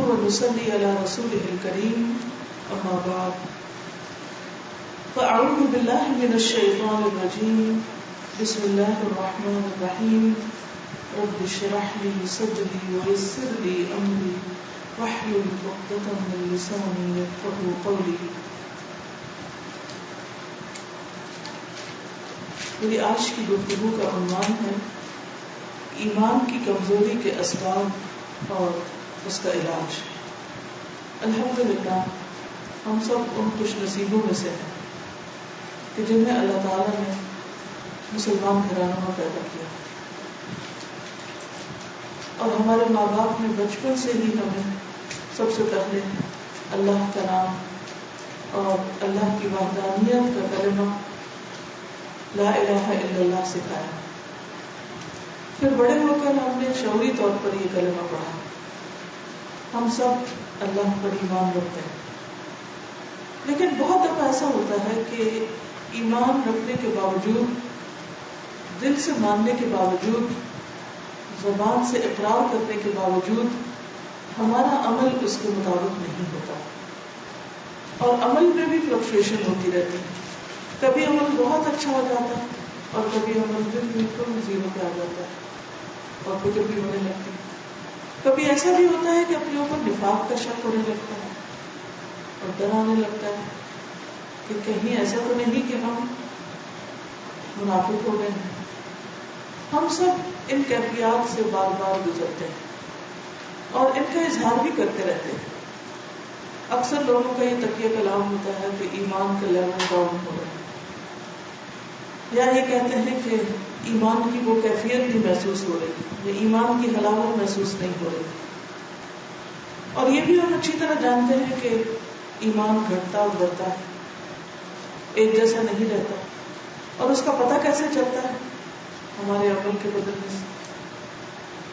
ونصلي على رسوله الكريم أما بعد فأعوذ بالله من الشيطان الرجيم بسم الله الرحمن الرحيم رب اشرح لي صدري ويسر لي أمري واحلل عقدة من لساني يفقهوا قولي. میری آج کی گفتگو کا عنوان ہے ایمان کی کمزوری کے اسباب اور اس کا علاج. الحمدللہ ہم سب ان خوش نصیبوں میں سے ہیں کہ جنہیں اللہ تعالیٰ نے مسلمان گھرانوں میں پیدا کیا اور ہمارے ماں باپ نے بچپن سے ہی ہمیں سب سے پہلے اللہ کا نام اور اللہ کی وحدانیت کا کلمہ لا الہ الا اللہ سکھایا. پھر بڑے ہو کر ہم نے شعوری طور پر یہ کلمہ پڑھا. ہم سب اللہ پر ایمان رکھتے ہیں، لیکن بہت دفعہ ایسا ہوتا ہے کہ ایمان رکھنے کے باوجود، دل سے ماننے کے باوجود، زبان سے اقرار کرنے کے باوجود ہمارا عمل اس کے مطابق نہیں ہوتا، اور عمل میں بھی فلکچویشن ہوتی رہتی ہے. کبھی عمل بہت اچھا ہو جاتا ہے اور کبھی عمل بالکل زیرو پہ آ جاتا ہے اور فکر بھی ہونے لگتی ہے. کبھی ایسا بھی ہوتا ہے کہ اپنے اوپر نفاق کا شک ہونے لگتا ہے اور ڈر آنے لگتا ہے کہ کہیں ایسا تو نہیں کہ ہم منافق ہو گئے ہیں. ہم سب ان کیفیات سے بار بار گزرتے ہیں اور ان کا اظہار بھی کرتے رہتے ہیں. اکثر لوگوں کا یہ تکیہ کلام ہوتا ہے کہ ایمان کا لیول ڈاؤن ہو رہا ہے، یا یہ کہتے ہیں کہ ایمان کی وہ کیفیت نہیں محسوس ہو رہی، یا ایمان کی حلاوت محسوس نہیں ہو رہی. اور یہ بھی ہم اچھی طرح جانتے ہیں کہ ایمان گھٹتا اور بڑھتا ہے، ایک جیسا نہیں رہتا. اور اس کا پتہ کیسے چلتا ہے؟ ہمارے عمل کے بدلنے سے.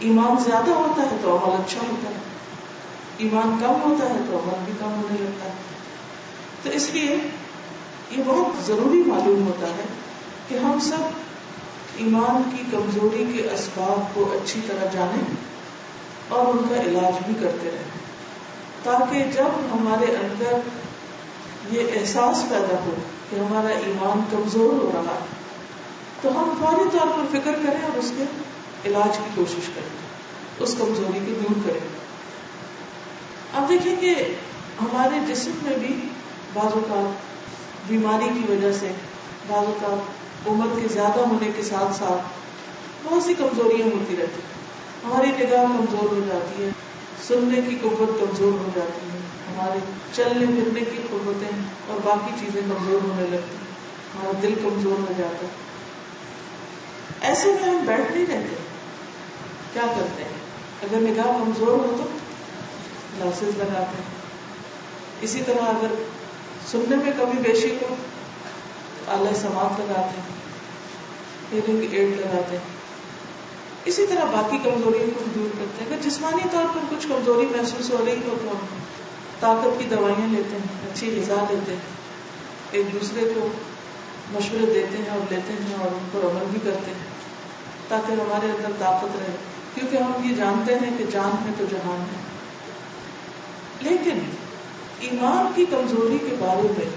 ایمان زیادہ ہوتا ہے تو عمل اچھا ہوتا ہے، ایمان کم ہوتا ہے تو عمل بھی کم ہونے لگتا ہے. تو اس لیے یہ بہت ضروری معلوم ہوتا ہے کہ ہم سب ایمان کی کمزوری کے اسباب کو اچھی طرح جانیں اور ان کا علاج بھی کرتے رہیں، تاکہ جب ہمارے اندر یہ احساس پیدا ہو کہ ہمارا ایمان کمزور ہو رہا ہے تو ہم فوری طور پر فکر کریں اور اس کے علاج کی کوشش کریں، اس کمزوری کو دور کریں. اب دیکھیں کہ ہمارے جسم میں بھی بعض اوقات بیماری کی وجہ سے، بعض اوقات عمر کے زیادہ ہونے کے ساتھ ساتھ بہت سی کمزوریاں ہوتی رہتی ہیں. ہماری نگاہ کمزور ہو جاتی ہے، سننے کی قوت کمزور ہو جاتی ہے، ہمارے چلنے پھرنے کی قوتیں اور باقی چیزیں کمزور ہونے لگتی ہیں، ہمارا دل کمزور ہو جاتا ہے. ایسے میں ہم بیٹھ نہیں رہتے، کیا کرتے ہیں؟ اگر نگاہ کمزور ہو تو گلاسز لگاتے ہیں. اسی طرح اگر سننے میں کمی بیشی ہو تو آلہ سماعت لگاتے ہیں، ہیئرنگ ایڈ لگاتے ہیں. اسی طرح باقی کمزوریوں کو دور کرتے ہیں. اگر جسمانی طور پر کچھ کمزوری محسوس ہو رہی ہو تو ہم طاقت کی دوائیاں لیتے ہیں، اچھی غذا لیتے ہیں، ایک دوسرے کو مشورے دیتے ہیں اور لیتے ہیں اور ان پر عمل بھی کرتے ہیں تاکہ ہمارے اندر طاقت رہے، کیونکہ ہم یہ جانتے ہیں کہ جان ہے تو جہان ہے. لیکن ایمان کی کمزوری کے بارے میں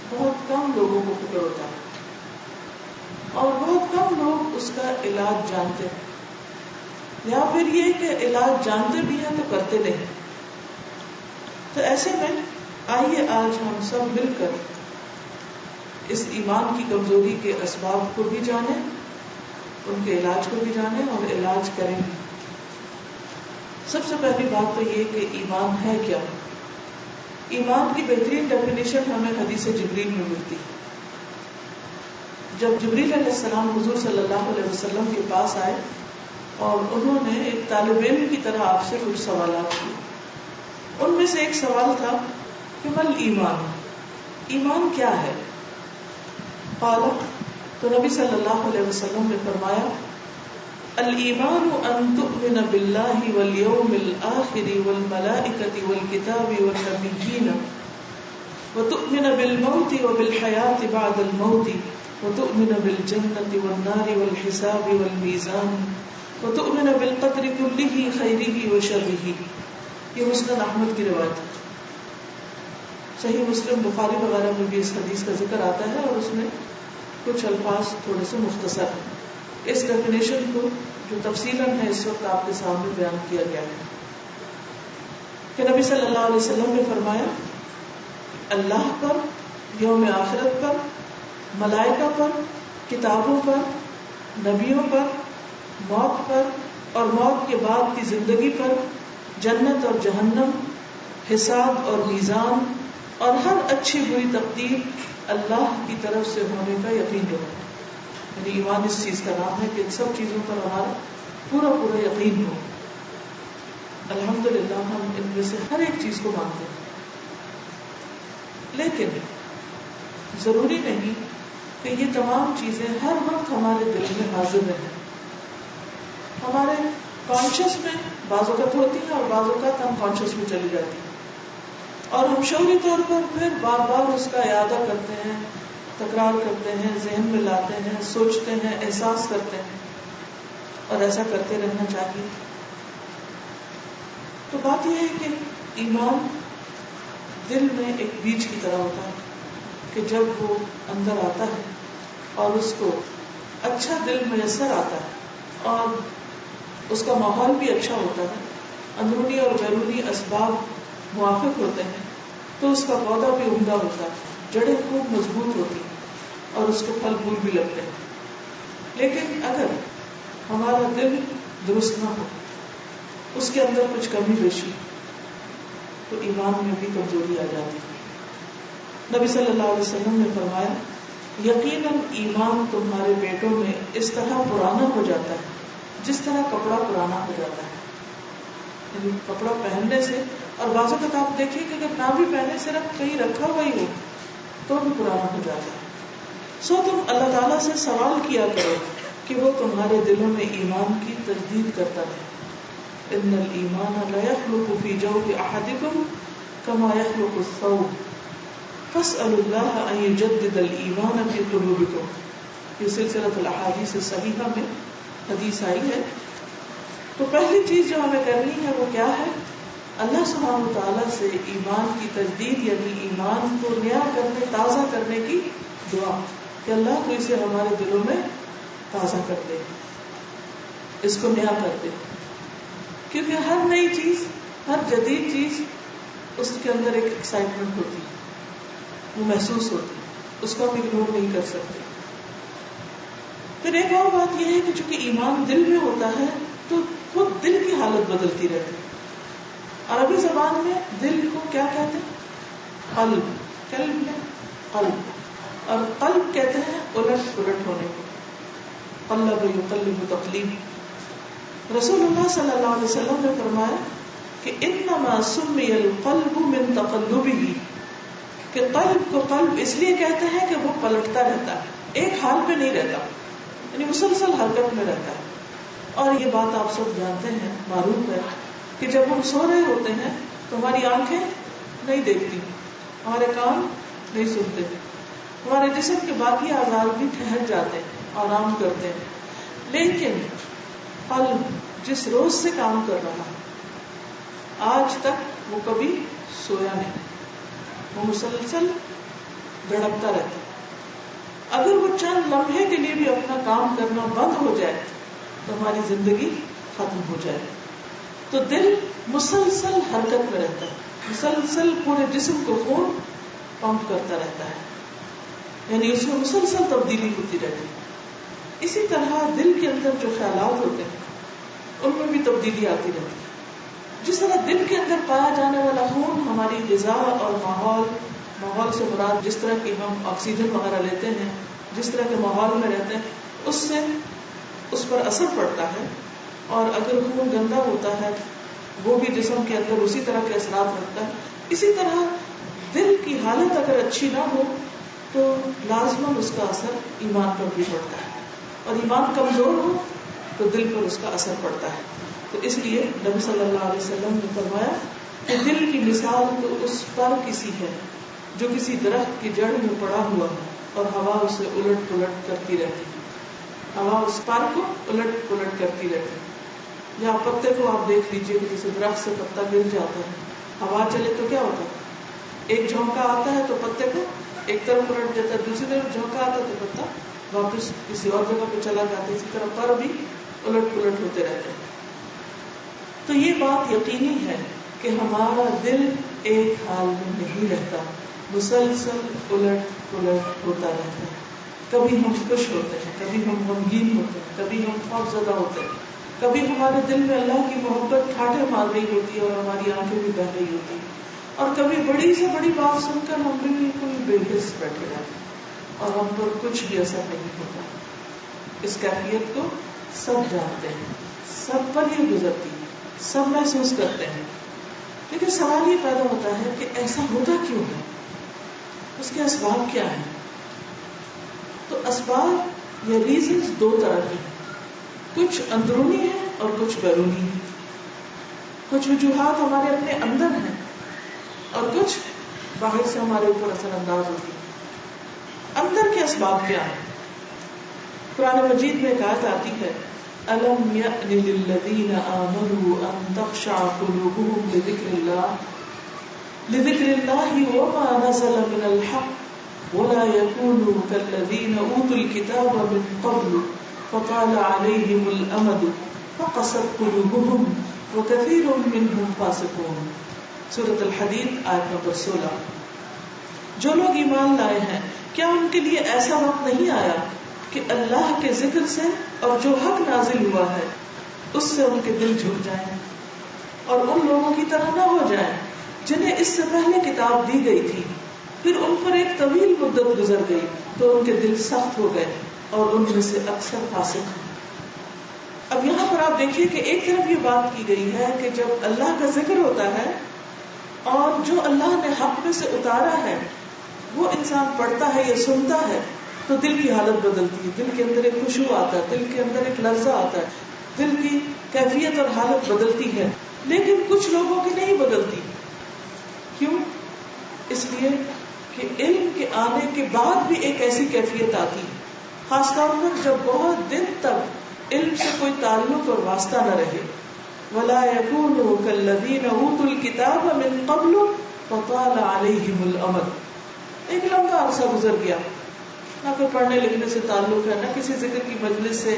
بہت کم لوگوں کو فکر ہوتا ہے اور بہت کم لوگ اس کا علاج جانتے ہیں، یا پھر یہ کہ علاج جانتے بھی ہیں تو کرتے نہیں. تو ایسے میں آئیے آج ہم سب مل کر اس ایمان کی کمزوری کے اسباب کو بھی جانیں، ان کے علاج کو بھی جانیں اور علاج کریں. سب سے پہلی بات تو یہ کہ ایمان ہے کیا؟ ایمان کی بہترین ڈیفینیشن ہمیں حدیث جبریل میں ملتی ہے. جب جبریل علیہ السلام حضور صلی اللہ علیہ وسلم کے پاس آئے اور انہوں نے ایک طالب علم کی طرح آپ سے کچھ سوالات کیے. ان میں سے ایک سوال تھا کہ مل ایمان، ایمان کیا ہے؟ قال، تو نبی صلی اللہ علیہ وسلم نے فرمایا الایمان ان تؤمن باللہ والیوم الآخر والملائکۃ والکتاب والنبیین وتؤمن بالموت وبالحیاة بعد الموت وتؤمن بالجنة والنار والحساب والمیزان وتؤمن بالقدر كله خيره وشره یہ مسند احمد کی روایت ہے. صحیح مسلم بخاری وغیرہ میں بھی اس حدیث کا ذکر آتا ہے اور اس میں کچھ الفاظ تھوڑے سے مختصر ہیں. اس ڈیفینیشن کو جو تفصیلاً ہے اس وقت آپ کے سامنے بیان کیا گیا ہے کہ نبی صلی اللہ علیہ وسلم نے فرمایا اللہ پر، یوم آخرت پر، ملائکہ پر، کتابوں پر، نبیوں پر، موت پر اور موت کے بعد کی زندگی پر، جنت اور جہنم، حساب اور میزان اور ہر اچھی بری تقدیر اللہ کی طرف سے ہونے کا یقین ہو. یعنی ایمان اس چیز کا نام ہے کہ ان سب چیزوں پر ہمارا پورا پورا یقین ہو. الحمدللہ ہم ان میں سے ہر ایک چیز کو مانتے ہیں، لیکن ضروری نہیں کہ یہ تمام چیزیں ہر وقت ہمارے دل میں حاضر رہیں. ہمارے کانشیس میں بعض اوقات ہوتی ہیں اور بعض اوقات ہم کانشیس میں چلی جاتی ہیں اور ہم شعوری طور پر پھر بار بار اس کا اعادہ کرتے ہیں، تکرار کرتے ہیں، ذہن میں لاتے ہیں، سوچتے ہیں، احساس کرتے ہیں اور ایسا کرتے رہنا چاہیے. تو بات یہ ہے کہ ایمان دل میں ایک بیج کی طرح ہوتا ہے کہ جب وہ اندر آتا ہے اور اس کو اچھا دل میسر آتا ہے اور اس کا ماحول بھی اچھا ہوتا ہے، اندرونی اور بیرونی اسباب موافق ہوتے ہیں، تو اس کا پودا بھی عمدہ ہوتا ہے، جڑیں خوب مضبوط ہوتی ہیں اور اس کو پھل پھول بھی لگتے ہیں. لیکن اگر ہمارا دل درست نہ ہو، اس کے اندر کچھ کمی بیشی، تو ایمان میں بھی کمزوری آ جاتی ہے. نبی صلی اللہ علیہ وسلم نے فرمایا یقیناً ایمان تمہارے پیٹوں میں اس طرح پرانا ہو جاتا ہے جس طرح کپڑا پرانا ہو جاتا ہے. یعنی کپڑا پہننے سے، اور بعض اوقات آپ دیکھیں کہ اگر نہ بھی پہنے، صرف کہیں رکھا ہوا ہی ہو تو بھی پرانا ہو جاتا ہے. سو تم اللہ تعالیٰ سے سوال کیا کرو کہ وہ تمہارے دلوں میں ایمان کی تجدید کرتا ہے. ان الایمان لا يخلق في جوف احدكم كما يخلق الثوب فاسألوا الله ان يجدد الايمان في قلوبكم. یہ سلسلۃ الاحادیث الصحیحہ میں حدیث آئی ہے. تو پہلی چیز جو ہمیں کرنی ہے وہ کیا ہے؟ اللہ سبحانہ وتعالیٰ سے ایمان کی تجدید یعنی ایمان کو نیا کرنے، تازہ کرنے کی دعا کہ اللہ تو اسے ہمارے دلوں میں تازہ کر دے، اس کو نیا کر دے. کیونکہ ہر نئی چیز، ہر جدید چیز، اس کے اندر ایک ایکسائٹمنٹ ہوتی ہے، وہ محسوس ہوتی ہے، اس کو ہم اگنور نہیں کر سکتے. پھر ایک اور بات یہ ہے کہ چونکہ ایمان دل میں ہوتا ہے تو خود دل کی حالت بدلتی رہتی ہے. عربی زبان میں دل کو کیا کہتے ہیں؟ قلب. قلب میں قلب، اور قلب کہتے ہیں الٹ پلٹ ہونے کو. قلب یقلب تقلیب. رسول اللہ صلی اللہ علیہ وسلم نے فرمایا کہ انما سمی القلب من تقلبه، کہ قلب کو قلب اس لیے کہتے ہیں کہ وہ پلٹتا رہتا ہے، ایک حال پہ نہیں رہتا، یعنی مسلسل حرکت میں رہتا ہے. اور یہ بات آپ سب جانتے ہیں، معروف ہے کہ جب ہم سو رہے ہوتے ہیں تو ہماری آنکھیں نہیں دیکھتی، ہمارے کان نہیں سنتے، ہمارے جسم کے باقی اعضاء بھی ٹھہر جاتے ہیں، آرام کرتے ہیں. لیکن قلب جس روز سے کام کر رہا ہے آج تک وہ کبھی سویا نہیں، وہ مسلسل دھڑکتا رہتا ہے. اگر وہ چند لمحے کے لیے بھی اپنا کام کرنا بند ہو جائے تو ہماری زندگی ختم ہو جائے. تو دل مسلسل حرکت میں رہتا ہے، مسلسل پورے جسم کو خون پمپ کرتا رہتا ہے، یعنی اس میں مسلسل تبدیلی ہوتی رہتی ہے. اسی طرح دل کے اندر جو خیالات ہوتے ہیں ان میں بھی تبدیلی آتی رہتی ہے. جس طرح دل کے اندر پایا جانے والا خون ہماری غذا اور ماحول سے مراد جس طرح کی ہم آکسیجن وغیرہ لیتے ہیں، جس طرح کے ماحول میں رہتے ہیں، اس سے اس پر اثر پڑتا ہے. اور اگر خون گندا ہوتا ہے وہ بھی جسم کے اندر اسی طرح کے اثرات رکھتا ہے. اسی طرح دل کی حالت اگر اچھی نہ ہو تو لازماً اس کا اثر ایمان پر بھی پڑتا ہے، اور ایمان کمزور ہو تو دل پر اس کا اثر پڑتا ہے. تو اس لیے نبی صلی اللہ علیہ وسلم نے فرمایا کہ دل کی مثال تو اس پر کسی ہے جو کسی درخت کی جڑ میں پڑا ہوا ہے اور ہوا اسے الٹ پلٹ کرتی رہتی ہے، ہوا اس پر کو الٹ پلٹ کرتی رہتی ہے. یا پتے کو آپ دیکھ لیجئے کہ جیسے درخت سے پتا گر جاتا ہے، ہوا چلے تو کیا ہوتا ہے، ایک جھونکا آتا ہے تو پتے کو ایک طرف الٹ دیتا ہے، دوسری طرف جھونکا آتا ہے تو پتا واپس کسی اور جگہ پہ چلا جاتا ہے، اسی طرح پر بھی الٹ پلٹ ہوتے رہتے ہیں. تو یہ بات یقینی ہے کہ ہمارا دل ایک حال میں نہیں رہتا، مسلسل الٹ پلٹ ہوتا رہتا ہے. کبھی ہم خوش ہوتے ہیں، کبھی ہم غمگین ہوتے ہیں، کبھی ہم خوف زدہ ہوتے ہیں، کبھی ہمارے دل میں اللہ کی محبت ٹھاٹھے مار رہی ہوتی ہے اور ہماری آنکھیں بھی بہہ رہی ہوتی ہیں، اور کبھی بڑی سے بڑی بات سن کر ہم بھی بالکل بے حس بیٹھے رہتے ہیں اور ہم پر کچھ بھی اثر نہیں ہوتا. اس کیفیت کو سب جانتے ہیں، سب پر یہ گزرتی ہے، سب محسوس کرتے ہیں. لیکن سوال یہ پیدا ہوتا ہے کہ ایسا ہوتا کیوں ہے، اس کے اسباب کیا ہیں؟ تو اسباب یا ریزنز دو طرح کے ہیں، کچھ اندرونی ہیں اور کچھ بیرونی ہیں. کچھ وجوہات ہمارے اپنے اندر ہیں اور کچھ باہر سے ہمارے اوپر اثر انداز ہوتی ہیں. اندر کے اسباب کیا ہیں؟ قرآن مجید میں ایک آیت آتی ہے، أَلَمْ يَأْنِ لِلَّذِينَ آمَنُوا أَن تَخْشَعَ قُلُوبُهُمْ لِذِكْرِ اللَّهِ وَمَا نَزَلَ مِنَ الْحَقِّ وَلَا يَكُونُوا كَالَّذِينَ أُوتُوا الْكِتَابَ مِن قَبْلُ فَطَالَ عَلَيْهِمُ الْأَمَدُ فَقَسَتْ قُلُوبُهُمْ وَكَثِيرٌ مِّنْهُمْ فَاسِقُونَ. سورۃ الحدید آیت نمبر 16. جو لوگ ایمان لائے ہیں کیا ان کے لیے ایسا وقت نہیں آیا کہ اللہ کے ذکر سے اور جو حق نازل ہوا ہے اس سے ان کے دل جھک جائیں اور ان لوگوں کی طرح نہ ہو جائیں جنہیں اس سے پہلے کتاب دی گئی تھی، پھر ان پر ایک طویل مدت گزر گئی تو ان کے دل سخت ہو گئے اور ان میں سے اکثر فاسق ہیں. اب یہاں پر آپ دیکھیے کہ ایک طرف یہ بات کی گئی ہے کہ جب اللہ کا ذکر ہوتا ہے اور جو اللہ نے حق میں سے اتارا ہے وہ انسان پڑھتا ہے یا سنتا ہے تو دل کی حالت بدلتی ہے، دل کے اندر ایک خشوع آتا ہے، دل کے اندر ایک لرزہ آتا ہے، دل کی کیفیت اور حالت بدلتی ہے. لیکن کچھ لوگوں کی نہیں بدلتی. کیوں؟ اس لیے کہ علم کے آنے کے بعد بھی ایک ایسی کیفیت آتی ہے، خاص طور پر جب بہت دن تک علم سے کوئی تعلق اور واسطہ نہ رہے. وَلَا يَكُونُوا كَالَّذِينَ أُوتُوا الْكِتَابَ مِن قَبْلُ فَطَالَ عَلَيْهِمُ الْأَمَدُ. ایک لمبا عرصہ گزر گیا، نہ کوئی پڑھنے لکھنے سے تعلق ہے، نہ کسی ذکر کی مجلس سے،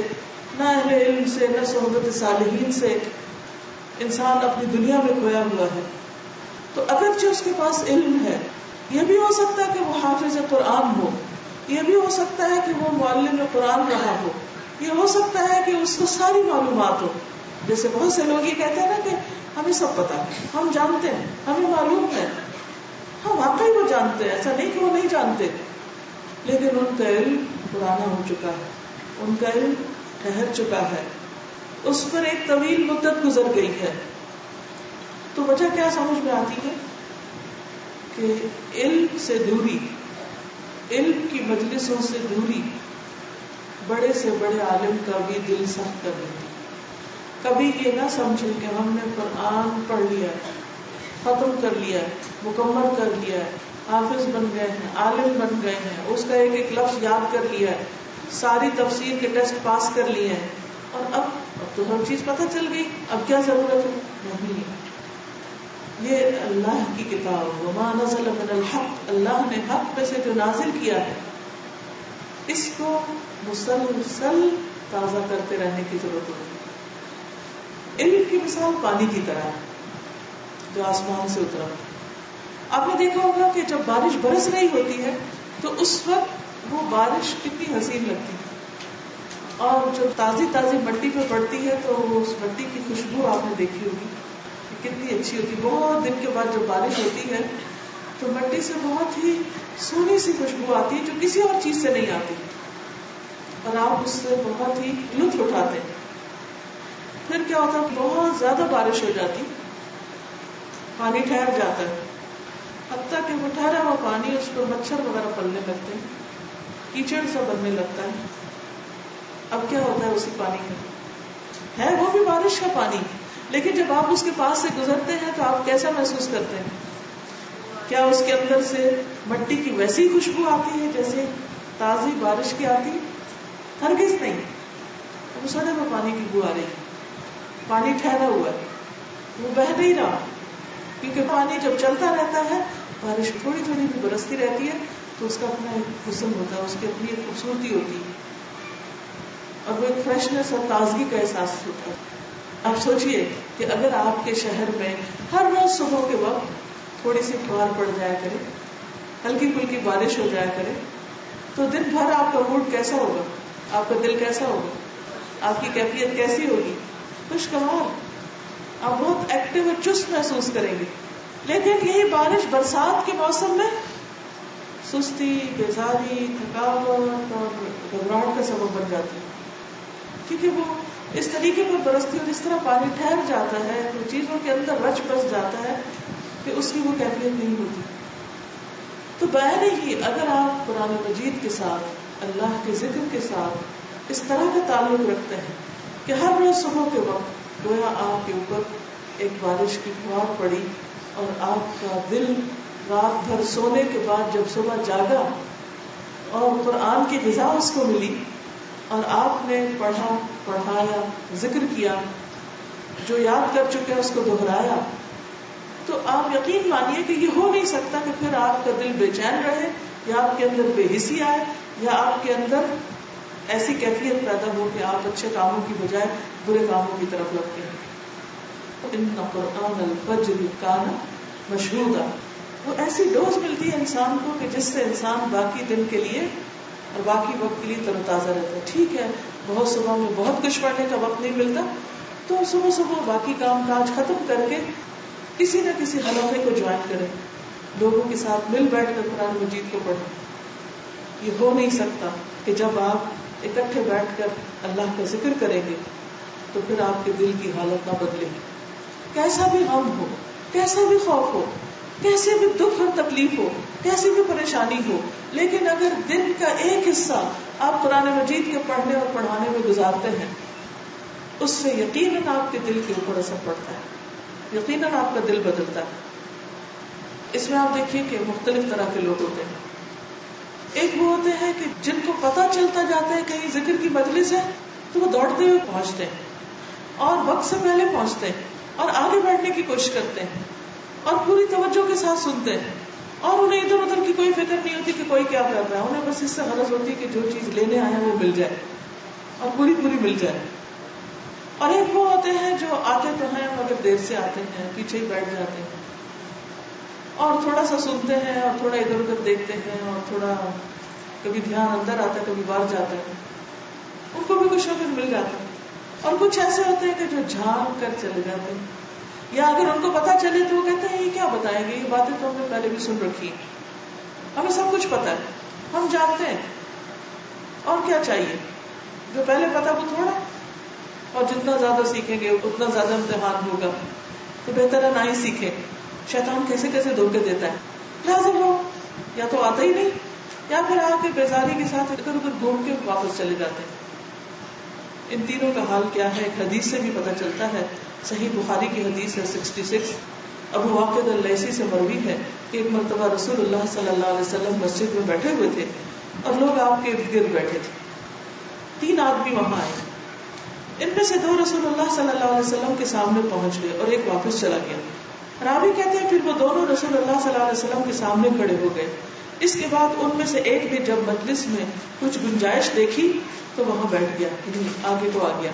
نہ اہل علم سے، نہ صحبت صالحین سے، انسان اپنی دنیا میں کھویا ہوا ہے. تو اگرچہ اس کے پاس علم ہے، یہ بھی ہو سکتا ہے کہ وہ حافظ قرآن ہو، یہ بھی ہو سکتا ہے کہ وہ معلم قرآن رہا ہو، یہ ہو سکتا ہے کہ اس کو ساری معلومات ہو. جیسے بہت سے لوگ یہ کہتے ہیں نا کہ ہمیں سب پتا ہے، ہم جانتے ہیں، ہمیں معلوم ہے. ہاں واقعی وہ جانتے ہیں، ایسا نہیں کہ وہ نہیں جانتے، لیکن ان کا علم پرانا ہو چکا ہے، ان کا علم ٹھہر چکا ہے، اس پر ایک طویل مدت گزر گئی ہے. تو وجہ کیا سمجھ میں آتی ہے کہ علم سے دوری، علم کی مجلسوں سے دوری بڑے سے بڑے عالم کا بھی دل سخت کر دیتی. کبھی یہ نہ سمجھے کہ ہم نے قرآن پڑھ لیا، ختم کر لیا، مکمل کر لیا، حافظ بن گئے ہیں، عالم بن گئے ہیں، اس کا ایک ایک لفظ یاد کر لیا ہے، ساری تفسیر کے ٹیسٹ پاس کر لیے ہیں، اور اب تو ہر چیز پتہ چل گئی، اب کیا ضرورت ہے. نہیں، یہ اللہ کی کتاب وما نزل من الحق، اللہ نے حق میں سے جو نازل کیا ہے اس کو مسلسل تازہ کرتے رہنے کی ضرورت ہے. علم کی مثال پانی کی طرح ہے جو آسمان سے اترا. آپ نے دیکھا ہوگا کہ جب بارش برس رہی ہوتی ہے تو اس وقت وہ بارش کتنی حسین لگتی ہے، اور جب تازی تازی مٹی پہ پڑتی ہے تو اس مٹی کی خوشبو آپ نے دیکھی ہوگی کتنی اچھی ہوتی. بہت دن کے بعد جب بارش ہوتی ہے تو مٹی سے بہت ہی سونی سی خوشبو آتی ہے جو کسی اور چیز سے نہیں آتی، اور آپ اس سے بہت ہی لطف اٹھاتے ہیں. پھر کیا ہوتا ہے، بہت زیادہ بارش ہو جاتی، پانی ٹھہر جاتا ہے، حتیٰ کہ وہ ٹھہرا ہوا پانی اس پر مچھر وغیرہ پلنے لگتے ہیں، کیچڑ سا بننے لگتا ہے. اب کیا ہوتا ہے اسی پانی میں، ہے وہ بھی بارش کا پانی، لیکن جب آپ اس کے پاس سے گزرتے ہیں تو آپ کیسا محسوس کرتے ہیں؟ کیا اس کے اندر سے مٹی کی ویسی خوشبو آتی ہے جیسے تازی بارش کی آتی؟ ہرگز نہیں، وہ سڑے ہوئے پانی کی بو آ رہی ہے. پانی ٹھہرا ہوا ہے، وہ بہہ نہیں رہا، کیونکہ پانی جب چلتا رہتا ہے، بارش تھوڑی تھوڑی بھی برستی رہتی ہے تو اس کا اپنا ایک حسن ہوتا ہے، اس کی اپنی ایک خوبصورتی ہوتی ہے، اور وہ ایک فریشنس اور تازگی کا احساس ہوتا ہے. آپ سوچئے کہ اگر آپ کے شہر میں ہر روز صبح کے وقت تھوڑی سی پھوار پڑ جایا کرے، ہلکی پھلکی بارش ہو جایا کرے، تو دن بھر آپ کا موڈ کیسا ہوگا، آپ کا دل کیسا ہوگا، آپ کی کیفیت کیسی ہوگی؟ خوشگوار. آپ بہت ایکٹیو اور چست محسوس کریں گے. لیکن یہی بارش برسات کے موسم میں سستی، بیزاری، تھکاوٹ اور گھبراہٹ کا سبب بن جاتی ہے، کیونکہ وہ اس طریقے پر برستی اور اس طرح پانی ٹھہر جاتا ہے، تو چیزوں کے اندر رچ بس جاتا ہے کہ اس کی وہ کیفیت نہیں ہوتی. تو بہر ہی اگر آپ قرآن مجید کے ساتھ، اللہ کے ذکر کے ساتھ اس طرح کا تعلق رکھتے ہیں کہ ہر روز صبح کے وقت گویا آپ کے اوپر ایک بارش کی فوار پڑی اور آپ کا دل رات بھر سونے کے بعد جب صبح جاگا اور قرآن کی غذا اس کو ملی اور آپ نے پڑھا، پڑھایا، ذکر کیا، جو یاد کر چکے ہیں اس کو دہرایا، تو آپ یقین مانیے کہ یہ ہو نہیں سکتا کہ پھر آپ کا دل بے چین رہے یا آپ کے اندر بے حسی آئے یا آپ کے اندر ایسی کیفیت پیدا ہو کہ آپ اچھے کاموں کی بجائے برے کاموں کی طرف لگتے ہیں. ان قرآن الفجر کان مشہودا، وہ ایسی ڈوز ملتی ہے انسان کو کہ جس سے انسان باقی دن کے لیے اور باقی وقت کے لیے تر و تازہ رہتا ہے. ٹھیک ہے، بہت صبح میں بہت کچھ پڑھنے کا وقت نہیں ملتا، تو صبح صبح باقی کام کاج ختم کر کے کسی نہ کسی حلقے کو جوائن کریں، لوگوں کے ساتھ مل بیٹھ کر قرآن مجید کو پڑھیں. یہ ہو نہیں سکتا کہ جب آپ اکٹھے بیٹھ کر اللہ کا ذکر کریں گے تو پھر آپ کے دل کی حالت نہ بدلے. کیسا بھی غم ہو، کیسا بھی خوف ہو، کیسے بھی دکھ اور تکلیف ہو، کیسی بھی پریشانی ہو، لیکن اگر دن کا ایک حصہ آپ قرآن مجید کے پڑھنے اور پڑھانے میں گزارتے ہیں، اس سے یقیناً آپ کے دل کے اوپر اثر پڑتا ہے، یقیناً آپ کا دل بدلتا ہے. اس میں آپ دیکھیے کہ مختلف طرح کے لوگ ہوتے ہیں. ایک وہ ہوتے ہیں کہ جن کو پتہ چلتا جاتا ہے کہیں ذکر کی مجلس ہے تو وہ دوڑتے ہوئے پہنچتے ہیں اور وقت سے پہلے پہنچتے ہیں اور آگے بیٹھنے کی کوشش کرتے ہیں اور پوری توجہ کے ساتھ سنتے ہیں، اور انہیں ادھر ادھر کی کوئی فکر نہیں ہوتی کہ کوئی کیا کر رہا ہے. انہیں بس اس سے غرض ہوتی ہے کہ جو چیز لینے آئے ہیں وہ مل جائے اور پوری مل جائے. اور ایک وہ ہوتے ہیں جو آتے تو ہیں مگر دیر سے آتے ہیں، پیچھے ہی بیٹھ جاتے ہیں اور تھوڑا سا سنتے ہیں اور تھوڑا ادھر ادھر دیکھتے ہیں اور تھوڑا کبھی دھیان اندر آتا ہے کبھی باہر جاتا ہے، ان کو بھی کچھ نہ کچھ مل جاتا ہے. اور کچھ ایسے ہوتے ہیں کہ جو جھانک کر چلے جاتے ہیں، یا اگر ان کو پتا چلے تو وہ کہتے ہیں یہ کیا بتائیں گے، یہ باتیں تو ہم نے پہلے بھی سن رکھی ہیں، ہمیں سب کچھ پتا ہے، ہم جانتے ہیں، اور کیا چاہیے. جو پہلے پتا وہ تھوڑا، اور جتنا زیادہ سیکھیں گے اتنا زیادہ امتحان ہوگا، تو بہتر ہے نہ ہی سیکھیں. شیطان کیسے کیسے دھوکے دیتا ہے، لہٰذا وہ یا تو آتا ہی نہیں یا پھر آ کے بیزاری کے ساتھ ادھر ادھر گھوم کے واپس چلے جاتے ہیں. ان تینوں کا حال کیا ہے ایک حدیث سے بھی پتہ چلتا ہے. صحیح بخاری کی حدیث ہے 66، ابو واقد اللیثی سے مروی ہے کہ ایک مرتبہ رسول اللہ صلی اللہ علیہ وسلم مسجد میں بیٹھے ہوئے تھے اور لوگ آپ کے ارد گرد بیٹھے تھے. 3 آدمی وہاں آئے، ان میں سے 2 رسول اللہ صلی اللہ علیہ وسلم کے سامنے پہنچ گئے اور ایک واپس چلا گیا. راوی کہتے ہیں پھر وہ دونوں رسول اللہ صلی اللہ علیہ وسلم کے سامنے کھڑے ہو گئے. اس کے بعد ان میں سے ایک نے جب مجلس میں کچھ گنجائش دیکھی تو وہاں بیٹھ گیا، آگے تو آ گیا،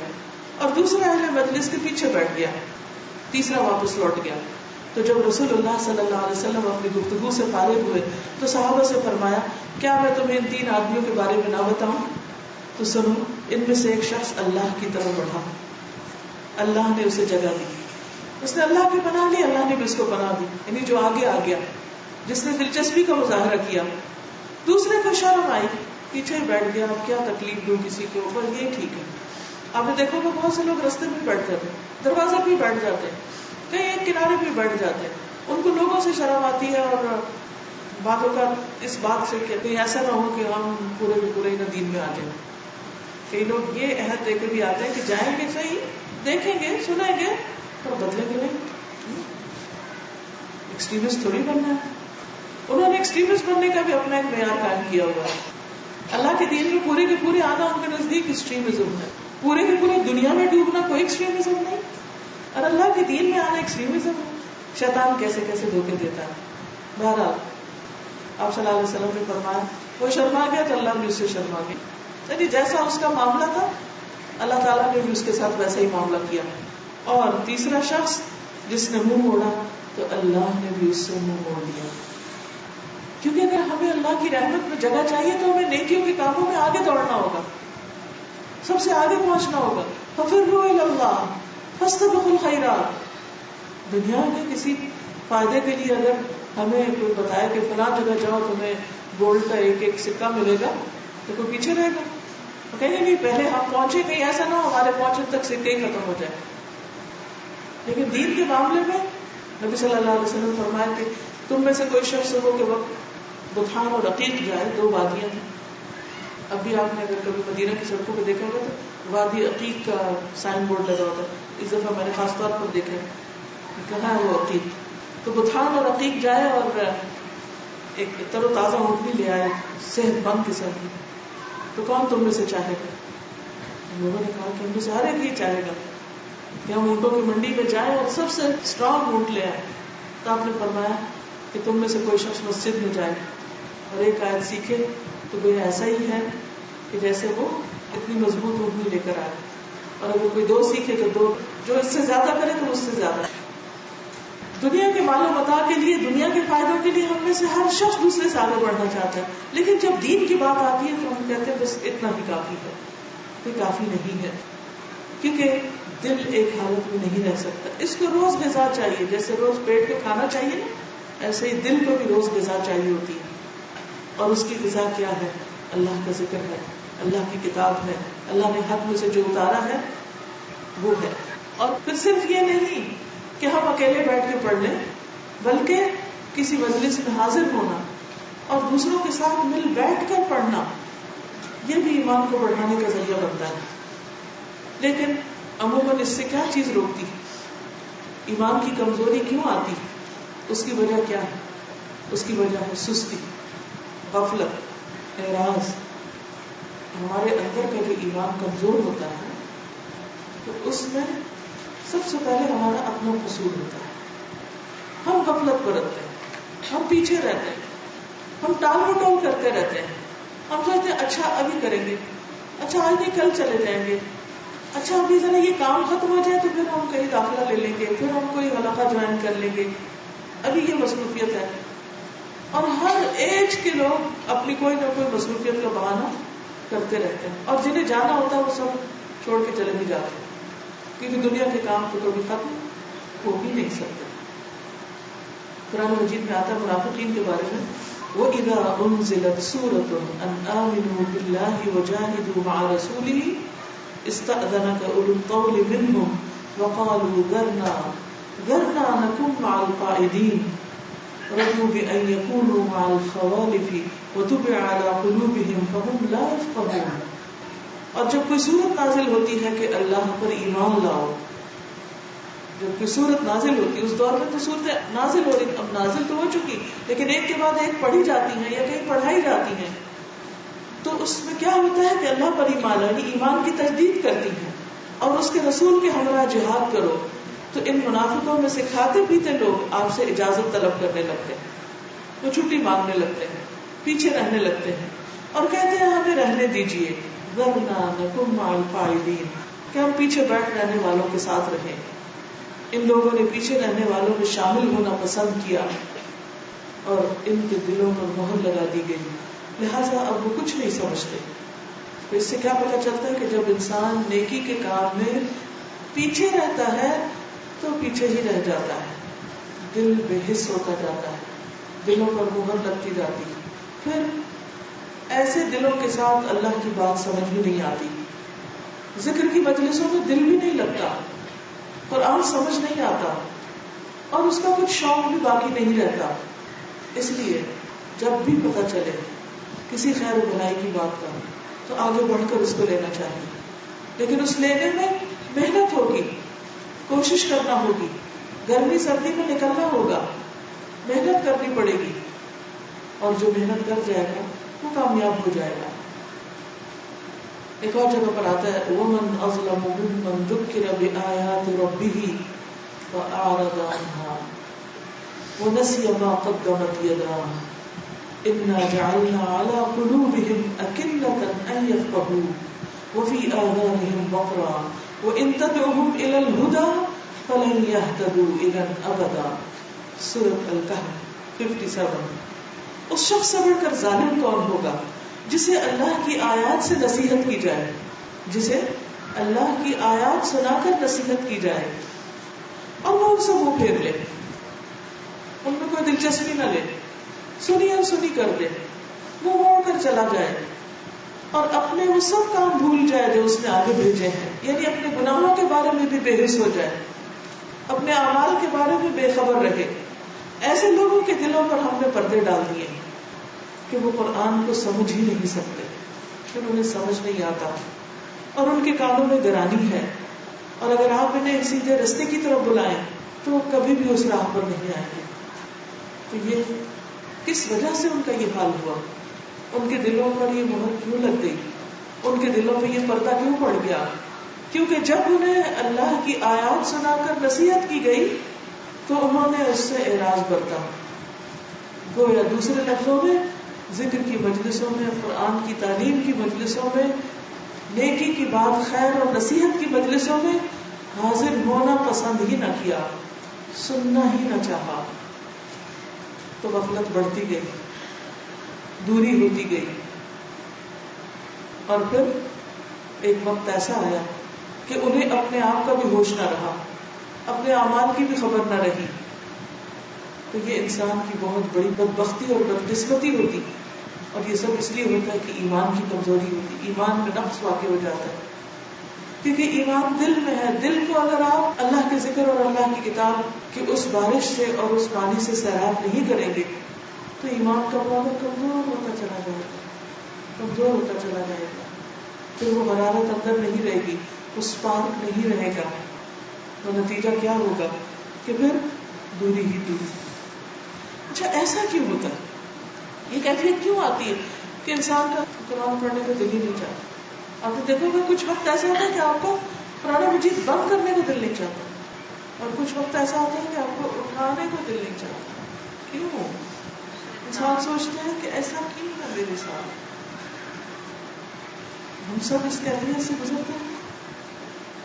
اور دوسرا اہل مجلس کے پیچھے بیٹھ گیا، تیسرا واپس لوٹ گیا. تو جب رسول اللہ صلی اللہ علیہ وسلم اپنی گفتگو سے فارغ ہوئے تو صحابہ سے فرمایا کیا میں تمہیں ان 3 آدمیوں کے بارے میں نہ بتاؤں؟ تو سنو، ان میں سے ایک شخص اللہ کی طرف بڑھا، اللہ نے اسے جگہ دی، اس نے اللہ کی پناہ لی، اللہ نے بھی اس کو پناہ دی، یعنی جو آگے آ گیا، جس نے دلچسپی کا مظاہرہ کیا. دوسرے کو شرم آئی، پیچھے بیٹھ گیا، اب کیا تکلیف دوں کسی کو، پر یہ ٹھیک ہے. آپ نے دیکھو کہ بہت سے لوگ رستے میں بیٹھ جاتے ہیں، دروازے پہ بیٹھ جاتے ہیں، کہیں ایک کنارے پہ بیٹھ جاتے ہیں. ان کو لوگوں سے شرم آتی ہے اور باتوں کا اس بات سے کہ کہیں ایسا نہ ہو کہ ہم پورے کے پورے دین میں آ جائیں. کئی لوگ یہ عہد دے کے بھی آتے ہیں کہ جائیں گے صحیح، دیکھیں گے سنیں گے پر بدلیں گے نہیں. ایکسٹریمسٹ تھوڑی بننا ہے. انہوں نے ایکسٹریمسٹ بننے کا بھی اپنا ایک معیار قائم کیا ہوا ہے. اللہ کے دین میں پورے کے پورے آنا ان کے نزدیک ایکسٹریمزم ہے، پورے کی پورے دنیا میں ڈوبنا کوئی ایکسٹریمزم نہیں، اور اللہ کے دین میں آنا ایکسٹریمزم ہے. شیطان کیسے کیسے دھوکے دیتا ہے. بہرحال آپ صلی اللہ علیہ وسلم نے فرمایا وہ شرما گیا تو اللہ بھی اس سے شرما گیا. یعنی جیسا اس کا معاملہ تھا اللہ تعالیٰ نے بھی اس کے ساتھ ویسا ہی معاملہ کیا. اور تیسرا شخص جس نے منہ موڑا تو اللہ نے بھی اس سے منہ موڑ دیا. کیونکہ اگر ہمیں اللہ کی رحمت میں جگہ چاہیے تو ہمیں نیکیوں کے کاموں میں آگے دوڑنا ہوگا، سب سے آگے پہنچنا ہوگا. فَفِرُّوا إِلَى اللَّهِ فَاسْتَبِقُوا الْخَيْرَاتِ. دنیا کے کسی فائدے کے لیے اگر ہمیں کوئی بتائے کہ فلاں جگہ جاؤ تمہیں گولڈ کا ایک ایک سکہ ملے گا تو کوئی پیچھے رہے گا؟ تو کہیں گے نہیں پہلے ہم پہنچے، کہیں ایسا نہ ہو ہمارے پہنچنے تک سکے ہی ختم ہو جائے. لیکن دین کے معاملے میں نبی صلی اللہ علیہ وسلم فرمایا کہ تم میں سے کوئی شخص صبح کے وقت بطحان اور عقیق جائے، دو وادیاں ہیں. اب بھی آپ نے اگر کبھی مدینہ کی سڑکوں پہ دیکھا ہوگا تو وادی عقیق کا سائن بورڈ لگا ہوتا ہے. اس دفعہ میں نے خاص طور پر دیکھا کہاں ہے وہ عقیق. تو بطحان اور عقیق جائے اور ایک تر و تازہ اونٹنی لے آئے صحت مند قسم کی، تو کون تم میں سے چاہے گا؟ لوگوں نے کہا کہ ہم میں سے ہر ایک ہی چاہے گا کہ ہم اونٹوں کی منڈی میں جائیں اور سب سے اسٹرانگ اونٹ لے آئے. تو آپ نے فرمایا کہ تم میں سے کوئی شخص مسجد میں جائے اور ایک آیت سیکھے تو کوئی ایسا ہی ہے کہ جیسے وہ اتنی مضبوط اونٹنی لے کر آئے. اور اگر کوئی دو سیکھے تو دو، جو اس سے زیادہ کرے تو اس سے زیادہ. دنیا کے مال و متاع کے لیے، دنیا کے فائدوں کے لیے ہم میں سے ہر شخص دوسرے سے آگے بڑھنا چاہتا ہے. لیکن جب دین کی بات آتی ہے تو ہم کہتے ہیں بس اتنا ہی کافی ہے. یہ کافی نہیں ہے، کیونکہ دل ایک حالت میں نہیں رہ سکتا. اس کو روز غذا چاہیے، جیسے روز پیٹ کو کھانا چاہیے نا، ایسے ہی دل کو بھی روز غذا چاہیے ہوتی ہے. اور اس کی غذا کیا ہے؟ اللہ کا ذکر ہے، اللہ کی کتاب ہے، اللہ نے حق میں سے جو اتارا ہے وہ ہے. اور پھر صرف یہ نہیں کہ ہم اکیلے بیٹھ کے پڑھ لیں، بلکہ کسی مجلس میں حاضر ہونا اور دوسروں کے ساتھ مل بیٹھ کر پڑھنا، یہ بھی ایمان کو بڑھانے کا ذریعہ بنتا ہے. لیکن عموماً اس سے کیا چیز روکتی ہے؟ ایمان کی کمزوری کیوں آتی ہے؟ اس کی وجہ کیا ہے؟ اس کی وجہ ہے سستی، غفلت، اعراض. ہمارے اندر کا جو ایمان کمزور ہوتا ہے تو اس میں سب سے پہلے ہمارا اپنا قصور ہوتا ہے. ہم غفلت برتتے ہیں، ہم پیچھے رہتے ہیں، ہم ٹال مٹول کرتے رہتے ہیں. ہم سوچتے ہیں اچھا ابھی کریں گے، اچھا آج نہیں کل چلے جائیں گے، اچھا ابھی ذرا یہ کام ختم ہو جائے تو پھر ہم کہیں داخلہ لے لیں گے، پھر ہم کوئی حلقہ جوائن کر لیں گے، ابھی یہ مصروفیت ہے. اور ہر ایج کے لوگ اپنی کوئی نہ کوئی مصروفیت کا بہانہ کرتے رہتے ہیں، اور جنہیں جانا ہوتا ہے وہ سب چھوڑ کے چلے بھی جاتے ہیں، کیونکہ دنیا کے کام تو کبھی ختم ہو بھی نہیں سکتے. قرآن مجید میں آتا ہے منافقین کے بارے میں، وَإِذَا أُنزِلَتْ سُورَةٌ أَنْ آمِنُوا بِاللَّهِ وَجَاهِدُوا مَعَ رَسُولِهِ اسْتَأْذَنَكَ أُولُو الطَّوْلِ مِنْهُمْ وَقَالُوا ذَرْنَا نَكُنْ مَعَ الْقَاعِدِينَ رَضُوا بِأَنْ يَكُونُوا مَعَ الْخَوَالِفِ وَطُبِعَ عَلَى قُلُوبِهِمْ فَهُمْ لَا يَفْقَهُونَ. اور جب کوئی صورت نازل ہوتی ہے کہ اللہ پر ایمان لاؤ، جب کوئی صورت نازل ہوتی ہے، اس دور میں تو صورت نازل ہو رہی، اب نازل تو ہو چکی لیکن ایک کے بعد ایک پڑھی جاتی ہیں یا کہیں پڑھائی جاتی ہیں، تو اس میں کیا ہوتا ہے کہ اللہ پر ایمان، یعنی ایمان کی تجدید کرتی ہیں اور اس کے رسول کے ہمراہ جہاد کرو. تو ان منافقوں میں سے کھاتے پیتے لوگ آپ سے اجازت طلب کرنے لگتے ہیں، وہ چھٹی مانگنے لگتے ہیں، پیچھے رہنے لگتے ہیں اور کہتے ہیں ہمیں رہنے دیجیے، ذرنا نکن مع القاعدین، کہ ہم پیچھے بیٹھ رہنے والوں کے ساتھ رہیں. ان لوگوں نے پیچھے رہنے والوں میں شامل ہونا پسند کیا اور ان کے دلوں پر مہر لگا دی گئی، لہٰذا اب وہ کچھ نہیں سمجھتے. تو اس سے کیا پتہ چلتا ہے کہ جب انسان نیکی کے کام میں پیچھے رہتا ہے تو پیچھے ہی رہ جاتا ہے، دل بے حس ہوتا جاتا ہے، دلوں پر مہر لگتی جاتی ہے. پھر ایسے دلوں کے ساتھ اللہ کی بات سمجھ بھی نہیں آتی، ذکر کی مجلسوں میں دل بھی نہیں لگتا، قرآن سمجھ نہیں آتا اور اس کا کچھ شوق بھی باقی نہیں رہتا. اس لیے جب بھی پتہ چلے کسی خیر و بھلائی کی بات کا تو آگے بڑھ کر اس کو لینا چاہیے، لیکن اس لینے میں محنت ہوگی، کوشش کرنا ہوگی، گرمی سردی میں نکلنا ہوگا، محنت کرنی پڑے گی، اور جو محنت کر جائے گا وہ کامیاب ہو جائے گا. ایک اور جگہ پر آتا ہے وَمَنْ أَظْلَمُ مِمَّنْ ذُكِّرَ بِآيَاتِ رَبِّهِ فَأَعْرَضَ عَنْهَا وَنَسِيَ مَا قَدَّمَتْ يَدَاهُ إِنَّا جَعَلْنَا عَلَى قُلُوبِهِمْ أَكِنَّةً أَن يَفْقَهُوهُ وَفِي آذَانِهِمْ وَقْرًا وَإِن تَدْعُهُمْ إِلَى الْهُدَى فَلَن يَهْتَدُوا إِذًا أَبَدًا. سورۃ الکہف 57. اس شخص سے بڑھ کر ظالم کون ہوگا جسے اللہ کی آیات سے نصیحت کی جائے، جسے اللہ کی آیات سنا کر نصیحت کی جائے اور وہ ان سے منہ پھیر لے، ان میں کوئی دلچسپی نہ لے، سنی اور سنی کر دے، منہ موڑ کر چلا جائے اور اپنے وہ سب کام بھول جائے جو اس نے آگے بھیجے ہیں، یعنی اپنے گناہوں کے بارے میں بھی بے حس ہو جائے، اپنے اعمال کے بارے میں بے خبر رہے. ایسے لوگوں کے دلوں پر ہم نے پردے ڈال دیے کہ وہ قرآن کو سمجھ ہی نہیں سکتے، پھر انہیں سمجھ نہیں آتا اور ان کے کانوں میں گرانی ہے، اور اگر آپ انہیں سیدھے رستے کی طرف بلائیں تو وہ کبھی بھی اس راہ پر نہیں آئیں گے. تو یہ کس وجہ سے ان کا یہ حال ہوا؟ ان کے دلوں پر یہ مہر کیوں لگ گئی؟ ان کے دلوں پہ یہ پردہ کیوں پڑ گیا؟ کیونکہ جب انہیں اللہ کی آیات سنا کر نصیحت کی گئی تو انہوں نے اس سے اعراض برتا. گویا دوسرے لفظوں میں ذکر کی مجلسوں میں، قرآن کی تعلیم کی مجلسوں میں، نیکی کی بات، خیر اور نصیحت کی مجلسوں میں حاضر ہونا پسند ہی نہ کیا، سننا ہی نہ چاہا. تو غفلت بڑھتی گئی، دوری ہوتی گئی، اور پھر ایک وقت ایسا آیا کہ انہیں اپنے آپ کا بھی ہوش نہ رہا، اپنے اعمال کی بھی خبر نہ رہی. تو یہ انسان کی بہت بڑی بدبختی اور بدقسمتی ہوتی، اور یہ سب اس لیے ہوتا ہے کہ ایمان کی کمزوری ہوتی، ایمان میں نقص واقع ہو جاتا ہے. کیونکہ ایمان دل میں ہے. دل کو اگر آپ اللہ کے ذکر اور اللہ کی کتاب کی اس بارش سے اور اس پانی سے سیراب نہیں کریں گے تو ایمان کا پودہ کمزور ہوتا چلا جائے گا، کمزور ہوتا چلا جائے گا. پھر وہ حرارت اندر نہیں رہے گی، اس پارک نہیں رہے گا. تو نتیجہ کیا ہوگا کہ پھر دوری ہی دوری. اچھا ایسا کیوں ہوتا ہے؟ یہ کیفیت کیوں آتی ہے کہ انسان کا قرآن پڑھنے کو دل ہی نہیں چاہتا؟ آپ نے دیکھو گے کچھ وقت ایسا ہوتا ہے کہ آپ کو قرآن مجید بند کرنے کو دل نہیں چاہتا، اور کچھ وقت ایسا ہوتا ہے کہ آپ کو اٹھانے کو دل نہیں چاہتا. کیوں؟ انسان سوچتے ہیں کہ ایسا کیوں ہے میرے ساتھ. ہم سب اس کیفیت سے گزرتے ہیں.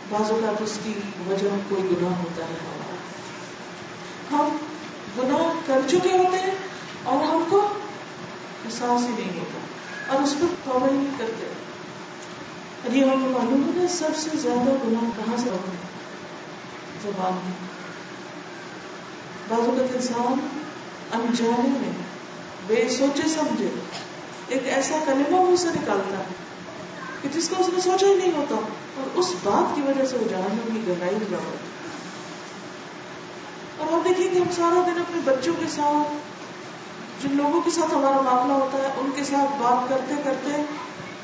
بعض اوقات اس کی وجہ کوئی گناہ ہوتا ہے ہمارا، ہم گناہ کر چکے ہوتے ہیں اور ہم کو احساس ہی نہیں ہوتا اور اس پر توبہ ہی نہیں کرتے. اور یہ ہمیں معلوم ہے سب سے زیادہ گناہ کہاں سے ہوتے ہیں؟ زبان میں. بعض اوقات انسان انجانے میں بے سوچے سمجھے ایک ایسا کلمہ منہ سے نکالتا ہے کہ جس کو اس نے سوچا ہی نہیں ہوتا، اور اس بات کی وجہ سے وہ جہنم کی گہرائی میں جاتا ہے. اور آپ دیکھیں کہ ہم سارا دن اپنے بچوں کے ساتھ، جن لوگوں کے ساتھ ہمارا معاملہ ہوتا ہے، ان کے ساتھ بات کرتے کرتے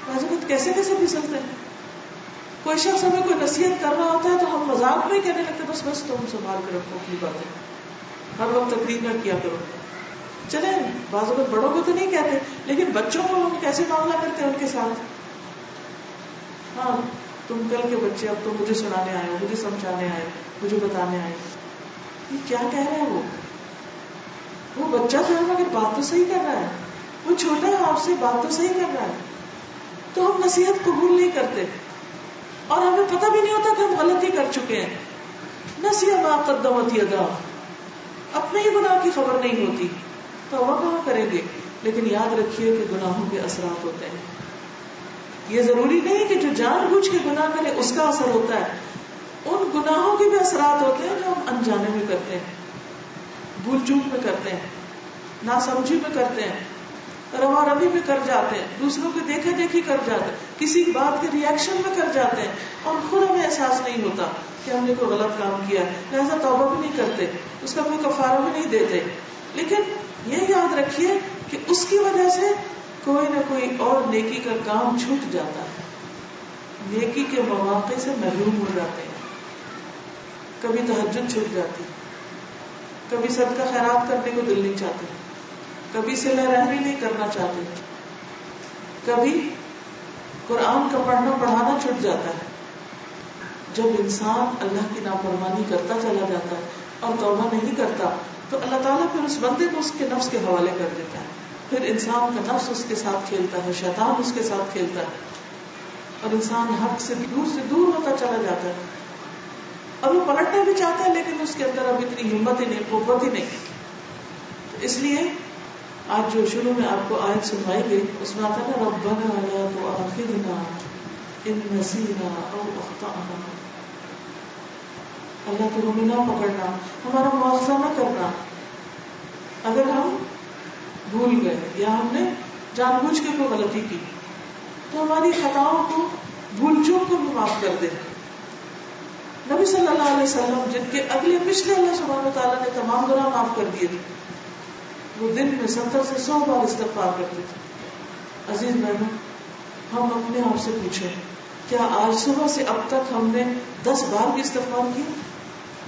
بعض وقت کیسے کیسے پھسلتے ہیں. کوئی شخص ہمیں کوئی نصیحت کر رہا ہوتا ہے تو ہم مذاق میں کہنے لگتے بس بس تم سنبھال کر رکھو اپنی باتیں، ہر وقت تقریر نہ کیا کرو. چلے بعض وقت بڑوں کو تو نہیں کہتے، لیکن بچوں کو ہم کیسے معاملہ کرتے ہیں ان کے ساتھ. ہاں تم کل کے بچے، اب تو مجھے سنانے آئے ہو، مجھے سمجھانے آئے، مجھے بتانے آئے. یہ کیا کہہ رہے ہیں؟ وہ بچہ جو ہے مگر بات تو صحیح کر رہا ہے، وہ چھوٹا ہے آپ سے، بات تو صحیح کر رہا ہے. تو ہم نصیحت قبول نہیں کرتے اور ہمیں پتہ بھی نہیں ہوتا کہ ہم غلطی کر چکے ہیں. نسیٰ ما قدمت یداہ، اپنے ہی گناہ کی خبر نہیں ہوتی، توبہ کہاں کریں گے. لیکن یاد رکھیے کہ گناہوں کے اثرات ہوتے ہیں. یہ ضروری نہیں کہ جو جان بوجھ کے گناہ کرے اس کا اثر ہوتا ہے، ان گناہوں کے بھی اثرات ہوتے ہیں جو ہم انجانے میں کرتے ہیں، بھول چوک میں کرتے ہیں، ناسمجھی میں کرتے ہیں، روا ربی میں کر جاتے ہیں، دوسروں کے دیکھا دیکھی کر جاتے ہیں، کسی بات کے ریئیکشن میں کر جاتے ہیں، اور خود ہمیں احساس نہیں ہوتا کہ ہم نے کوئی غلط کام کیا، لہذا توبہ بھی نہیں کرتے، اس کا کوئی کفارہ بھی نہیں دیتے. لیکن یہ یاد رکھیے کہ اس کی وجہ سے کوئی نہ کوئی اور نیکی کا کام چھوٹ جاتا ہے، نیکی کے مواقع سے محروم ہو جاتے ہیں. کبھی تہجد چھوٹ جاتی، کبھی صدقہ خیرات کرنے کو دل نہیں چاہتے، کبھی صلہ رحمی نہیں کرنا چاہتے، کبھی قرآن کا پڑھنا پڑھانا چھٹ جاتا ہے. جب انسان اللہ کی نافرمانی کرتا چلا جاتا ہے اور توبہ نہیں کرتا تو اللہ تعالیٰ پھر اس بندے کو اس کے نفس کے حوالے کر دیتا ہے. پھر انسان کا نفس اس کے ساتھ کھیلتا ہے, شیطان اس کے ساتھ کھیلتا ہے, اور انسان حق سے دور ہوتا چلا جاتا ہے. اور وہ پلٹنا بھی چاہتا ہے لیکن اس کے اندر اب اتنی ہمت ہی نہیں, قوت ہی نہیں. اس لیے آج جو شروع میں آپ کو آیت سنوائی گئی اس میں آتا ہے نا, ربنا لا تؤاخذنا ان نسینا او اخطأنا. اللہ تو ہمیں نہ پکڑنا, ہمارا مواخذہ نہ کرنا اگر ہم بھول گئے یا ہم نے جان بوجھ کے کوئی غلطی کی, تو ہماری خطاؤں کو, بھول چوک کو بھی معاف کر دے. نبی صلی اللہ علیہ وسلم جن کے اگلے پچھلے اللہ سبحانہ وتعالیٰ نے تمام گناہ معاف کر دیے تھے, وہ دن میں 70 سے 100 بار استغفار کرتے تھے. عزیز بہنوں, ہم اپنے آپ سے پوچھیں کیا آج صبح سے اب تک ہم نے 10 بار بھی استغفار کیا؟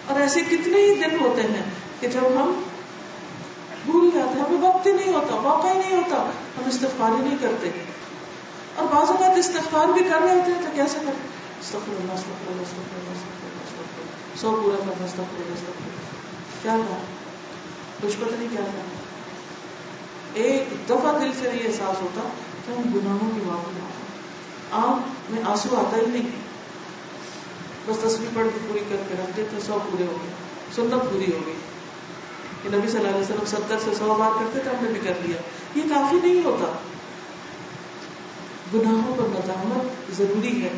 اور ایسے کتنے ہی دن ہوتے ہیں کہ جب ہم بھول جاتے ہیں, ہمیں وقت ہی نہیں ہوتا, موقع ہی نہیں ہوتا, ہم استغفار ہی نہیں کرتے. اور بعض اوقات استغفار بھی کر رہے ہوتے ہیں تو کیسے کریں, استغفر اللہ استغفر اللہ استغفر اللہ استغفر اللہ استغفر اللہ, 100 پورا کرنا, استغفر اللہ استغفر اللہ. کیا کہا, کچھ پتہ نہیں کیا کہا. ایک دفعہ دل سے یہ احساس ہوتا کہ ہم گناہوں کی معافی مانگتے. آنکھ میں آنسو آتا ہی نہیں, بس تسبیح پڑھ کے پوری کر کے رکھ دیتے, 100 پورے ہو گئے, سنت پوری ہو گئی. کہ نبی صلی اللہ علیہ وسلم 70 سے 100 بار کرتے تھے, ہم نے بھی کر لیا. یہ کافی نہیں ہوتا, گناہوں پر ندامت ضروری ہے.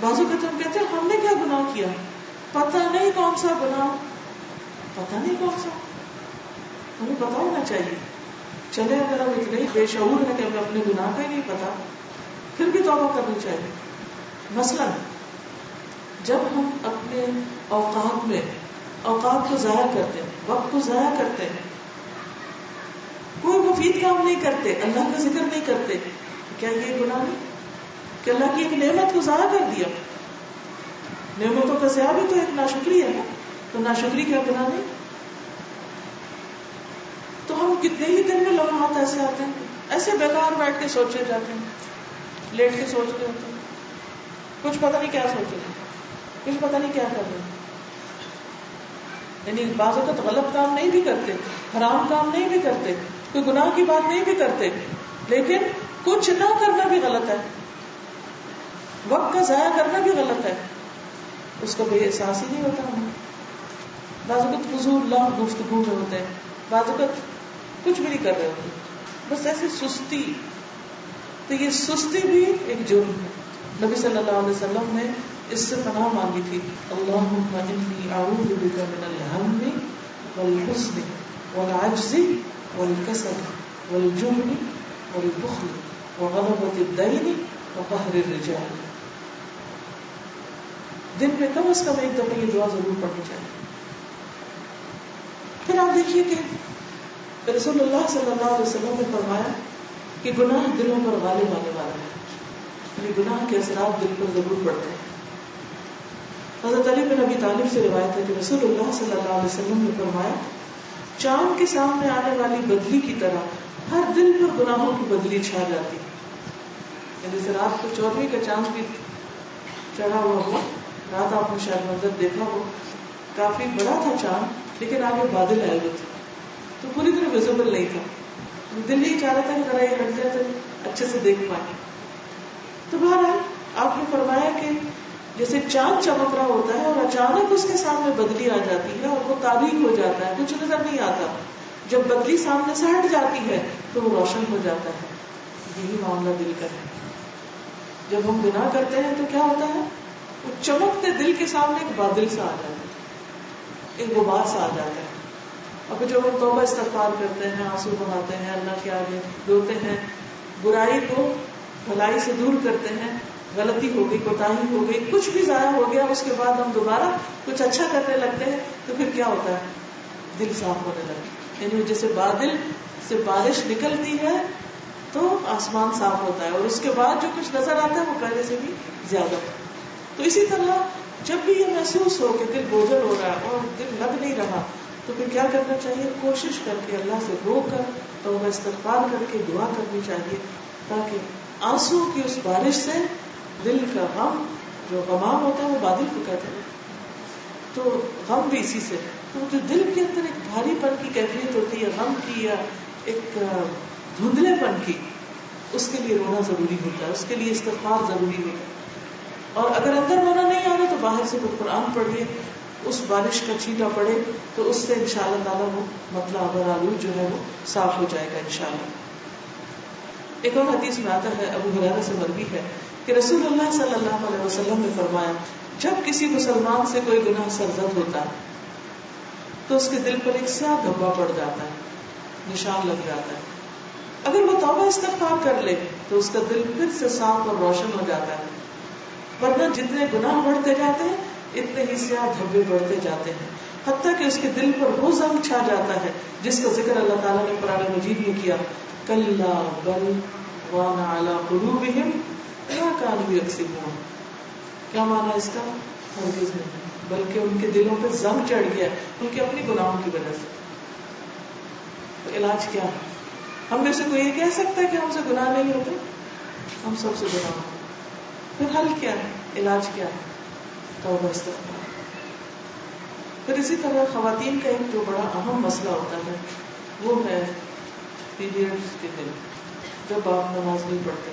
بعضوں کے تو ہم کہتے ہیں ہم نے کیا گناہ کیا, پتہ نہیں کون سا گناہ, پتہ نہیں کون سا, ہمیں پتہ ہونا چاہیے. چلے اگر ہم اتنے بے شعور ہیں کہ ہمیں اپنے گناہ کا ہی نہیں پتا, پھر بھی توبہ کرنی چاہیے. مثلا جب ہم اپنے اوقات کو ضائع کرتے ہیں, وقت کو ضائع کرتے ہیں, کوئی مفید کام نہیں کرتے, اللہ کا ذکر نہیں کرتے, کیا یہ گناہ نہیں کہ اللہ کی ایک نعمت کو ضائع کر دیا؟ نعمتوں کا ضیاع بھی تو ایک ناشکری ہے نا, تو ناشکری کیا گناہ نہیں؟ تو ہم کتنے ہی دن میں لمحات ایسے آتے ہیں, ایسے بیکار بیٹھ کے سوچے جاتے ہیں, لیٹ کے سوچ رہے ہوتے ہیں, کچھ پتہ نہیں کیا سوچ رہے ہیں, کچھ پتہ نہیں کیا کر رہے ہیں. یعنی بعض اوقات غلط کام نہیں بھی کرتے, حرام کام نہیں بھی کرتے, کوئی گناہ کی بات نہیں بھی کرتے, لیکن کچھ نہ کرنا بھی غلط ہے, وقت کا ضائع کرنا بھی غلط ہے, اس کا بے احساس ہی نہیں ہوتا ہمیں. بعض اوقات فضول اللہ گفتگو میں ہوتے ہیں, بعض اوقات کچھ بھی نہیں کر رہے ہوتے, بس ایسے سستی. تو یہ سستی بھی ایک جرم ہے. نبی صلی اللہ علیہ وسلم نے اس سے پناہ مانگی تھی, اللہم انی اعوذ بک من الہم والحزن والعجز والکسل والجبن والبخل وغلبۃ الدین وقہر الرجال. دن میں کم از کم ایک دفعہ یہ دعا ضرور پڑھنی چاہیے. پھر آپ دیکھیے کہ رسول اللہ صلی اللہ علیہ وسلم نے فرمایا کہ گناہ دلوں پر غالب آنے والا ہے, یعنی گناہ کے اثرات دل پر ضرور پڑتے ہیں. حضرت علی بن ابی طالب سے روایت ہے کہ رسول اللہ صلی اللہ علیہ وسلم نے فرمایا, چاند کے سامنے آنے والی بدلی کی طرح ہر دل پر گناہوں کی بدلی چھا جاتی ہے. جیسے رات کو 14ویں کا چاند بھی چڑھا ہوا ہوا, رات آپ نے شاید منظر دیکھا ہو, کافی بڑا تھا چاند لیکن آگے بادل آئے ہوئے تھے تو پوری طرح ویزیبل نہیں تھا. دل ہی چاہ رہا تھا کہ ذرا یہ ہٹ جائے تو اچھے سے دیکھ پائیں. تو بہرحال آپ نے فرمایا کہ جیسے چاند چمک رہا ہوتا ہے اور اچانک اس کے سامنے بدلی آ جاتی ہے اور وہ تاریک ہو جاتا ہے, کچھ نظر نہیں آتا. جب بدلی سامنے سے ہٹ جاتی ہے تو وہ روشن ہو جاتا ہے. یہی معاملہ دل کا ہے. جب ہم گناہ کرتے ہیں تو کیا ہوتا ہے, وہ چمکتے دل کے سامنے ایک بادل سا آ جاتا ہے, ایک غبار سا آ جاتا ہے. اور پھر جب ہم توبہ استغفار کرتے ہیں, آنسو بہاتے ہیں, اللہ کے آگے روتے ہیں, برائی کو بھلائی سے دور کرتے ہیں, غلطی ہو گئی, کوتاہی ہو گئی, کچھ بھی ضائع ہو گیا, اس کے بعد ہم دوبارہ کچھ اچھا کرنے لگتے ہیں, تو پھر کیا ہوتا ہے, دل صاف ہونے لگتا ہے. یعنی جیسے بادل سے بارش نکلتی ہے تو آسمان صاف ہوتا ہے, اور اس کے بعد جو کچھ نظر آتا ہے وہ پہلے سے بھی زیادہ. تو اسی طرح جب بھی یہ محسوس ہو کہ دل بوجھل ہو رہا ہے اور دل لگ نہیں رہا, تو پھر کیا کرنا چاہیے, کوشش کر کے اللہ سے رو کر توبہ استغفار کر کے دعا کرنی چاہیے تاکہ آنسو کی اس بارش سے دل کا غم، جو غمام ہوتا ہے وہ بادل کو کہتے ہیں، تو غم بھی اسی سے. تو جو دل کے اندر ایک بھاری پن کی کیفیت ہوتی ہے، غم کی یا ایک دھندلے پن کی، اس کے لیے رونا ضروری ہوتا ہے، اس کے لیے استغفار ضروری ہوتا ہے. اور اگر اندر رونا نہیں آ رہا تو باہر سے کوئی قرآن پڑھیے، اس بارش کا چھینٹا پڑے تو اس سے انشاءاللہ تعالیٰ وہ مطلع ابر آلود جو ہے وہ صاف ہو جائے گا انشاءاللہ. ایک اور حدیث میں آتا ہے، ابو ہریرہ سے مروی ہے کہ رسول اللہ صلی اللہ علیہ وسلم نے فرمایا جب کسی مسلمان سے کوئی گناہ سرزد ہوتا ہے تو اس کے دل پر ایک سیاہ دھبا پڑ جاتا ہے، نشان لگ جاتا ہے. اگر وہ توبہ استغفار کر لے تو اس کا دل پھر سے صاف اور روشن ہو جاتا ہے، ورنہ جتنے گناہ بڑھتے جاتے ہیں اتنے ہی سیاہ دھبے بڑھتے جاتے ہیں، حتیٰ کہ اس کے دل پر وہ زنگ چھا جاتا ہے جس کا ذکر اللہ تعالیٰ نے قرآن مجید میں کیا، کلا بل ران علی قلوبہم ما کانوا یکسبون. کیا معنی اس کا؟ ہرگز نہیں، بلکہ ان کے دلوں پہ زنگ چڑھ گیا ان کے اپنی گناہوں کی وجہ سے. تو علاج کیا ہے؟ ہم میں سے کوئی یہ کہہ سکتا ہے کہ ہم سے گناہ نہیں ہوتے؟ ہم سب سے گناہ ہوتے. پھر حل کیا ہے؟ علاج کیا ہے؟ توبہ استغفار. پھر اسی طرح خواتین کا ایک جو بڑا اہم مسئلہ ہوتا ہے وہ ہے پیریڈز کے دن، جب آپ نماز نہیں پڑھتے،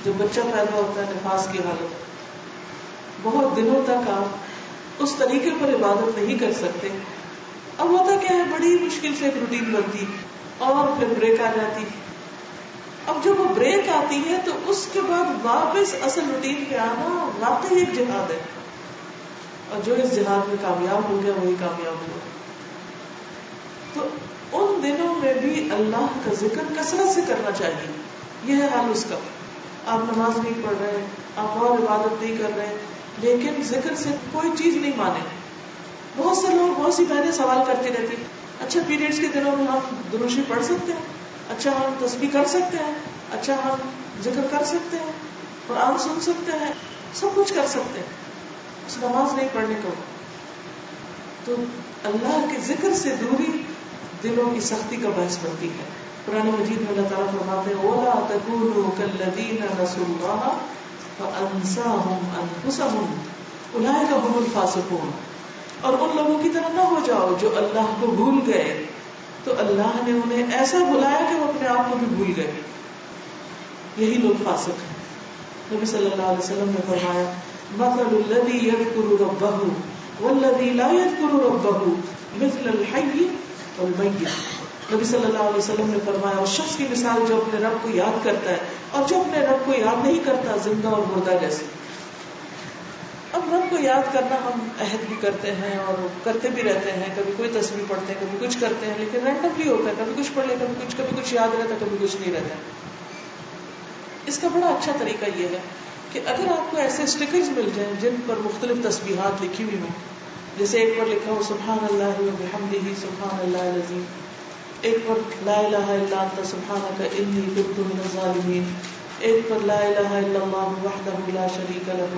جب بچہ پیدا ہوتا ہے نفاس کی حالت، بہت دنوں تک آپ اس طریقے پر عبادت نہیں کر سکتے. اب ہوتا کیا ہے، بڑی مشکل سے ایک روٹین بنتی اور پھر بریک آ جاتی. اب جب وہ بریک آتی ہے تو اس کے بعد واپس اصل روٹین پہ آنا واقعی ایک جہاد ہے، اور جو اس جہاد میں کامیاب ہو گیا وہی کامیاب ہوا. تو ان دنوں میں بھی اللہ کا ذکر کثرت سے کرنا چاہیے. یہ ہے حال اس کا. آپ نماز نہیں پڑھ رہے، آپ اور عبادت نہیں کر رہے، لیکن ذکر سے کوئی چیز نہیں مانے. بہت سے لوگ، بہت سی بہنیں سوال کرتی رہتی، اچھا پیریڈز کے دنوں میں ہم درود شریف پڑھ سکتے ہیں، اچھا ہم تسبیح کر سکتے ہیں، اچھا ہم ذکر کر سکتے ہیں، قرآن سن سکتے ہیں، سب کچھ کر سکتے ہیں، اس نماز نہیں پڑھنے کو. تو اللہ کے ذکر سے دوری دلوں کی سختی کا باعث بنتی ہے. قرآن مجید میں اللہ تعالیٰ فرماتے ہیں وَلَا تَكُونُوا كَالَّذِينَ نَسُوا اللَّهَ فَأَنسَاهُمْ أَنفُسَهُمْ أُولَٰئِكَ هُمُ الْفَاسِقُونَ. اور ان لوگوں کی طرح نہ ہو جاؤ جو اللہ کو بھول گئے تو اللہ نے انہیں ایسا بلایا کہ وہ اپنے آپ کو بھی بھول گئے. یہی لوگ فاسق ہیں. نبی صلی اللہ علیہ وسلم نے فرمایا مَثَلُ الَّذِي يَذْكُرُ رَبَّهُ وَالَّذِي لَا يَذْكُرُ رَبَّهُ مِثْلَ الْحَيِّ وَالْمَيِّتِ. نبی صلی اللہ علیہ وسلم نے فرمایا اس شخص کی مثال جو اپنے رب کو یاد کرتا ہے اور جو اپنے رب کو یاد نہیں کرتا، زندہ اور مردہ جیسے. اب رب کو یاد کرنا ہم عہد بھی کرتے ہیں اور کرتے بھی رہتے ہیں، کبھی کوئی تسبیح پڑھتے ہیں، کبھی کچھ کرتے ہیں، لیکن رینڈملی ہوتا ہے، کبھی کچھ پڑھ لے، کبھی کچھ یاد رہتا ہے، کبھی کچھ نہیں رہتا. اس کا بڑا اچھا طریقہ یہ ہے کہ اگر آپ کو ایسے اسٹیکرز مل جائیں جن پر مختلف تسبیحات لکھی ہوئی ہوں، جیسے ایک پر لکھا ہو سبحان اللہ وبحمدہ سبحان اللہ العظیم، ایک پر لا الہ الا انت سبحانک انی کنت من الظالمین، ایک پر لا الہ الا اللہ وحدہ لا شریک لہ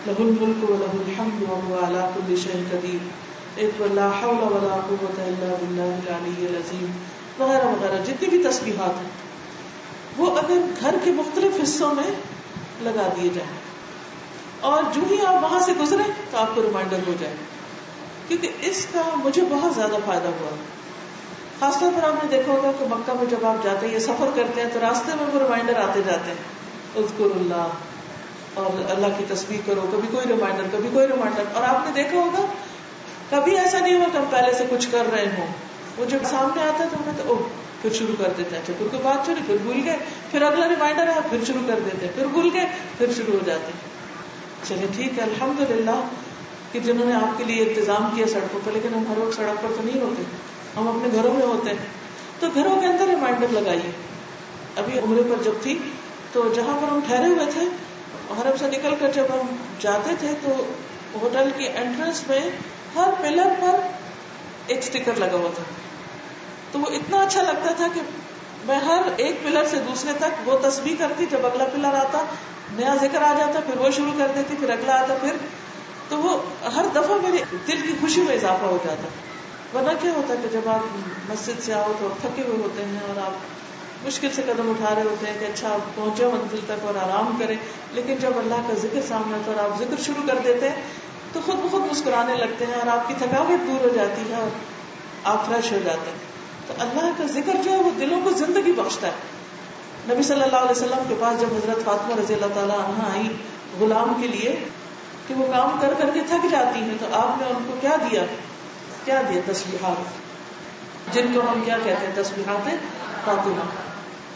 لہ الملک ولہ الحمد وہو علی کل شیء قدیر، ایک پر لا حول ولا قوۃ الا باللہ العلی العظیم، وغیرہ وغیرہ. جتنی بھی تسبیحات ہیں وہ اگر گھر کے مختلف حصوں میں لگا دیے جائیں اور جو ہی آپ وہاں سے گزرے تو آپ کو ریمائنڈر ہو جائے. کیونکہ اس کا مجھے بہت زیادہ فائدہ ہوا. خاص طور پر آپ نے دیکھا ہوگا کہ مکہ میں جب آپ جاتے ہیں یا سفر کرتے ہیں تو راستے میں وہ ریمائنڈر آتے جاتے ہیں اذکر اللہ اور اللہ کی تسبیح کرو، کبھی کوئی ریمائنڈر کبھی کوئی ریمائنڈر. اور آپ نے دیکھا ہوگا کبھی ایسا نہیں ہوا کہ ہم پہلے سے کچھ کر رہے ہوں، وہ جب سامنے آتا ہے تو ہمیں تو پھر شروع کر دیتے ہیں. اچھا پھر کوئی بات چھوڑی، پھر بھول گئے، پھر اگلا ریمائنڈر ہے پھر شروع کر دیتے ہیں، پھر بھول گئے پھر شروع ہو جاتے ہیں. چلے ٹھیک ہے الحمدللہ کہ جنہوں نے آپ کے لیے انتظام کیا سڑکوں پر، لیکن ہم ہر وقت سڑک پر تو نہیں ہوتے، ہم اپنے گھروں میں ہوتے ہیں. تو گھروں کے اندر ریمائنڈر لگائیے. ابھی عمرے پر جب تھی تو جہاں پر ہم ٹھہرے ہوئے تھے حرم سے نکل کر جب ہم جاتے تھے تو ہوٹل کی انٹرنس میں ہر پلر پر ایک اسٹیکر لگا ہوا تھا. تو وہ اتنا اچھا لگتا تھا کہ میں ہر ایک پلر سے دوسرے تک وہ تسبیح کرتی، جب اگلا پلر آتا نیا ذکر آ جاتا پھر وہ شروع کر دیتی، پھر اگلا آتا پھر. تو وہ ہر دفعہ میرے دل کی خوشی میں اضافہ ہو جاتا. ورنہ کیا ہوتا ہے کہ جب آپ مسجد سے آؤ تو آپ تھکے ہوئے ہوتے ہیں اور آپ مشکل سے قدم اٹھا رہے ہوتے ہیں کہ اچھا آپ پہنچے منزل تک اور آرام کریں، لیکن جب اللہ کا ذکر سامنے آتا ہے اور آپ ذکر شروع کر دیتے ہیں تو خود بخود مسکرانے لگتے ہیں اور آپ کی تھکاوٹ دور ہو جاتی ہے اور آپ فریش ہو جاتے ہیں. تو اللہ کا ذکر جو ہے وہ دلوں کو زندگی بخشتا ہے. نبی صلی اللہ علیہ وسلم کے پاس جب حضرت فاطمہ رضی اللہ تعالیٰ عنہا آئی غلام کے لیے کہ وہ کام کر کر کے تھک جاتی ہیں، تو آپ نے ان کو کیا دیا؟ تسبیحات، جن کو ہم کیا کہتے ہیں؟ تسبیحات فاطمہ.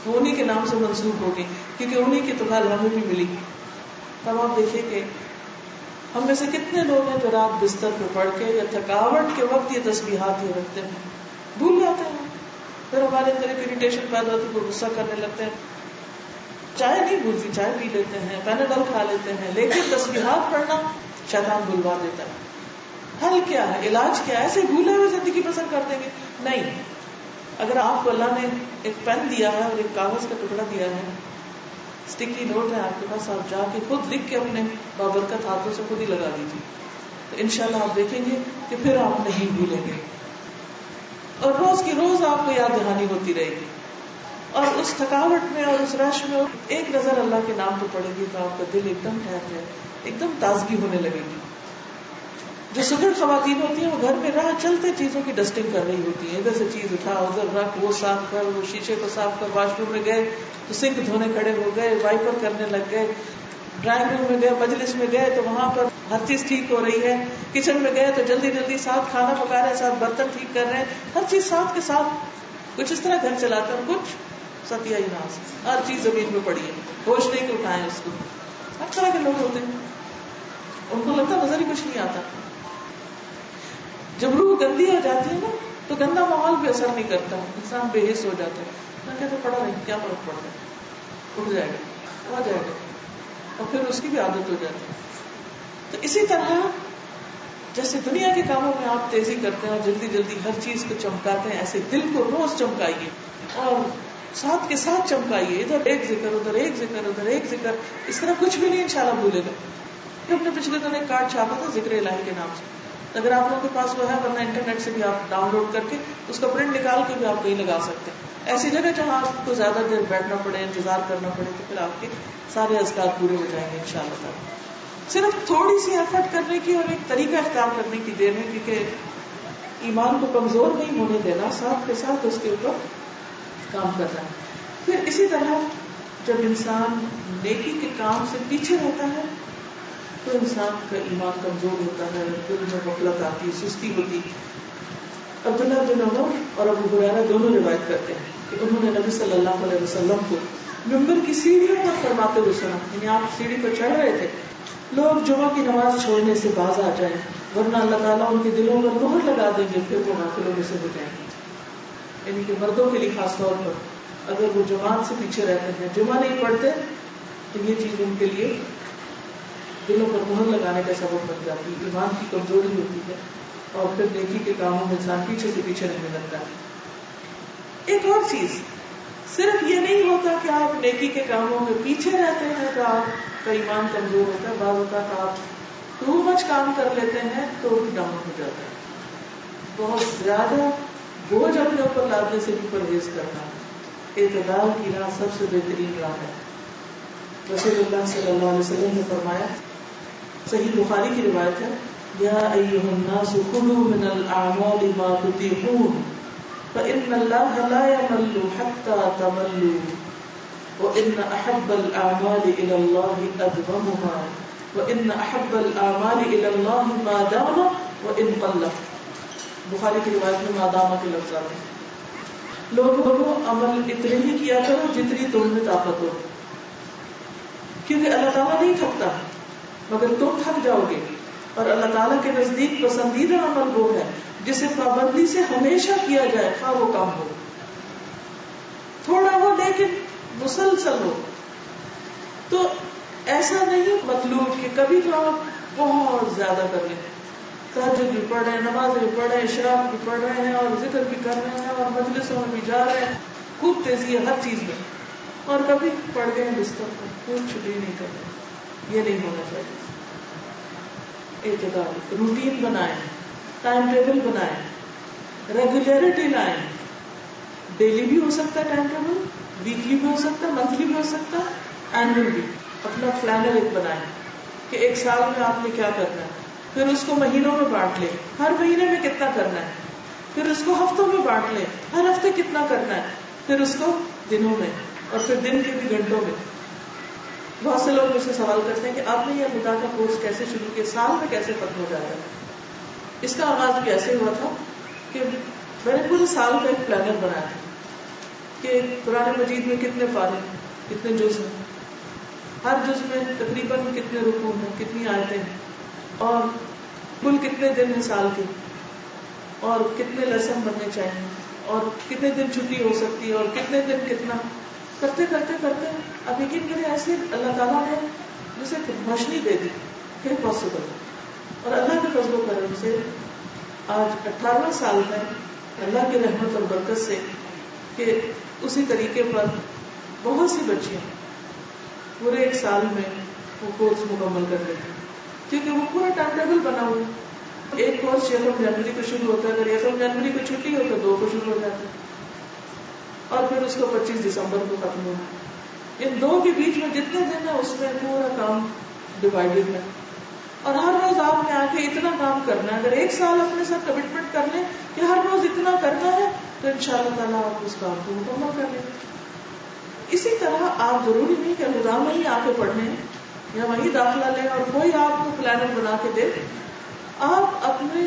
وہ انہی کے نام سے منسوب ہو گئی کیونکہ انہی کی تو حال ہمیں بھی ملی. تب آپ دیکھیں کہ ہم میں سے کتنے لوگ ہیں جو رات بستر پہ پڑھ کے یا تھکاوٹ کے وقت یہ تسبیحات ہی رکھتے ہیں، بھول جاتے ہیں، پھر ہمارے اندر ایک اریٹیشن پیدا ہوتی ہے، کوئی غصہ کرنے لگتے ہیں. چائے نہیں بھولتی، چائے پی لیتے ہیں، پیناڈول کھا لیتے ہیں، لیکن تسبیحات پڑھنا شیطان بھلوا دیتا ہے. حل کیا ہے؟ علاج کیا ہے؟ ایسے بھولے ہوئے زندگی بسر کر دیں گے؟ نہیں. اگر آپ کو اللہ نے ایک پین دیا ہے اور ایک کاغذ کا ٹکڑا دیا ہے، اسٹکی نوٹ ہے آپ کے پاس، آپ جا کے خود لکھ کے اپنے بابرکت ہاتھوں سے خود ہی لگا دیجیے، تو انشاءاللہ آپ دیکھیں گے کہ پھر آپ نہیں بھولیں گے اور روز کی روز آپ کو یاد دہانی ہوتی رہے گی. اور اس تھکاوٹ میں اور اس رش میں ایک نظر اللہ کے نام پہ پڑے گی تو آپ کا دل ایک دم ٹھہر جائے، ایک دم تازگی ہونے لگے گی. جو سگڑ خواتین ہوتی ہیں وہ گھر میں راہ چلتے چیزوں کی ڈسٹنگ کر رہی ہوتی ہیں، ادھر سے چیز اٹھا ادھر رکھ، وہ صاف کر، وہ شیشے کو صاف کر، واش روم میں گئے تو سنک دھونے کھڑے ہو گئے، وائپر کرنے لگ گئے، ڈرائنگ روم میں گئے، مجلس میں گئے تو وہاں پر ہر چیز ٹھیک ہو رہی ہے، کچن میں گئے تو جلدی جلدی ساتھ کھانا پکا رہے ہیں، ساتھ برتن ٹھیک کر رہے ہیں، ہر چیز ساتھ کے ساتھ. کچھ اس طرح گھر چلاتے ہیں، کچھ ستیا ہی ناس، ہر چیز زمین میں پڑی ہے، ہوش نہیں کہ اٹھائیں اس کو. ہر طرح کے لوگ ہوتے ہیں، ان کو لگتا نظر ہی کچھ نہیں آتا. جب روح گندی ہو جاتی ہے نا تو گندا ماحول بھی اثر نہیں کرتا، انسان بے حس ہو جاتا ہے. میں کہتا پڑا نہیں، کیا فرق پڑتا ہے، اٹھ جائے گا، آ جائے گا، اور پھر اس کی بھی عادت ہو جاتی ہے. تو اسی طرح جیسے دنیا کے کاموں میں آپ تیزی کرتے ہیں اور جلدی جلدی ہر چیز کو چمکاتے ہیں، ایسے دل کو روز چمکائیے اور ساتھ کے ساتھ چمکائیے. ادھر ایک ذکر، ادھر ایک ذکر، ادھر ایک ذکر، اس طرح کچھ بھی نہیں انشاءاللہ بھولے گا. ہم نے پچھلے دن ایک کارڈ چھاپا تھا ذکر الہی کے نام سے، اگر آپ لوگوں کے پاس وہ ہے، ورنہ انٹرنیٹ سے بھی آپ ڈاؤن لوڈ کر کے اس کا پرنٹ نکال کے بھی آپ کہیں لگا سکتے ہیں. ایسی جگہ جہاں آپ کو زیادہ دیر بیٹھنا پڑے، انتظار کرنا پڑے، تو پھر آپ کے سارے اذکار پورے ہو جائیں گے انشاءاللہ تعالی. صرف تھوڑی سی ایفرٹ کرنے کی اور ایک طریقہ اختیار کرنے کی دیر ہے، کیونکہ ایمان کو کمزور نہیں ہونے دینا، ساتھ کے ساتھ اس کے اوپر کام کرنا ہے. پھر اسی طرح جب انسان نیکی کے کام سے پیچھے رہتا ہے تو انسان کا ایمان کمزور ہوتا ہے، دل میں غفلت آتی، سستی ہوتی. عبداللہ بن عمر اور ابو ہریرہ دونوں روایت کرتے ہیں کہ انہوں نے نبی صلی اللہ علیہ وسلم کو منبر کی سیڑھیوں پر فرماتے ہوئے سنا، یعنی آپ سیڑھی پر چڑھ رہے تھے، لوگ جمعہ کی نماز چھوڑنے سے باز آ جائیں ورنہ اللہ تعالیٰ ان کے دلوں پر مہر لگا دیں گے، پھر وہ غافلوں میں سے ہو جائیں گے. یعنی کہ مردوں کے لیے خاص طور پر اگر وہ جماعت سے پیچھے رہتے ہیں، جمعہ نہیں پڑھتے، تو یہ چیز ان کے لیے دلوں پر مہر لگانے کا سبب بن جاتی ہے، ایمان کی کمزوری ہوتی ہے اور پھر نیکی کے کاموں میں انسان پیچھے سے پیچھے رہنے لگتا ہے. ایک اور چیز، صرف یہ نہیں ہوتا کہ آپ نیکی کے کاموں میں پیچھے رہتے ہیں تو آپ کا ایمان کمزور ہوتا ہے، بعض اوقات آپ ٹو مچ کام کر لیتے ہیں تو بھی ڈاؤن ہو جاتا ہے. بہت زیادہ بوجھ اپنے اوپر لادنے سے بھی پرہیز کرنا ہے. اعتدال کی راہ سب سے بہترین راہ ہے. رسول اللہ صلی اللہ علیہ وسلم نے فرمایا، صحیح بخاری کی روایت ہے، یا ایھا الناس کلوا من الاعمال ما تطیقون فان اللہ لا یمل حتى تملوا وان احب الاعمال الى اللہ ادومها وان احب الاعمال الى اللہ ما دام وان قل. بخاری کی روایت میں ما دام کے لفظ آتے ہیں، لوگوں عمل اتنے ہی کیا کرو جتنی تم میں طاقت ہو، کیونکہ اللہ تعالیٰ نہیں تھکتا مگر تم تھک جاؤ گے. اور اللہ تعالیٰ کے نزدیک پسندیدہ عمل وہ ہے جسے پابندی سے ہمیشہ کیا جائے، خواہ وہ کم ہو، تھوڑا ہو لیکن مسلسل ہو. تو ایسا نہیں مطلوب کہ کبھی تو آپ بہت زیادہ کر لیں، تہجد بھی پڑھ رہے ہیں، نماز بھی پڑھ رہے ہیں، اشراق بھی پڑھ رہے ہیں اور ذکر بھی کر رہے ہیں اور مجلسوں میں بھی جا رہے ہیں، خوب تیزی ہے ہر چیز میں، اور کبھی پڑھ گئے بستر پر کچھ بھی نہیں کر رہے. یہ نہیں ہونا چاہیے. اعتدال، روٹین بنائیں، ٹائم ٹیبل بنائیں، ریگولیرٹی لائیں، ڈیلی بھی ہو سکتا ہے ٹائم ٹیبل، ویکلی بھی ہو سکتا ہے، منتھلی بھی ہو سکتا ہے، اینوئل بھی. اپنا پلانر ایک بنائیں کہ ایک سال میں آپ نے کیا کرنا ہے، پھر اس کو مہینوں میں بانٹ لیں، ہر مہینے میں کتنا کرنا ہے، پھر اس کو ہفتوں میں بانٹ لیں، ہر ہفتے کتنا کرنا ہے، پھر اس کو دنوں میں، اور پھر دن کے بھی گھنٹوں میں. بہت سے لوگ مجھ سے سوال کرتے ہیں کہ آپ نے یہ خدا کا کورس کیسے شروع کیا، سال میں کیسے ختم ہو جاتا ہے. اس کا آغاز بھی ایسے ہوا تھا کہ میں نے پورے سال کا ایک پلانر بنایا کہ قرآن مجید میں کتنے پارے، کتنے جز ہیں، ہر جز میں تقریباً کتنے رکوع ہیں، کتنی آیتیں ہیں، اور کل کتنے دن ہیں سال کے، اور کتنے لیسن بننے چاہیے، اور کتنے دن چھٹی ہو سکتی ہے، اور کتنے دن کتنا. کرتے کرتے کرتے اب یقین کریں ایسے اللہ تعالیٰ نے جسے روشنی دے دی کہ پاسبل. اور اللہ کے فضل و کرم سے آج 18واں سال ہے اللہ کی رحمت اور برکت سے کہ اسی طریقے پر بہت سی بچیاں پورے ایک سال میں وہ کورس مکمل کر لیتی ہیں، کیونکہ وہ پورا ٹائم ٹیبل بنا ہوا. ایک کورس 1 جنوری کو شروع ہوتا ہے، اگر 1 جنوری کو چھٹی ہو تو 2 کو شروع ہو جاتا ہے، اور پھر اس کو 25 دسمبر کو ختم ہوا. ان 2 کے بیچ میں جتنے دن ہے اس میں پورا کام ڈیوائڈیڈ ہے، اور ہر روز آپ نے آ کے اتنا کام کرنا ہے. اگر ایک سال اپنے ساتھ کمٹمنٹ کر لیں کہ ہر روز اتنا کرنا ہے تو انشاءاللہ تعالیٰ آپ اس کام کو مکمل کر لیں. اسی طرح آپ ضروری نہیں کہ نظام میں ہی آ کے پڑھنے یا وہیں داخلہ لیں اور کوئی آپ کو پلانر بنا کے دے. آپ اپنے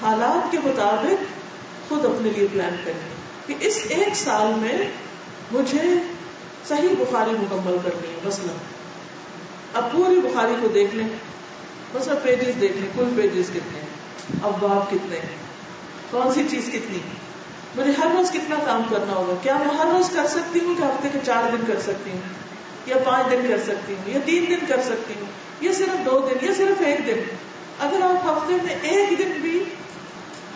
حالات کے مطابق خود اپنے لیے پلان کریں کہ اس ایک سال میں مجھے صحیح بخاری مکمل کرنی ہے. مثلا اب پوری بخاری کو دیکھ لیں، مثلا پیجز دیکھ لیں، کل پیجز کتنے ہیں، ابواب کتنے ہیں، کون سی چیز کتنی، مجھے ہر روز کتنا کام کرنا ہوگا. کیا میں ہر روز کر سکتی ہوں کہ ہفتے کے 4 دن کر سکتی ہوں، یا 5 دن کر سکتی ہوں، یا 3 دن کر سکتی ہوں، یا صرف 2 دن، یا صرف 1 دن. اگر آپ ہفتے میں 1 دن بھی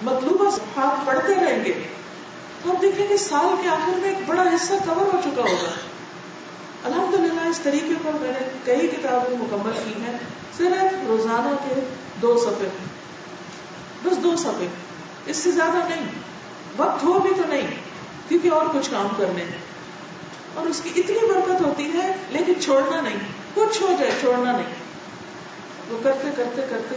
مطلوبہ صفحات پڑھتے رہیں گے تو آپ دیکھیں گے سال کے آخر میں ایک بڑا حصہ کور ہو چکا ہوگا. الحمدللہ اس طریقے پر میں نے کئی کتابیں مکمل کی ہیں، صرف روزانہ کے 2 صفحے، بس 2 صفحے، اس سے زیادہ نہیں. وقت ہو بھی تو نہیں کیونکہ اور کچھ کام کرنے ہیں، اور اس کی اتنی برکت ہوتی ہے. لیکن چھوڑنا نہیں، کچھ ہو جائے چھوڑنا نہیں. وہ کرتے کرتے کرتے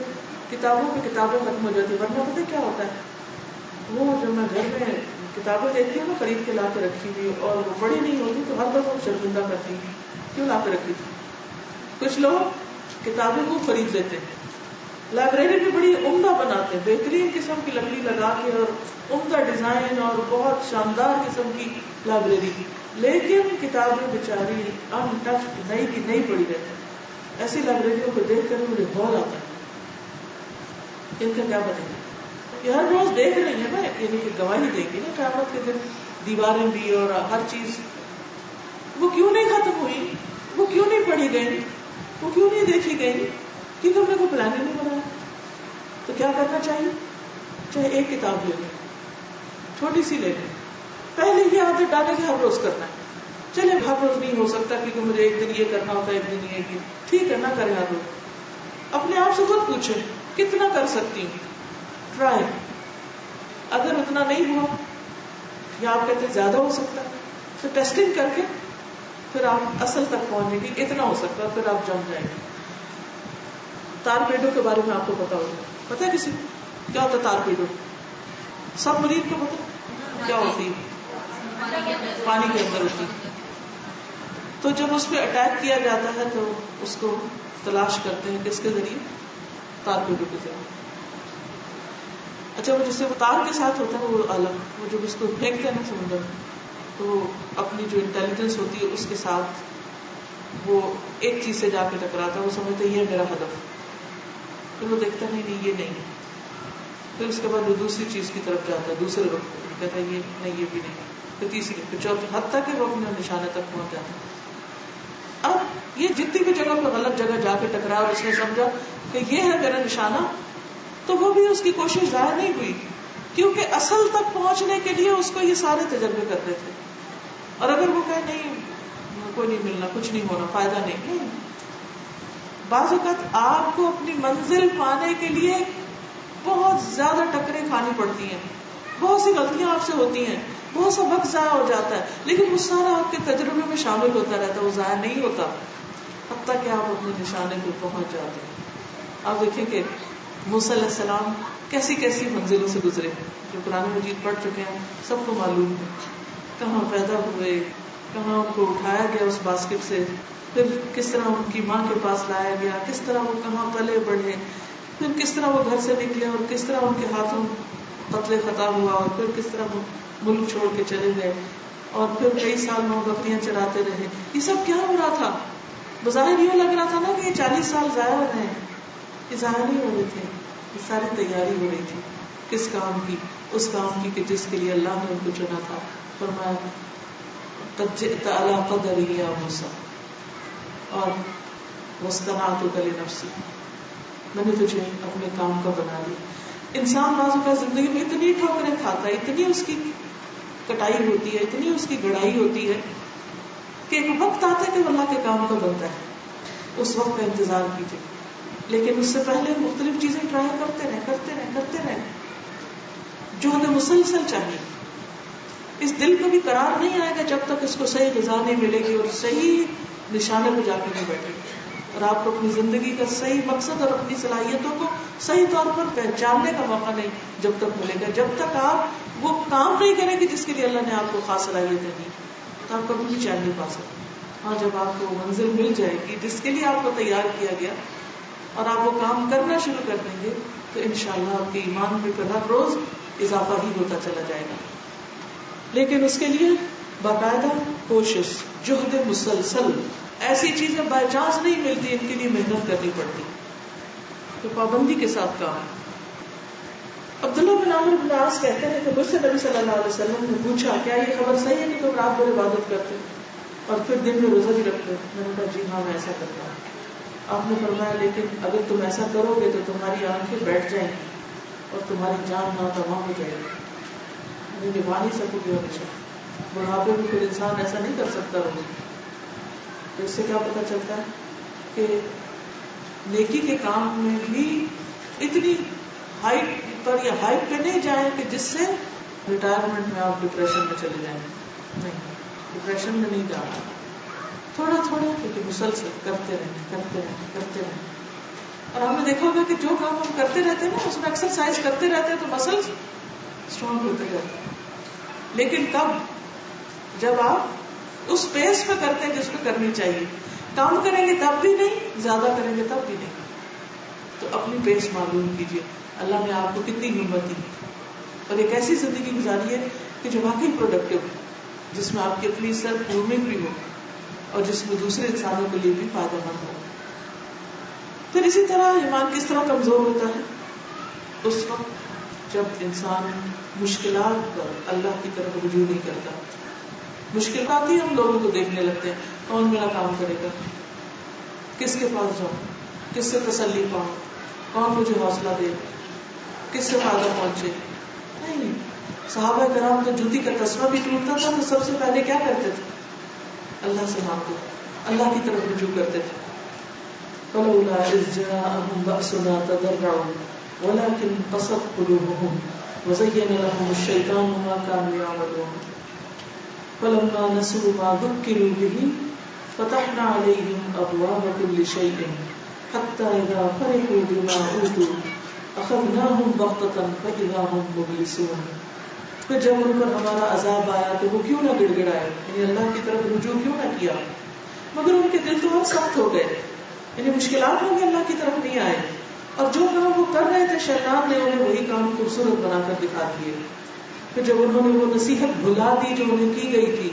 کتابوں پہ کتابیں ختم ہو جاتی. ورنہ پتہ کیا ہوتا ہے، وہ جب میں گھر میں کتابیں دیکھتی ہوں نا خرید کے لا کے رکھی ہوئی اور وہ پڑھی نہیں ہوتی تو ہر دفعہ شرمندہ کرتی ہوں کیوں لا کے رکھی تھی. کچھ لوگ کتابیں کو خرید لیتے ہیں، لائبریری بھی بڑی عمدہ بناتے ہیں، بہترین قسم کی لکڑی لگا کے اور عمدہ ڈیزائن اور بہت شاندار قسم کی لائبریری، لیکن کتابیں بیچاری ان ٹچ نئی کی نئی پڑی رہتی. ایسی لائبریریوں کو دیکھ کر مجھے بہت آتا ہے ان کا کیا بنے گا. یہ ہر روز دیکھ رہی ہیں نا، یعنی کہ گواہی دیں گی نا قیامت کے دن، دیواریں بھی اور ہر چیز. وہ کیوں نہیں ختم ہوئی، وہ کیوں نہیں پڑھی گئی، وہ کیوں نہیں دیکھی گئی، کیونکہ ہم نے کوئی پلان ہی نہیں بنایا. تو کیا کرنا چاہیے، چاہے ایک کتاب لے لیں، چھوٹی سی لے لیں. پہلے یہ عادت ڈالیں کہ ہر روز کرنا ہے. چلے ہر روز نہیں ہو سکتا کیونکہ مجھے ایک دن یہ کرنا ہوتا ہے، ایک دن یہ، ٹھیک ہے نہ کریں ہر روز. اپنے آپ سے خود پوچھیں کتنا کر سکتی ہوں، ٹرائی. اگر اتنا نہیں ہوا یا آپ کہتے زیادہ ہو سکتا ہے تو ٹیسٹنگ کر کے پھر آپ اصل تک پہنچیں گے اتنا ہو سکتا ہے، پھر آپ جم جائیں گے. تارپیڈو کے بارے میں آپ کو پتا ہوگا، پتا ہے کسی کو کیا ہوتا ہے تارپیڈو؟ سب مریض کو پتا کیا ہوتی ہے؟ پانی کے اندر ہوتی. تو جب اس پہ اٹیک کیا جاتا ہے تو اس کو تلاش کرتے ہیں کس کے ذریعے؟ تارپیڈو کے ذریعے. اچھا وہ جس سے وہ تار کے ساتھ ہوتا ہے وہ الگ، وہ جب اس کو پھینکتے ہیں نا سمندر تو اپنی جو انٹیلیجنس ہوتی ہے اس کے ساتھ وہ ایک چیز سے جا کے ٹکراتا ہے، وہ سمجھتا ہے یہ میرا ہدف، پھر وہ دیکھتا نہیں یہ نہیں، پھر اس کے بعد وہ دوسری چیز کی طرف جاتا ہے، دوسرے وقت کہتا ہے یہ نہیں، یہ بھی نہیں، پھر تیسری، پھر چوتھی، حتیٰ کہ وہ اپنے نشانے تک پہنچ جاتا ہے. اب یہ جتنی بھی جگہ پہ غلط جگہ جا کے ٹکرایا اور اس نے سمجھا کہ یہ ہے میرا نشانہ، تو وہ بھی اس کی کوشش ضائع نہیں ہوئی، کیونکہ اصل تک پہنچنے کے لیے اس کو یہ سارے تجربے کرنے تھے. اور اگر وہ کہے نہیں کوئی نہیں ملنا، کچھ نہیں ہونا، فائدہ نہیں، بعض اوقات آپ کو اپنی منزل پانے کے لیے بہت زیادہ ٹکریں کھانی پڑتی ہیں، بہت سی غلطیاں آپ سے ہوتی ہیں، بہت سا وقت ضائع ہو جاتا ہے، لیکن وہ سارا آپ کے تجربے میں شامل ہوتا رہتا ہے، وہ ضائع نہیں ہوتا حتیٰ کہ آپ اپنے نشانے کو پہنچ جاتے ہیں. آپ دیکھیں کہ موسیٰ علیہ السلام کیسی کیسی منزلوں سے گزرے، جو قرآن مجید پڑھ چکے ہیں سب کو معلوم ہے. کہاں پیدا ہوئے، کہاں ان کو اٹھایا گیا اس باسکٹ سے، پھر کس طرح ان کی ماں کے پاس لایا گیا، کس طرح وہ کہاں پلے بڑھے، پھر کس طرح وہ گھر سے نکلے اور کس طرح ان کے ہاتھوں قتل خطا ہوا، اور پھر کس طرح وہ ملک چھوڑ کے چلے گئے، اور پھر کئی سال وہ بکریاں چراتے رہے. یہ سب کیا ہو رہا تھا؟ بظاہر یہ لگ رہا تھا نا کہ یہ 40 سال ضائع ہو رہے ہیں، یہ ضائع نہیں ہو رہے تھے، یہ ساری تیاری ہو رہی تھی. کس کام کی؟ اس کام کی کہ جس کے لیے اللہ نے ان کو چنا تھا. فرمایا قد جئت علی قدری یا موسیٰ اور واصطنعتک لنفسی، میں نے تجھے اپنے کام کا بنا لیا. انسان بعض اوقات زندگی میں اتنی ٹھوکریں کھاتا ہے، اتنی اس کی کٹائی ہوتی ہے، اتنی اس کی گڑائی ہوتی ہے کہ ایک وقت آتا ہے کہ وہ اللہ کے کام کا بنتا ہے. اس وقت کا انتظار کیجیے، لیکن اس سے پہلے مختلف چیزیں ٹرائی کرتے رہیں. جہد مسلسل چاہیے. اس دل کو بھی قرار نہیں آئے گا جب تک اس کو صحیح غذا نہیں ملے گی اور صحیح نشانے پہ جا کے نہیں بیٹھے گی، اور آپ کو اپنی زندگی کا صحیح مقصد اور اپنی صلاحیتوں کو صحیح طور پر پہچاننے کا موقع نہیں جب تک ملے گا. جب تک آپ وہ کام نہیں کریں گے جس کے لیے اللہ نے آپ کو خاص صلاحیتیں دی، تو آپ کبھی بھی چین نہیں پا سکتے. ہاں، جب آپ کو منزل مل جائے گی جس کے لیے آپ کو تیار کیا گیا اور آپ وہ کام کرنا شروع کر دیں گے، تو انشاءاللہ آپ کے ایمان میں پھر ہر روز اضافہ ہی ہوتا چلا جائے گا. لیکن اس کے لیے باقاعدہ کوشش، جہد مسلسل. ایسی چیزیں بائی چانس نہیں ملتی، ان کے لیے محنت کرنی پڑتی، تو پابندی کے ساتھ کام. عبداللہ بن عمرو بن العاص کہتے ہیں کہ مجھ سے نبی صلی اللہ علیہ وسلم نے پوچھا کیا یہ خبر صحیح ہے کہ تم رات بھر عبادت کرتے اور پھر دن میں روزہ بھی رکھتے؟ میں نے کہا جی ہاں میں ایسا کرتا ہوں. آپ نے فرمایا لیکن اگر تم ایسا کرو گے تو تمہاری آنکھیں بیٹھ جائیں گی اور تمہاری جان ناتمام ہو جائے گی، نبھا نہیں سکو گے ہمیشہ. بڑھاپے میں پھر انسان ایسا نہیں کر سکتا روز. تو اس سے کیا پتہ چلتا ہے کہ نیکی کے کام میں بھی اتنی ہائٹ پر یا ہائٹ پہ نہیں جائیں کہ جس سے ریٹائرمنٹ میں آپ ڈپریشن میں چلے جائیں. نہیں، ڈپریشن میں نہیں جانا، تھوڑا تھوڑا کیونکہ مسلسل کرتے رہیں. اور ہم نے دیکھا ہوگا کہ جو کام ہم کرتے رہتے ہیں نا اس میں ایکسرسائز کرتے رہتے ہیں تو مسلس اسٹرانگ ہوتے رہتے ہیں. لیکن کب؟ جب آپ اس پیس پہ کرتے ہیں جس پہ کرنی چاہیے. کام کریں گے تب بھی نہیں، زیادہ کریں گے تب بھی نہیں. تو اپنی پیس معلوم کیجیے اللہ نے آپ کو کتنی ہمت دی اور ایک ایسی زندگی گزاری ہے کہ جو واقعی پروڈکٹیو ہے، جس میں آپ کی اپنی سیلف گرومنگ بھی ہو اور جس میں دوسرے انسانوں کے لیے بھی فائدہ مند ہو. پھر اسی طرح ایمان کس طرح کمزور ہوتا ہے؟ اس وقت جب انسان مشکلات پر اللہ کی طرف رجوع نہیں کرتا. مشکلات ہی ہم لوگوں کو دیکھنے لگتے ہیں، کون میرا کام کرے گا، کس کے پاس جاؤں، کس سے تسلی پاؤں، کون مجھے حوصلہ دے، کس سے فائدہ پہنچے. نہیں، صحابہ کرام تو جوتی کا تسمہ بھی ٹوٹتا تھا تو سب سے پہلے کیا کرتے تھے؟ اللہ سے مانگتے، اللہ کی طرف رجوع کرتے تھے. فلولا اذ جاءهم بأسنا تضرعوا ولكن قست قلوبهم وزين لهم الشيطان ما كانوا يعملون فلما نسوا ما ذكروا به فتحنا عليهم أبواب كل شيء حتى إذا فرحوا بما أوتوا أخذناهم بغتة فإذا هم مبلسون. پھر جب ان پر ہمارا عذاب آیا تو وہ کیوں نہ گڑ گڑائے، یعنی اللہ کی طرف رجوع کیوں نہ کیا، مگر ان کے دل تو اور سخت ہو گئے، یعنی مشکلات ہوں گے اللہ کی طرف نہیں آئے. اور جو کام وہ کر رہے تھے شیطان نے انہیں وہی کام خوبصورت بنا کر دکھا دیے. پھر جب انہوں نے وہ نصیحت بھلا دی جو انہیں کی گئی تھی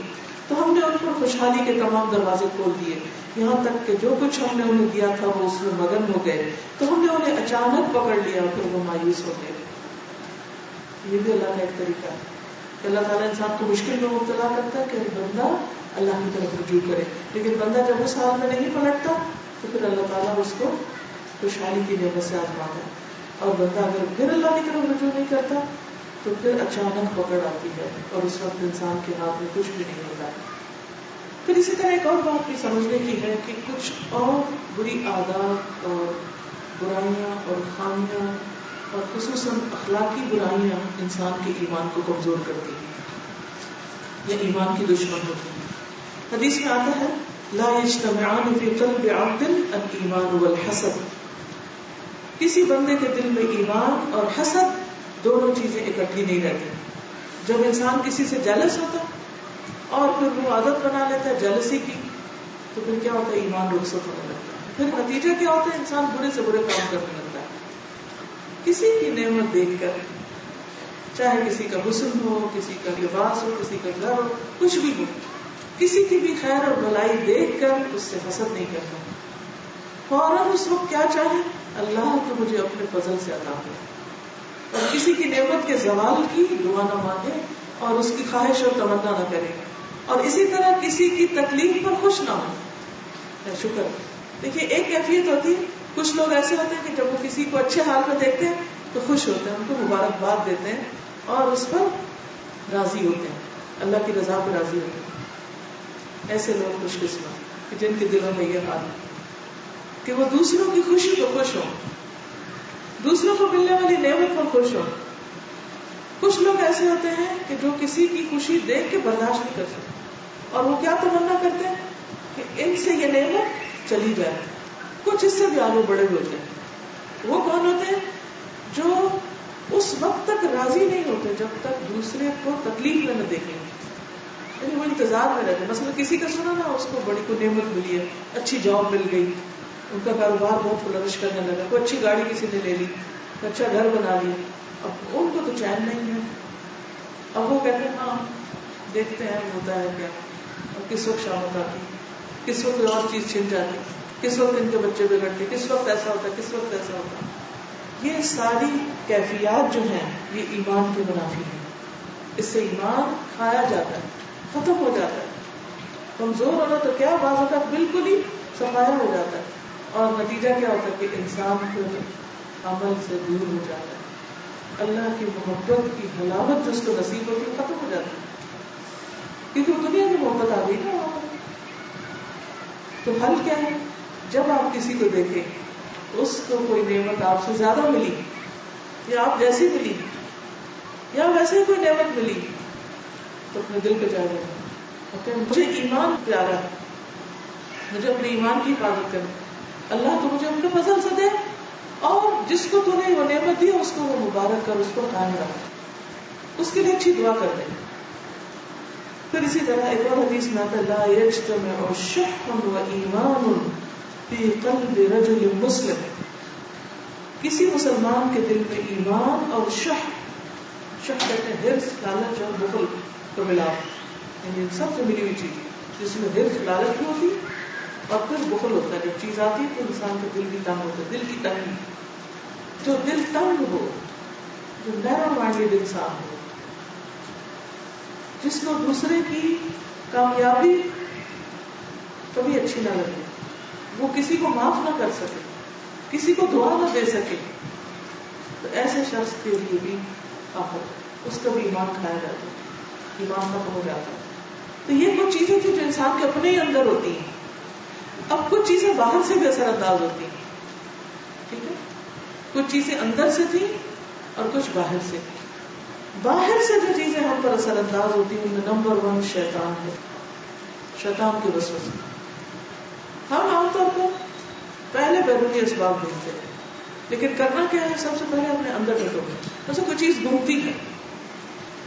تو ہم نے ان پر خوشحالی کے تمام دروازے کھول دیے، یہاں تک کہ جو کچھ ہم نے انہیں دیا تھا وہ اس میں مگن ہو گئے. تو ہم نے انہیں اچانک پکڑ لیا، پھر وہ مایوس ہو گئے. یہ بھی اللہ کا ایک طریقہ ہے کہ اللہ تعالیٰ انسان کو مشکل میں مبتلا کرتا ہے کہ بندہ اللہ کی طرف رجوع کرے. لیکن بندہ جب اس حال میں نہیں پلٹتا تو پھر اللہ تعالیٰ اس کو خوشحالی کی نعمت سے آزماتا ہے. اور بندہ اگر پھر اللہ کی طرف رجوع نہیں کرتا تو پھر اچانک پکڑ آتی ہے اور اس وقت انسان کے ہاتھ میں کچھ بھی نہیں ہوتا. پھر اسی طرح ایک اور بات بھی سمجھنے کی ہے کہ کچھ اور بری عادات اور برائیاں اور خامیاں اور خصوصاً اخلاقی برائیاں انسان کے ایمان کو کمزور کرتی ہیں. یا ایمان کی دشمن ہوتی ہیں. حدیث میں آتا ہے لا یجتمعان فی قلب عبد الایمان والحسد. کسی بندے کے دل میں ایمان اور حسد دونوں چیزیں اکٹھی نہیں رہتی. جب انسان کسی سے جیلس ہوتا اور پھر وہ عادت بنا لیتا ہے جیلسی کی, تو پھر کیا ہوتا ہے, ایمان رخصت ہونے لگتا ہے. پھر نتیجہ کیا ہوتا ہے, انسان برے سے برے کام کرنے لگتا ہے. کسی کی نعمت دیکھ کر, چاہے کسی کا حسن ہو, کسی کا لباس ہو, کسی کا گھر ہو, کچھ بھی ہو, کسی کی بھی خیر اور بھلائی دیکھ کر اس سے حسد نہیں کرتا. فوراً اس وقت کیا چاہے, اللہ تو مجھے اپنے فضل سے عطا کرے. اور کسی کی نعمت کے زوال کی دعا نہ مانگے اور اس کی خواہش اور تمنا نہ کرے. اور اسی طرح کسی کی تکلیف پر خوش نہ ہو, شکر. دیکھیے ایک کیفیت ہوتی ہے, کچھ لوگ ایسے ہوتے ہیں کہ جب وہ کسی کو اچھے حال میں دیکھتے ہیں تو خوش ہوتے ہیں, ان کو مبارکباد دیتے ہیں اور اس پر راضی ہوتے ہیں, اللہ کی رضا پہ راضی ہوتے ہیں. ایسے لوگ خوش قسمت کہ جن کے دلوں میں یہ حال ہے کہ وہ دوسروں کی خوشی پر خوش ہوں, دوسروں کو ملنے والی نعمت پر خوش ہوں. کچھ لوگ ایسے ہوتے ہیں کہ جو کسی کی خوشی دیکھ کے برداشت نہیں کر سکتے, اور وہ کیا تمنا کرتے ہیں کہ ان سے یہ نعمت چلی جائے, کچھ اس سے بھی آگے بڑے ہوتے ہیں. وہ کون ہوتے ہیں جو اس وقت تک راضی نہیں ہوتے جب تک دوسرے کو تکلیف میں نہ دیکھیں. یعنی وہ انتظار میں رہتے. مثلا کسی کا سنا نا, اس کو بڑی کوئی نعمت ملی ہے, اچھی جاب مل گئی, ان کا کاروبار بہت فلرش کرنے لگا, کوئی اچھی گاڑی کسی نے لے لی, اچھا گھر بنا لیا. اب ان کو تو چین نہیں ہے. اب وہ کہتے ہیں ہاں دیکھتے ہیں ہوتا ہے کیا, اور کس وقت شامت آتی, کس وقت اور چیز چھن جاتی, کس وقت ان کے بچے بگڑتے, کس وقت ایسا ہوتا ہے, کس وقت ایسا ہوتا ہے. یہ ساری کیفیات جو ہیں یہ ایمان کے منافی ہیں. اس سے ایمان کھایا جاتا ہے, ختم ہو جاتا ہے. کمزور ہونا تو کیا, بعض اوقات بالکل ہی صفایا ہو جاتا ہے, اور نتیجہ کیا ہوتا ہے کہ انسان پھر عمل سے دور ہو جاتا ہے. اللہ کی محبت کی حلاوت جو اس کو نصیب ہوتی ہے ختم ہو جاتی ہے, کیونکہ دنیا کی محبت آ گئی نا. تو حل کیا ہے, جب آپ کسی کو دیکھیں اس کو کوئی نعمت آپ سے زیادہ ملی, یا آپ جیسی ملی, یا ویسے ہی کوئی نعمت ملی, تو اپنے دل پہ جائے گا, مجھے ایمان پیارا ہے, مجھے اپنے ایمان کی حفاظت کرے. اللہ تو مجھے اپنے فضل سے دے, اور جس کو تو نے وہ نعمت دی اس کو وہ مبارک کر, اس کو قائم رکھ, اس کے لیے اچھی دعا کر دیں. پھر اسی طرح ایک اور حدیث میں آتا ہے لا یجتمع شح و ایمان فی قلب رجل مسلم. کسی مسلمان کے دل میں ایمان اور شح کہتے ہیں حرص, لالچ اور بخل کو ملا, یعنی سب سے ملی ہوئی چیز جس میں حرص لالچ بھی ہوتی اور پھر بخل ہوتا ہے. جب چیز آتی ہے تو انسان کا دل بھی تنگ ہوتا ہے, دل کی تنگی. جو دل تنگ ہو, جو نیرو مائنڈیڈ انسان ہو, جس کو دوسرے کی کامیابی کبھی اچھی نہ لگے, وہ کسی کو معاف نہ کر سکے, کسی کو دعا نہ دے سکے, تو ایسے شخص کے لیے بھی آخر اس کا بھی ایمان کھایا جاتا ہے, ایمان ختم ہو جاتا ہے. تو یہ کچھ چیزیں تھیں جو انسان کے اپنے ہی اندر ہوتی ہیں. اب کچھ چیزیں باہر سے بھی اثر انداز ہوتی ہیں, ٹھیک ہے, کچھ چیزیں اندر سے تھیں اور کچھ باہر سے. باہر سے جو چیزیں ہم پر اثر انداز ہوتی ہیں ان میں نمبر 1 شیطان ہے, شیطان کی وسوسے. ہم عام طور پر پہلے بیرونی اسباب ڈھونڈتے ہیں, لیکن کرنا کیا ہے, سب سے پہلے اپنے اندر میں ڈھونڈتے. جیسے کوئی چیز گھومتی ہے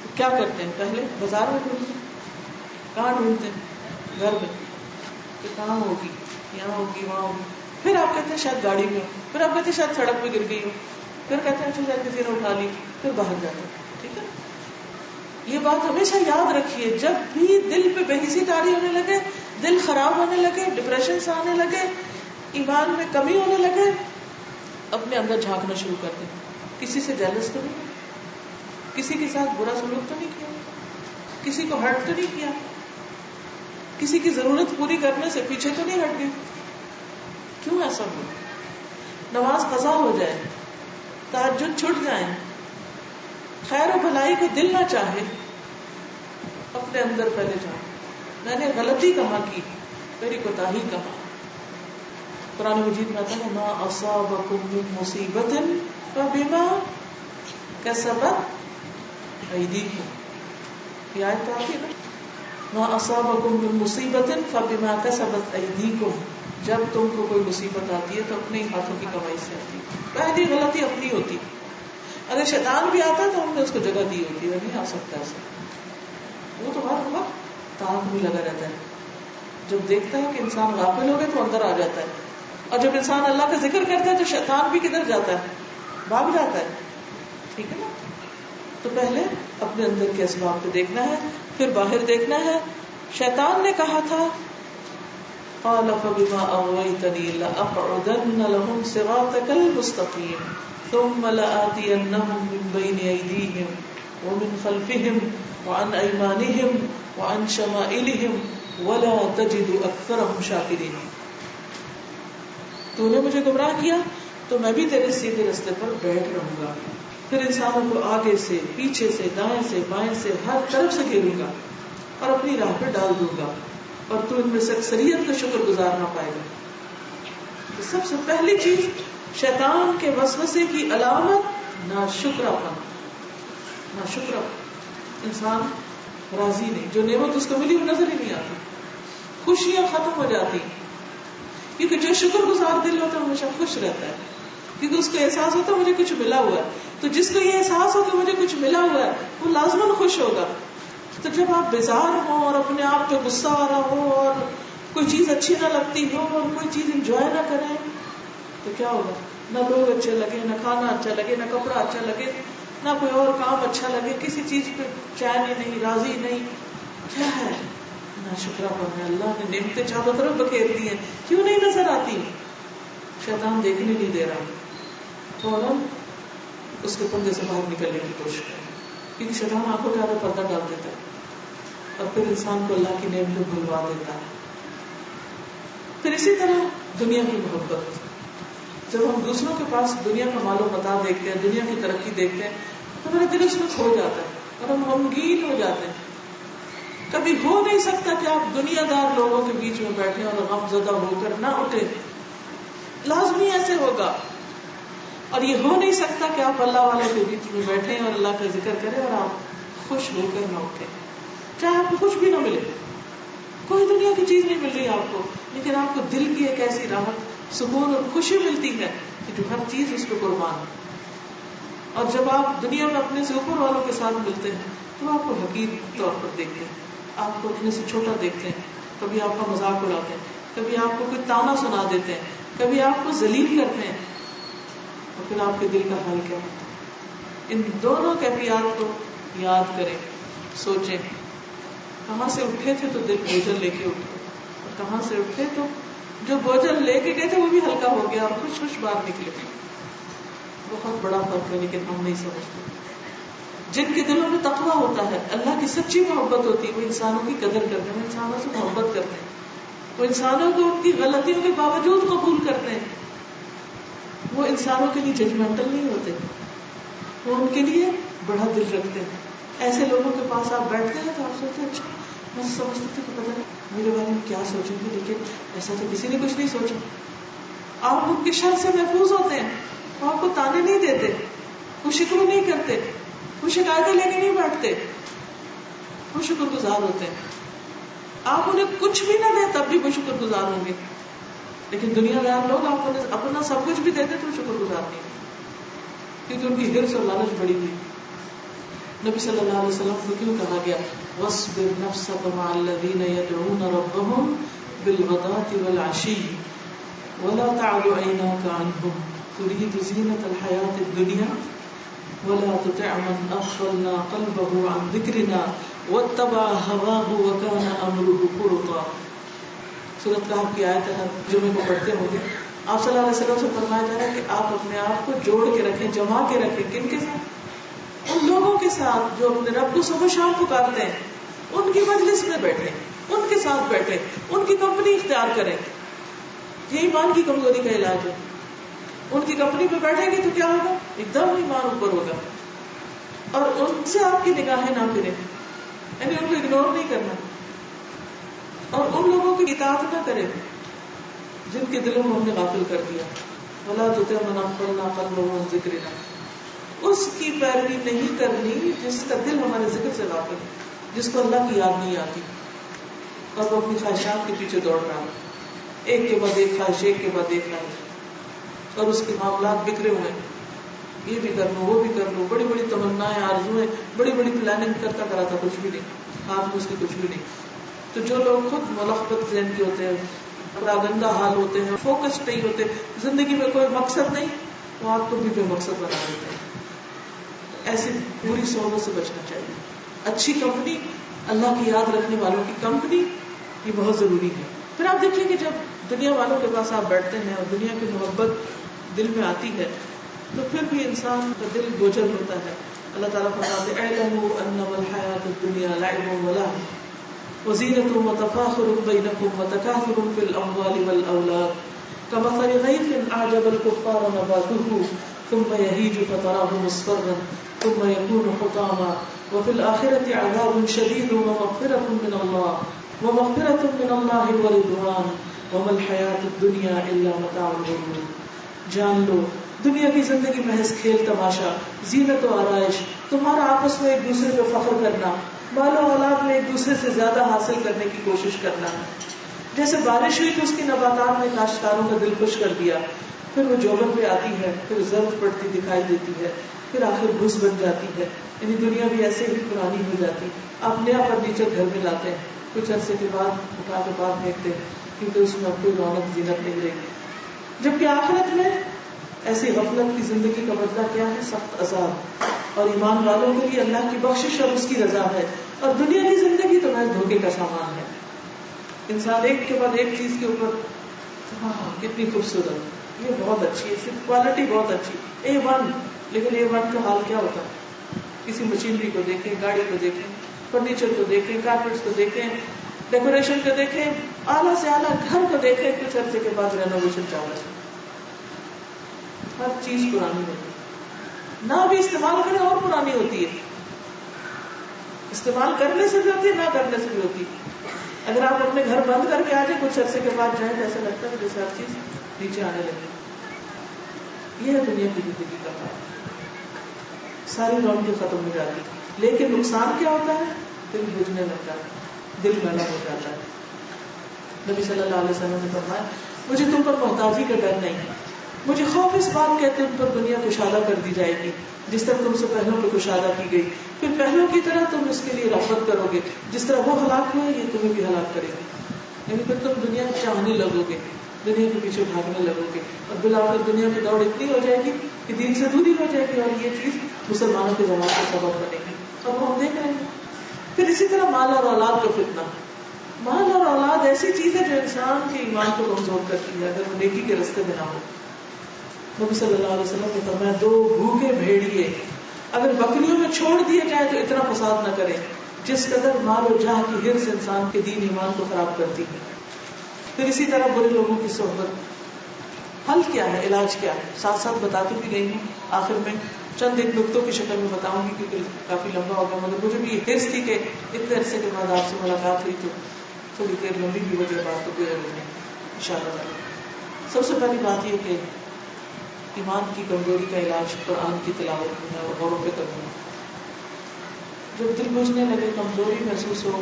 تو کیا کرتے ہیں, پہلے بازار میں ڈھونڈتے ہیں, کہاں ڈھونڈتے ہیں, گھر میں, کہ کہاں ہوگی, یہاں ہوگی, وہاں ہوگی. پھر آپ کہتے ہیں شاید گاڑی میں, پھر آپ کہتے ہیں شاید سڑک پہ گر گئی ہو, پھر کہتے ہیں شاید کسی نے اٹھا لی, پھر باہر جاتے ہیں. ٹھیک ہے, یہ بات ہمیشہ یاد رکھیے, جب بھی دل پہ بےحسی طاری ہونے لگے, دل خراب ہونے لگے, ڈپریشن سے آنے لگے, ایمان میں کمی ہونے لگے, اپنے اندر جھانکنا شروع کر دیں. کسی سے جیلس تو نہیں, کسی کے ساتھ برا سلوک تو نہیں کیا, کسی کو ہرٹ تو نہیں کیا, کسی کی ضرورت پوری کرنے سے پیچھے تو نہیں ہٹ گئے. کیوں ایسا ہو؟ نماز قضا ہو جائے, تہجد چھٹ جائیں, خیر و بھلائی کو دل نہ چاہے, اپنے اندر پہلے جاؤ, میں نے غلطی کہاں کی, میری کوتاہی کہاں. قرآن مجید میں آتا ہے ما اصابکم من مصیبت فبما کسبت ایدیکم. یہ آیت تو آتی ہے نا, ما اصابکم من مصیبت فبما کسبت ایدیکم، جب تم کو کوئی مصیبت آتی ہے تو اپنے ہاتھوں کی کمائی سے آتی ہے. پہلی غلطی اپنی ہوتی. اگر شیطان بھی آتا تو ہم نے اس کو جگہ دی ہوتی ہے، نہیں آ سکتا ایسا. وہ تو ہر وقت تاک میں لگا رہتا ہے. جب دیکھتا ہے کہ انسان غافل ہو گئے تو اندر آ جاتا ہے، اور جب انسان اللہ کا ذکر کرتا ہے تو شیطان بھی کدھر جاتا ہے؟ بھاگ جاتا ہے. ٹھیک ہے نا؟ تو پہلے اپنے اندر کے اسباب کو دیکھنا ہے، پھر باہر دیکھنا ہے. شیطان نے کہا تھا قال فبما اغويتني لاقعدن لهم صراطك المستقيم ثم لآتينهم من بين ايديهم ومن خلفهم وعن ايمانهم وعن شمائلهم ولا تجد اكثرهم شاكرين. تو نے مجھے گمراہ کیا تو میں بھی تیرے سیدھے راستے پر بیٹھ رہوں گا، پھر انسانوں کو آگے سے، پیچھے سے، دائیں سے، بائیں سے، ہر طرف سے گھیروں گا اور اپنی راہ پہ ڈال دوں گا، اور تو ان میں سے اکثریت کا شکر گزار نہ پائے گا. تو سب سے پہلی چیز شیطان کے وسوسے کی علامت ناشکراپن. انسان راضی نہیں، جو نعمت اس کو ملی وہ نظر ہی نہیں آتی، خوشیاں ختم ہو جاتی. کیونکہ جو شکر گزار دل ہوتا ہے ہمیشہ خوش رہتا ہے، کیونکہ اس کو احساس ہوتا ہے مجھے کچھ ملا ہوا ہے. تو جس کو یہ احساس ہو کہ مجھے کچھ ملا ہوا ہے وہ لازماً خوش ہوگا. تو جب آپ بیزار ہو اور اپنے آپ پہ غصہ آ رہا ہو اور کوئی چیز اچھی نہ لگتی ہو اور کوئی چیز انجوائے نہ کریں تو کیا ہوگا؟ نہ لوگ اچھے لگے، نہ کھانا اچھا لگے، نہ کپڑا اچھا لگے، نہ کوئی اور کام اچھا لگے، کسی چیز پہ چین ہی نہیں، راضی نہیں. کیا ہے؟ نہ شکراپن ہے. اللہ نے نعمتیں چاروں طرف بکھیر دی ہیں، کیوں نہیں نظر آتی؟ شیطان دیکھنے نہیں دے رہا. فوراً اس کے پردے سے باہر نکلنے کی کوشش کریں، کیونکہ شیطان آنکھوں کے آگے پردہ ڈال دیتا ہے اور پھر انسان کو اللہ کی نعمتیں بھلوا دیتا ہے. پھر اسی طرح دنیا کی محبت. جب ہم دوسروں کے پاس دنیا کا مال و متاع دیکھتے ہیں، دنیا کی ترقی دیکھتے ہیں تو میرا دل اس میں کھو جاتا ہے اور ہم غمگین ہو جاتے ہیں. کبھی ہو نہیں سکتا کہ آپ دنیا دار لوگوں کے بیچ میں بیٹھے اور غم زدہ ہو کر نہ اٹھے. لازمی ایسے ہوگا. اور یہ ہو نہیں سکتا کہ آپ اللہ والوں کے بیچ میں بیٹھیں اور اللہ کا ذکر کریں اور آپ خوش ہو کر نہ اٹھیں، چاہے آپ کو کچھ بھی نہ ملے، کوئی دنیا کی چیز نہیں مل رہی آپ کو، لیکن آپ کو دل کی ایک ایسی راحت، سکون اور خوشی ملتی ہے کہ جو ہر چیز اس پہ قربان ہے. اور جب آپ دنیا میں اپنے سے اوپر والوں کے ساتھ ملتے ہیں تو آپ کو حقیر طور پر دیکھتے ہیں، آپ کو اپنے سے چھوٹا دیکھتے ہیں، کبھی آپ کا مذاق اڑاتے ہیں، کبھی آپ کو کوئی تانا سنا دیتے ہیں، کبھی آپ کو ذلیل کرتے ہیں. اور پھر آپ کے دل کا حال کیا ہوتا ہے؟ ان دونوں کیفیات کو یاد کریں، سوچیں کہاں سے اٹھے تھے تو دل بوجھل لے کے اٹھے، اور کہاں سے اٹھے تو جو بوجھل لے کے گئے تھے وہ بھی ہلکا ہو گیا اور خوش خوش باہر نکلے. بہت بڑا فرق ہے، لیکن ہم نہیں سمجھتے. جن کے دلوں میں تقویٰ ہوتا ہے، اللہ کی سچی محبت ہوتی ہے، وہ انسانوں کی قدر کرتے ہیں، وہ انسانوں سے محبت کرتے ہیں، وہ انسانوں کو ان کی غلطیوں کے باوجود قبول کرتے ہیں. وہ انسانوں کے لیے ججمنٹل نہیں ہوتے، وہ ان کے لیے بڑا دل رکھتے ہیں. ایسے لوگوں کے پاس آپ بیٹھتے ہیں تو آپ سوچتے ہیں اچھا میں سمجھتے تھے کہ پتہ نہیں میرے بارے میں کیا سوچیں گے، لیکن ایسا تو کسی نے کچھ نہیں سوچا. آپ ان کی شر سے محفوظ ہوتے ہیں، وہ آپ کو تانے نہیں دیتے، وہ شکر نہیں کرتے، وہ شکایتیں لے کے نہیں بیٹھتے، وہ شکر گزار ہوتے ہیں. آپ انہیں کچھ بھی نہ دیں تب بھی وہ شکر گزار ہوں گے. لیکن دنیا دار لوگ آپ کو اپنا سب کچھ بھی دیتے تو شکر گزار نہیں، کیونکہ ان کی حرص اور لالچ بڑی ہوئی. نبی صلی اللہ علیہ وسلم کو کیوں کہا گیا وَاصْبِرْ نَفْسَكَ مَعَ الَّذِينَ يَدْعُونَ رَبَّهُمْ بِالْغَدَاةِ وَالْعَشِيِّ وَلَا تَعْدُ عَيْنَاكَ عَنْهُمْ تُرِيدُ زِينَةَ الْحَيَاةِ الدُّنْيَا وَلَا تُطِعْ مَنْ أَغْفَلْنَا قَلْبَهُ عَنْ ذِكْرِنَا وَاتَّبَعَ هَوَاهُ وَكَانَ أَمْرُهُ فُرُطًا. سورۃ کہف کی آیت ہے، جمعے کو پڑھتے ہوں گے. آپ صلی اللہ علیہ وسلم سے فرمایا جا رہا ہے کہ آپ اپنے آپ کو جوڑ کے رکھیں، جما کے رکھیں. کن کے ساتھ؟ ان لوگوں کے ساتھ جو اپنے رب کو صبح شام پکارتے ہیں، ان کی مجلس میں بیٹھیں، ان کے ساتھ بیٹھیں، ان کی کمپنی اختیار کریں. یہ ایمان کی کمزوری کا علاج ہے. ان کی کمپنی میں بیٹھیں گے تو کیا ہوگا؟ ایک دم ایمان اوپر ہوگا. اور ان سے آپ کی نگاہیں نہ پھریں، یعنی ان کو اگنور نہیں کرنا، اور ان لوگوں کی اطاعت نہ کرے جن کے دلوں میں ہم نے غافل کر دیا. وَلَا تُطِعْ مَنْ أَغْفَلْنَا قَلْبَهُ عَنْ ذِكْرِنَا. اس کی پیروی نہیں کرنی جس کا دل ہمارے ذکر سے غافل ہے، جس کو اللہ کی یاد نہیں آتی. اور وہ اپنی خواہشات کے پیچھے دوڑ رہا ہے, ایک کے بعد ایک خواہش, ایک کے بعد ایک خواہش, اور اس کے معاملات بکھرے ہوئے ہیں, یہ بھی کر لوں, وہ بھی کر لوں, بڑی بڑی تمنائیں, آرزویں, بڑی بڑی پلاننگ کرتا کراتا کچھ بھی نہیں, ہاتھ میں اس کے کچھ بھی نہیں. تو جو لوگ خود ملخبت ذہن کے ہوتے ہیں, پراگندہ حال ہوتے ہیں, فوکس نہیں ہوتے, زندگی میں کوئی مقصد نہیں, وہ آپ کو بھی کوئی مقصد بنا دیتے ہیں. ایسی بری صحبت سے بچنا چاہیے. اچھی کمپنی, اللہ کی یاد رکھنے والوں کی کمپنی, یہ بہت ضروری ہے. پھر آپ دیکھیے کہ جب دنیا والوں کے پاس آپ بیٹھتے ہیں اور دنیا کی محبت دل میں آتی ہے تو پھر بھی انسان کا دل بوجھل ہوتا ہے. اللہ تعالیٰ فرماتے ہیں اعلموا انما الحیات الدنیا لعب ولهو وزینۃ وتفاخر بینکم وتکاثر فی الاموال والاولاد کمثل غیث اعجب الکفار نباته ثم یہیج فتراه مصفرا ثم یکون حطاما وفی الآخرۃ عذاب شدید ومغفرۃ من اللہ ورضوان وما الحیات الدنیا الا متاع الغرور. جان لو دنیا کی زندگی محض کھیل تماشا, زینت و آرائش, تمہارا آپس میں ایک دوسرے پہ فخر کرنا, مال و اولاد میں ایک دوسرے سے زیادہ حاصل کرنے کی کوشش کرنا. جیسے بارش ہوئی تو اس کی نباتات نے کاشتکاروں کا دل خوش کر دیا, پھر وہ جوبن پہ آتی ہے, پھر زرد پڑتی دکھائی دیتی ہے, پھر آخر بھوس بن جاتی ہے. یعنی دنیا بھی ایسے ہی پرانی ہو جاتی. آپ نیا فرنیچر گھر میں لاتے ہیں, کچھ عرصے کے بعد اٹھا کے باہر پھینکتے ہیں کیونکہ اس میں اب کوئی رونق زینت نہیں رہی. جبکہ آخرت میں ایسی غفلت کی زندگی کا بدلہ کیا ہے؟ سخت عذاب. اور ایمان والوں کے لیے اللہ کی بخشش اور اس کی رضا ہے. اور دنیا کی زندگی تو محض دھوکے کا سامان ہے. انسان ایک کے بعد ایک چیز کے اوپر, ہاں کتنی خوبصورت, یہ بہت اچھی ہے, کوالٹی بہت اچھی, A1, لیکن A1 کا حال کیا ہوتا ہے؟ کسی مشینری کو دیکھیں, گاڑی کو دیکھیں, فرنیچر کو دیکھیں, کارپیٹس کو دیکھیں, ڈیکوریشن کو دیکھیں, اعلیٰ سے اعلیٰ گھر کو دیکھیں, کچھ عرصے کے بعد رینوویشن چاہیے. ہر چیز پرانی ہوتی ہے, نہ بھی استعمال کریں اور پرانی ہوتی ہے. استعمال کرنے سے بھی ہوتی ہے, نہ کرنے سے بھی ہوتی ہے. اگر آپ اپنے گھر بند کر کے آ جائیں, کچھ عرصے کے بعد جائیں تو ایسا لگتا ہے جیسے ہر چیز نیچے آنے لگی. یہ ہے دنیا کی زندگی کا حال. ساری رونقیں ختم ہو جاتی, لیکن نقصان کیا ہوتا ہے؟ دل بجھنے لگتا ہے, دل میلا ہو جاتا ہے. نبی صلی اللہ علیہ وسلم نے فرمایا مجھے تم پر محتاجی کا ڈر نہیں, مجھے خوف اس بات کہتے تم پر دنیا کشادہ کر دی جائے گی جس طرح تم سے پہلوں پہ کشادہ کی گئی, پھر پہلوں کی طرح تم اس کے لیے رغبت کرو گے, جس طرح وہ ہلاک ہوئے یہ تمہیں بھی ہلاک کرے گی. یعنی پھر تم دنیا کو چاہنے لگو گے, دنیا کے پیچھے بھاگنے لگو گے, اور بالآخر دنیا کی دوڑ اتنی ہو جائے گی کہ دین سے دوری ہو جائے گی, اور یہ چیز مسلمانوں کے زمان کا سبب بنے گی. اور وہ ہم دیکھ رہے ہیں. پھر اسی طرح مال اور اولاد کا فتنہ. مال اور اولاد ایسی چیز ہے جو انسان کے ایمان کو کمزور کرتی ہے اگر وہ نیکی کے راستے میں نہ ہو. نبی صلی اللہ علیہ وسلم نے فرمایا 2 بھوکے بھیڑیے اگر بکریوں میں چھوڑ دیے جائے تو اتنا فساد نہ کریں جس قدر مال و جاہ کی ہرس انسان کے دین ایمان کو خراب کرتی ہے. پھر اسی طرح برے لوگوں کی صحبت. حل کیا ہے, علاج کیا ہے, ساتھ ساتھ بتاتی بھی گئی ہوں. آخر میں چند ایک نقطوں کی شکل میں بتاؤں گی کیونکہ کافی لمبا ہو گیا, مگر مجھے بھی ہرس تھی کہ اتنے عرصے کے بعد آپ سے ملاقات ہوئی تو تھوڑی دیر لمبی بھی وجہ بات تو گزر گئی ان شاء اللہ. سب سے پہلی بات یہ کہ ایمان کی کمزوری کا علاج قرآن کی تلاوت میں اور غور و فکر میں. جب دل بجھنے لگے, کمزوری محسوس ہو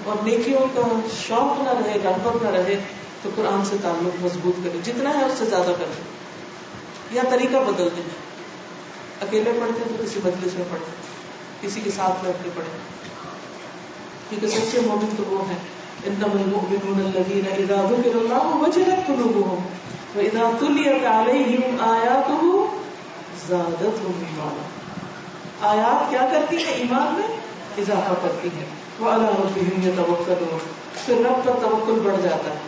اور نیکیوں کا شوق نہ رہے, رغبت نہ رہے, تو قرآن سے تعلق مضبوط کریں, جتنا ہے اس سے زیادہ کریں, یا طریقہ بدل دیں. اکیلے پڑھتے ہیں تو کسی مجلس میں پڑھیں, کسی کے ساتھ بیٹھ کے پڑھیں, کیونکہ سچے مومن تو وہ ہیں انما المؤمنون الذین اذا ذکر اللہ وجلت قلوبهم وَإِذَا تُلِيَتْ عَلَيْهِمْ آيَاتُهُ زَادَتْهُمْ ایمانا. آیات کیا کرتی ہیں؟ ایمان میں اضافہ کرتی ہیں. وَعَلَىٰ رَبِّهِمْ يَتَوَكَّلُونَ, پھر رب پر توکل بڑھ جاتا ہے.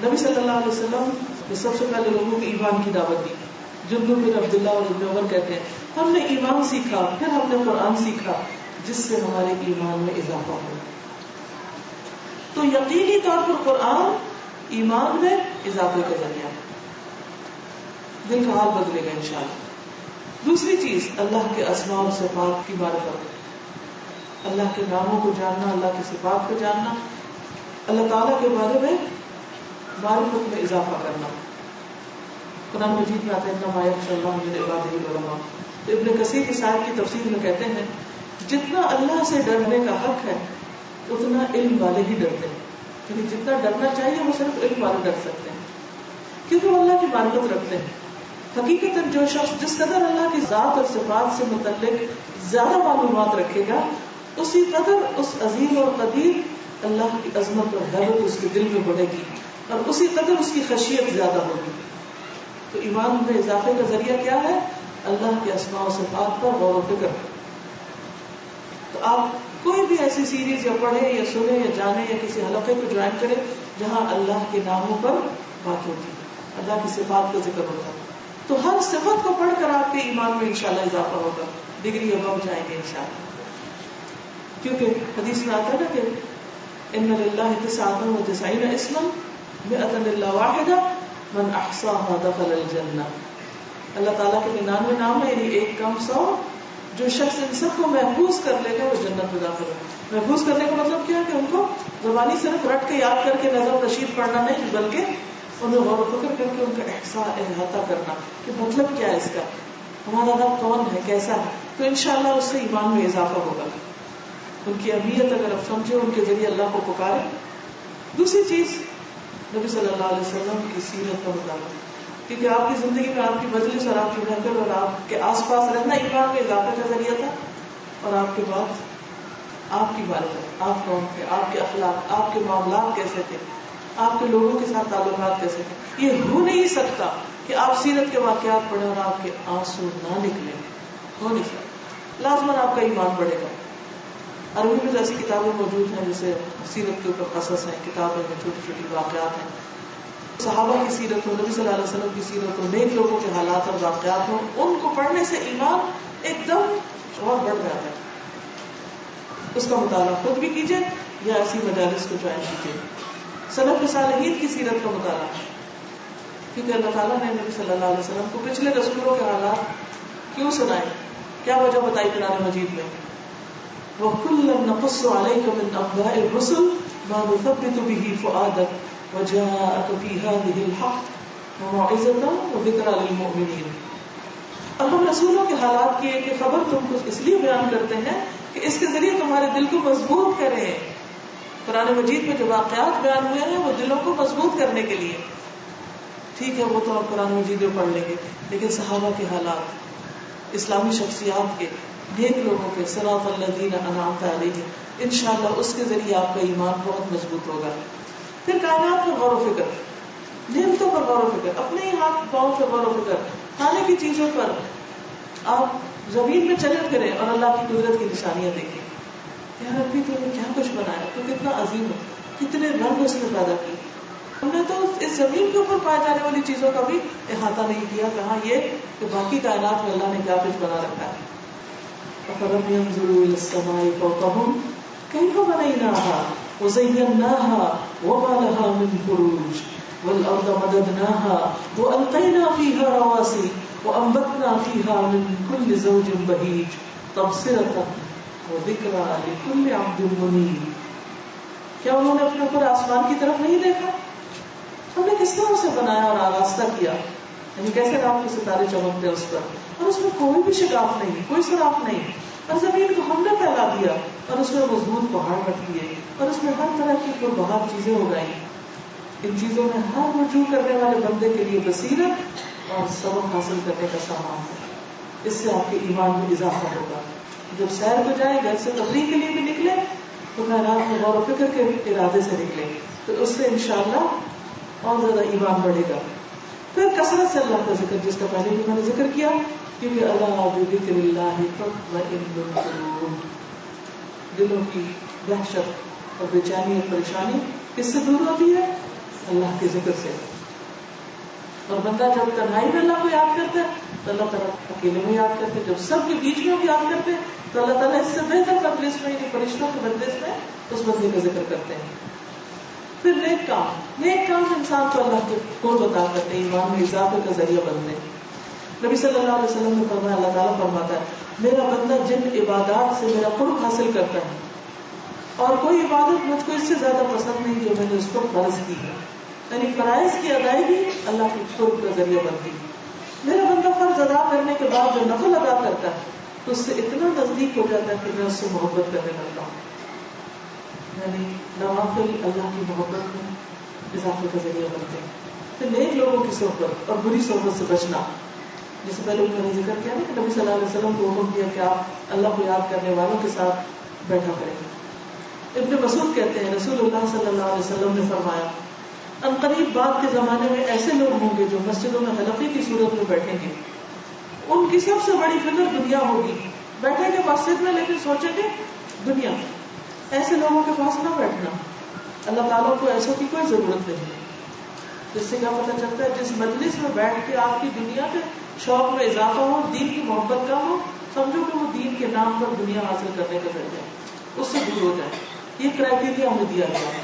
نبی صلی اللہ علیہ وسلم نے سب سے پہلے لوگوں کو ایمان کی دعوت دی. جندب بن عبداللہ اور ابن عمر کہتے ہیں ہم نے ایمان سیکھا, پھر ہم نے قرآن سیکھا جس سے ہمارے ایمان میں اضافہ ہو. تو یقینی طور پر قرآن ایمان میں اضافے کا ذریعہ, دل کا حال بدلے گا انشاءاللہ. دوسری چیز اللہ کے اسماء اور صفات کی معرفت, اللہ کے ناموں کو جاننا, اللہ کی صفات کو جاننا, اللہ تعالیٰ کے بارے میں معرفت میں اضافہ کرنا. قرآن مجید میں آتا ہے انما یخشی اللہ من عبادہ العلماء. ابن کثیر اس آیت کی تفسیر میں کہتے ہیں جتنا اللہ سے ڈرنے کا حق ہے اتنا علم والے ہی ڈرتے ہیں. یعنی جتنا ڈرنا چاہیے وہ صرف علم والے ڈر سکتے ہیں, کیونکہ وہ اللہ کی معرفت رکھتے ہیں. حقیقتاً جو شخص جس قدر اللہ کی ذات اور صفات سے متعلق زیادہ معلومات رکھے گا, اسی قدر اس عظیم اور قدیر اللہ کی عظمت اور حیرت اس کے دل میں بڑھے گی, اور اسی قدر اس کی خشیت زیادہ ہوگی. تو ایمان میں اضافے کا ذریعہ کیا ہے؟ اللہ کے اسماء و صفات پر غور و فکر. تو آپ کوئی بھی ایسی سیریز یا پڑھیں یا سنیں یا جانیں یا کسی حلقے کو جوائن کریں جہاں اللہ کے ناموں پر بات ہوتی ہے, اللہ کی صفات کا ذکر ہوتا ہے, تو ہر صفت کو پڑھ کر آپ کے ایمان میں انشاءاللہ اضافہ ہوگا, ڈگری ابو جائیں گے انشاءاللہ. کیونکہ حدیث میں آتا ہے نا کہ ان للہ 99 اسما 100 الا واحدہ من احصاها دخل الجنہ. اللہ تعالیٰ کے 99 نام ہے, یعنی 1 کم 100. جو شخص ان سب کو محفوظ کر لے گا وہ جنت میں داخل ہوگا. محفوظ کرنے کا مطلب کیا ہے کہ ان کو زبانی صرف رٹ کے یاد کر کے نظر رشید پڑھنا نہیں, بلکہ انہیں غور و فکر کر کے ان کا احاطہ کرنا کہ مطلب کیا ہے اس کا, ہمارا رب کون ہے, کیسا ہے. تو انشاءاللہ اس سے ایمان میں اضافہ ہوگا. ان کی اہمیت اگر آپ سمجھے, ان کے ذریعے اللہ کو پکارے. دوسری چیز نبی صلی اللہ علیہ وسلم کی سیرت کا مطالعہ, کیونکہ آپ کی زندگی میں آپ کی مجلس اور آپ کی محفل اور آپ کے آس پاس رہنا ایمان میں اضافہ کا ذریعہ تھا. اور آپ کے بعد آپ کی معرفت, آپ کون تھے, آپ کے اخلاق, آپ کے معاملات کیسے تھے, آپ کے لوگوں کے ساتھ تعلقات کیسے تھے. یہ ہو نہیں سکتا کہ آپ سیرت کے واقعات پڑھیں اور آپ کے آنسو نہ نکلیں, ہو نہیں سکتا. لازماً آپ کا ایمان بڑھے گا. عربی میں ایسی کتابیں موجود ہیں جیسے سیرت کے اوپر قصص ہیں, کتابیں ہیں, چھوٹی چھوٹی واقعات ہیں, صحابہ کی سیرت ہو, نبی صلی اللہ علیہ وسلم کی سیرت ہو, نیک لوگوں کے حالات اور واقعات ہوں. ان کو پڑھنے سے ایمان ایک دم اور بڑھ جاتا ہے. اس کا مطالعہ خود بھی کیجیے یا ایسی مجالس کو جوائن کیجیے. سلف صالحین کی سیرت کا مطالعہ, کیونکہ اللہ تعالیٰ نے نبی صلی اللہ علیہ وسلم کو پچھلے رسولوں کے حالات کیوں سنائے, کیا وجہ بتائی قرآن مجید میں. وَكُلًّا نَقُصُّ عَلَيْكَ مِنْ أَنْبَاءِ الرُّسُلِ مَا نُثَبِّتُ بِهِ فُؤَادَكَ وَجَاءَكَ فِي هَٰذِهِ الْحَقُّ وَمَوْعِظَةً وَذِكْرَىٰ لِلْمُؤْمِنِينَ. اب ہم رسولوں کے حالات کی ایک خبر تم کو اس لیے بیان کرتے ہیں کہ اس کے ذریعے تمہارے دل کو مضبوط کریں. قرآن مجید میں جو واقعات بیان ہوئے ہیں وہ دلوں کو مضبوط کرنے کے لیے. ٹھیک ہے, وہ تو آپ قرآن مجید میں پڑھ لیں گے, لیکن صحابہ کے حالات, اسلامی شخصیات کے, نیک لوگوں کے, صراط الذین انعمت علیہم, انشاءاللہ اس کے ذریعے آپ کا ایمان بہت مضبوط ہوگا. پھر کائنات پر غور و فکر, نعمتوں پر غور و فکر, اپنے ہی ہاتھ پاؤں پر غور و فکر, کھانے کی چیزوں پر. آپ زمین میں چلے پھریں اور اللہ کی قدرت کی نشانیاں دیکھیں. یار ابھی تو نے کیا کچھ بنایا, تو کتنا عظیم ہے, کتنے رنگ اس نے پیدا کیے. ہم نے تو اس زمین کے اوپر پائے جانے والی چیزوں کا بھی احاطہ نہیں کیا, کہاں یہ کہ باقی کائنات میں اللہ نے کیا کچھ بنا رکھا ہے. فَلَمْ يَنْظُرُوا إِلَى السَّمَاءِ فَوْقَهُمْ كَيْفَ بَنَيْنَاهَا وَزَيَّنَّاهَا وَمَا لَهَا مِنْ فُرُوجٍ وَالْأَرْضَ مَدَدْنَاهَا وَأَلْقَيْنَا فِيهَا رَوَاسِيَ وَأَنبَتْنَا فِيهَا مِنْ كُلِّ زَوْجٍ بَهِيجٍ تَبْصِرَةً وَذِكْرَىٰ لِكُلِّ عَبْدٍ مُنِيبٍ. کیا انہوں نے اپنے اوپر آسمان کی طرف نہیں دیکھا؟ ہم نے کس طرح اسے بنایا اور آراستہ کیا, یعنی کیسے رات کے ستارے چمکتے اس پر, اور اس میں کوئی بھی شگاف نہیں, کوئی سراف نہیں, اور زمین کو ہم نے پھیلا دیا اور اس میں مضبوط پہاڑ رکھ دیے اور اس میں ہر طرح کی پربہار چیزیں اگائیں. ان چیزوں میں ہر رجوع کرنے والے بندے کے لیے بصیرت اور سبق حاصل کرنے کا سامان ہے. اس سے آپ کے ایمان میں اضافہ ہوگا. جب سیر کو جائیں, گھر سے تفریح کے لیے بھی نکلے تو کائنات میں غور و فکر کے ارادے سے نکلیں, تو اس سے انشاءاللہ اور زیادہ ایمان بڑھے گا. پھر کثرت سے اللہ کا ذکر, جس کا پہلے بھی میں نے ذکر کیا, کیونکہ اللہ بذکر اللہ تطمئن القلوب, دلوں کی وحشت اور بے چینی اور پریشانی کس سے دور ہوتی ہے؟ اللہ کے ذکر سے. اور بندہ جب تنہائی میں اللہ کو یاد کرتا ہے تو اللہ تعالیٰ اکیلے میں یاد کرتے, جب سب کے بیچ میں یاد کرتے ہیں تو اللہ تعالیٰ اس سے بہتر مجلس میں, فرشتوں کے مجلس میں اس بندے کا ذکر کرتے ہیں. پھر نیک کام, نیک کام انسان کو اللہ کے قرب عطا کرتے, ایمان میں اضافے کا ذریعہ بنتے. نبی صلی اللہ علیہ وسلم نے فرمایا, اللہ تعالیٰ فرماتا ہے میرا بندہ جن عبادات سے میرا قرب حاصل کرتا ہے, اور کوئی عبادت مجھ کو اس سے زیادہ پسند نہیں جو میں نے اس کو فرض کی ہے, یعنی فرائض کی ادائیگی اللہ کے قرب کا ذریعہ بنتی. میرا بندہ فرض ادا کرنے کے بعد جو نفل ادا کرتا ہے تو اس سے اتنا نزدیک ہو جاتا ہے کہ میں اس سے محبت کرنے لگتا ہوں. یعنی نوافل اللہ کی محبت میں اضافے کا ذریعہ بنتے ہیں. پھر نیک لوگوں کی صحبت اور بری صحبت سے بچنا. جیسے پہلے میں نے ذکر کیا نا کہ نبی صلی اللہ علیہ وسلم کو حکم دیا کہ آپ اللہ کو یاد کرنے والوں کے ساتھ بیٹھا کریں. ابن مسعود کہتے ہیں رسول اللہ صلی اللہ علیہ وسلم نے فرمایا ان قریب بعد کے زمانے میں ایسے لوگ ہوں گے جو مسجدوں میں حلقے کی صورت میں بیٹھیں گے. ان کی سب سے بڑی فکر دنیا ہوگی. بیٹھیں گے مسجد میں لیکن سوچیں گے دنیا. ایسے لوگوں کے پاس نہ بیٹھنا. اللہ تعالیٰ کو ایسوں کی کوئی ضرورت نہیں ہے. جس سے کیا پتہ چلتا ہے جس مجلس میں بیٹھ کے آپ کی دنیا کے شوق میں اضافہ ہو, دین کی محبت کا ہو, سمجھو کہ وہ دین کے نام پر دنیا حاصل کرنے کا ذریعہ ہے, اس سے دور ہو جائے. یہ کرائٹیریا ہمیں دیا گیا ہے.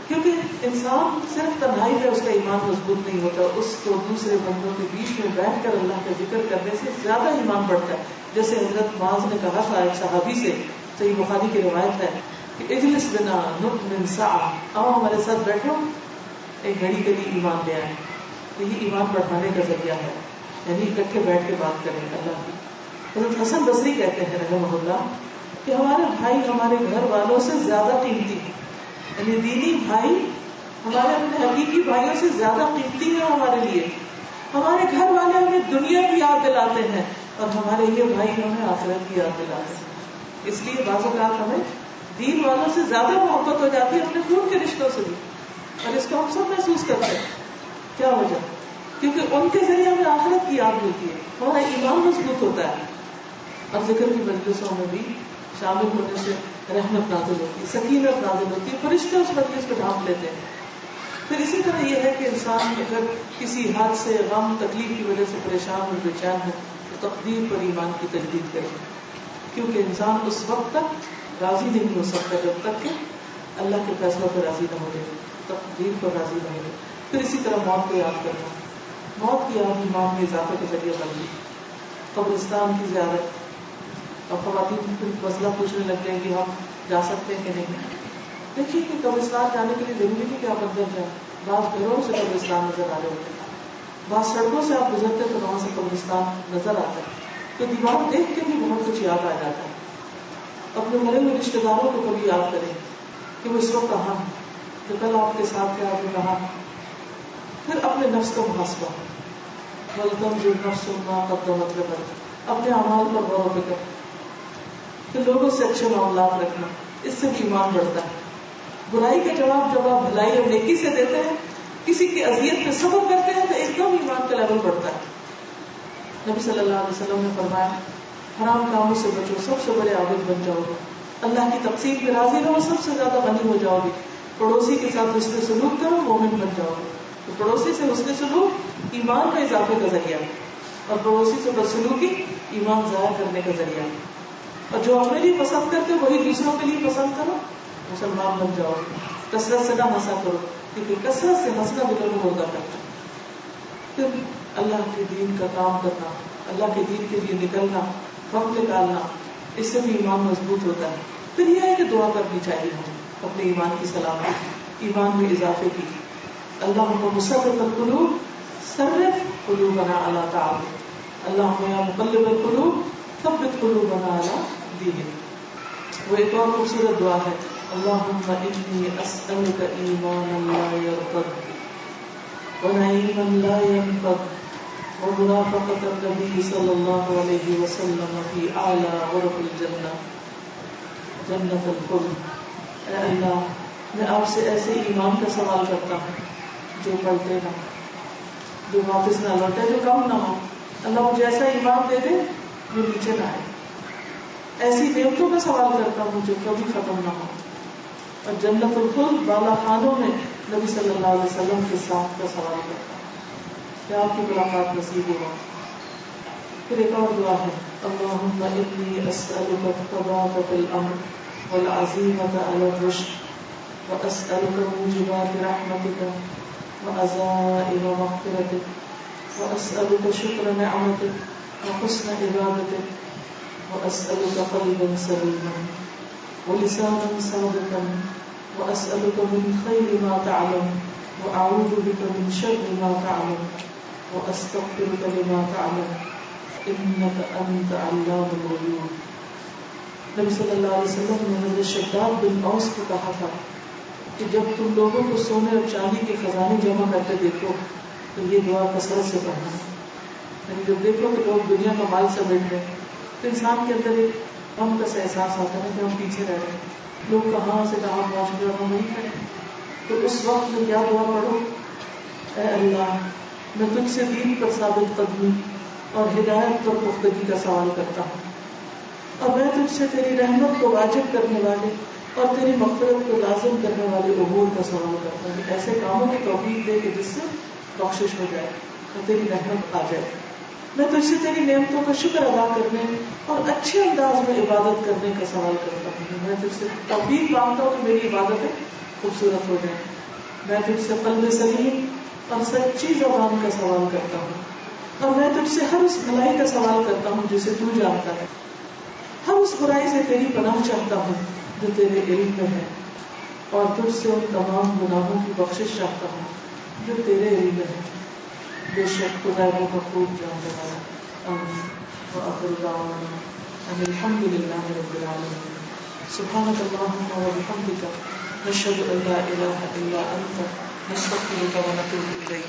کیونکہ انسان صرف تنہائی میں اس کا ایمان مضبوط نہیں ہوتا, اس کو دوسرے بندوں کے بیچ میں بیٹھ کر اللہ کا ذکر کرنے سے زیادہ ایمان بڑھتا ہے. جیسے حضرت معاذ نے کہا تھا ایک صحابی سے, صحیح بخاری کی روایت ہے کہ اجلس بنا نؤمن ساعة, آؤ ہمارے ساتھ بیٹھو ایک گھڑی کے لیے ایمان لے آئے. یہ ایمان بڑھانے کا ذریعہ ہے, یعنی اکٹھے بیٹھ کے بات کریں اللہ کی. حضرت حسن بصری کہتے ہیں رحمہ اللہ کہ ہمارے بھائی ہمارے گھر والوں سے زیادہ قیمتی ہیں. یعنی دینی بھائی ہمارے اپنے حقیقی بھائیوں سے زیادہ قیمتی ہیں ہمارے لیے. ہمارے گھر والے ہمیں دنیا کی یاد دلاتے ہیں اور ہمارے یہ بھائی ہمیں آخرت کی یاد دلاتے ہیں. اس لیے بعض اوقات ہمیں دین والوں سے زیادہ محبت ہو جاتی ہے اپنے خون کے رشتوں سے بھی, اور اس کو ہم سب محسوس کرتے ہیں. کیا وجہ؟ کیونکہ ان کے ذریعے ہمیں آخرت کی یاد ملتی ہے, ہمارا ایمان مضبوط ہوتا ہے. اور ذکر کی مجلسوں میں بھی شامل ہونے سے رحمت نازل ہوتی ہے, سکینت نازل ہوتی ہے, فرشتے اس مجلس کو ڈھانپ لیتے ہیں. پھر اسی طرح یہ ہے کہ انسان اگر کسی حادثے, غم, تکلیف کی وجہ سے پریشان اور بے چین ہے تو تقدیر پر ایمان کی تجدید کرے, کیونکہ انسان اس وقت تک راضی نہیں ہو سکتا جب تک کہ اللہ کے فیصلوں پر راضی نہ ہو جائے, تقدیر پر راضی نہ ہو جائے. پھر اسی طرح موت کو یاد کرنا. موت کی یاد ایمان میں اضافے کے ذریعے بن گئی. قبرستان کی زیارت. اور خواتین پھر مسئلہ پوچھنے لگ جائیں گے ہم جا سکتے ہیں کہ نہیں. دیکھیے کہ قبرستان جانے کے لیے ضروری نہیں کہ آپ اندر جائیں. بعض گھروں سے قبرستان نظر آ رہے ہوتے ہیں, بعض سڑکوں سے آپ گزرتے تو وہاں سے قبرستان نظر آتا ہے, تو دیوار دیکھ کے بھی بہت کچھ یاد آ جاتا ہے. اپنے مرے ہوئے رشتے داروں کو کبھی یاد کریں کہ وہ اس وقت کہاں ہیں, تو کل آپ کے ساتھ کیا آپ نے کہا. پھر اپنے نفس کا محاسبہ. وَلْتَنْظُرْ نَفْسٌ مَا قَدَّمَتْ لِغَدٍ, اپنے اعمال پر غور و فکر. پھر لوگوں سے اچھے معاملات رکھنا, اس سے بھی ایمان بڑھتا ہے. برائی کا جواب جب آپ بھلائی اور نیکی سے دیتے ہیں, کسی کی اذیت پہ صبر کرتے ہیں, تو ایک دم ایمان کا لیول بڑھتا ہے. نبی صلی اللہ علیہ وسلم نے فرمایا حرام کاموں سے بچو, سب سے بڑے عابد بن جاؤ گے. اللہ کی تقسیم میں راضی رہو, سب سے زیادہ غنی ہو جاؤ گے. پڑوسی کے ساتھ حسن سلوک کرو, مومن بن جاؤ گے. تو پڑوسی سے حسن سلوک ایمان کا اضافے کا ذریعہ ہے, اور پڑوسی سے بدسلوکی ایمان ضائع کرنے کا ذریعہ ہے. اور جو اپنے لیے پسند کرتے وہی دوسروں کے لیے پسند کرو, مسلمان بن جاؤ. کثرت سے نہ ہنسا کرو, کیونکہ کثرت سے ہنسنا دلوں کو مردہ کرتا ہے. پھر اللہ کے دین کا کام کرنا, اللہ کے دین کے لیے نکلنا, وقت نکالنا, اس سے بھی ایمان مضبوط ہوتا ہے. پھر یہ ہے کہ دعا کرنی چاہیے ہمیں اپنے ایمان کی سلامتی, ایمان میں اضافے کی. اللہم مصرف القلوب صرف قلوبنا علی طاعتک, اللہم یا مقلب القلوب ثبت قلوبنا علی دینک. وہ ایک اور خوبصورت دعا ہے, اللہم انی اسألک ایمانا لا یرتد ونعیما لا ینفد ومرافقۃ النبی صلی اللہ علیہ وسلم فی اعلی غرف الجنہ جنت الخلد. اے اللہ, میں آپ سے ایسے ایمان کا سوال کرتا ہوں جو پلٹے نہ, جو واپس نہ لوٹے, جو کم نہ ہو. اللہ مجھے ایسا ایمان دے دے جو نیچے نہ آئے. ایسی نعمتوں کا سوال کرتا ہوں جو کبھی ختم نہ ہو. اور جنت الخلد بالا خانوں میں نبی صلی اللہ علیہ وسلم کے ساتھ کا سوال کرتا ہوں کہ آپ کی ملاقات نصیب ہو. پھر ایک اور دعا ہے, اللہم انی اسألک الثبات فی الامر والعزیمۃ علی الرشد واسألک موجبات رحمتک وعزائم مغفرتک واسألک شکر نعمتک وحسن عبادتک واسألک قلبا سلیما ولسانا صادقا واسألک من خیر ما تعلم واعوذ بک من شر ما تعلم واستغفرک لما تعلم انك انت علام الغیوب. نبی صلی اللہ علیہ وسلم نے حضرت شداد بن اوس کو کہا تھا کہ جب تم لوگوں کو سونے اور چاندی کے خزانے جمع کرتے دیکھو تو یہ دعا کثرت سے پڑھنا. یعنی جب دیکھو کہ لوگ دنیا کا مال سمیٹ رہے ہیں تو انسان کے اندر ایک غم کا احساس آتا ہے کہ ہم پیچھے رہ رہے ہیں, لوگ کہاں سے کہاں پہنچ گئے اور ہم نہیں کھڑے. تو اس وقت میں کیا دعا پڑھو, اے اللہ میں تجھ سے دین پر ثابت قدمی اور ہدایت پر پختگی کا سوال کرتا ہوں, اور میں تجھ سے تیری رحمت کو واجب کرنے والے اور تیری مغفرت کو لازم کرنے والے امور کا سوال کرتا ہوں. ایسے کاموں کی توفیق دے کہ جس سے بخشش ہو جائے اور تیری رحمت آ جائے. میں تجھ سے تیری نعمتوں کا شکر ادا کرنے اور اچھے انداز میں عبادت کرنے کا سوال کرتا ہوں. میں تجھ سے توفیق مانگتا ہوں کہ میری عبادتیں خوبصورت ہو جائیں. میں تجھ سے قلب سلیم اور سچی زبان کا سوال کرتا ہوں, اور میں تجھ سے ہر اس بھلائی کا سوال کرتا ہوں جسے تو جانتا ہے, ہر اس برائی سے تیری پناہ چاہتا ہوں جو تیرے علم میں ہے, اور تجھ سے ان تمام گناہوں کی بخشش چاہتا ہوں جو تیرے علم میں ہے. بے شک خدا کا خوب جاننے والا. آمین. وآخر دعوانا ان الحمد للہ رب العالمین. سبحانک اللہم وبحمدک نشہد ان لا الہ الا انت نستغفرک ونتوب الیک.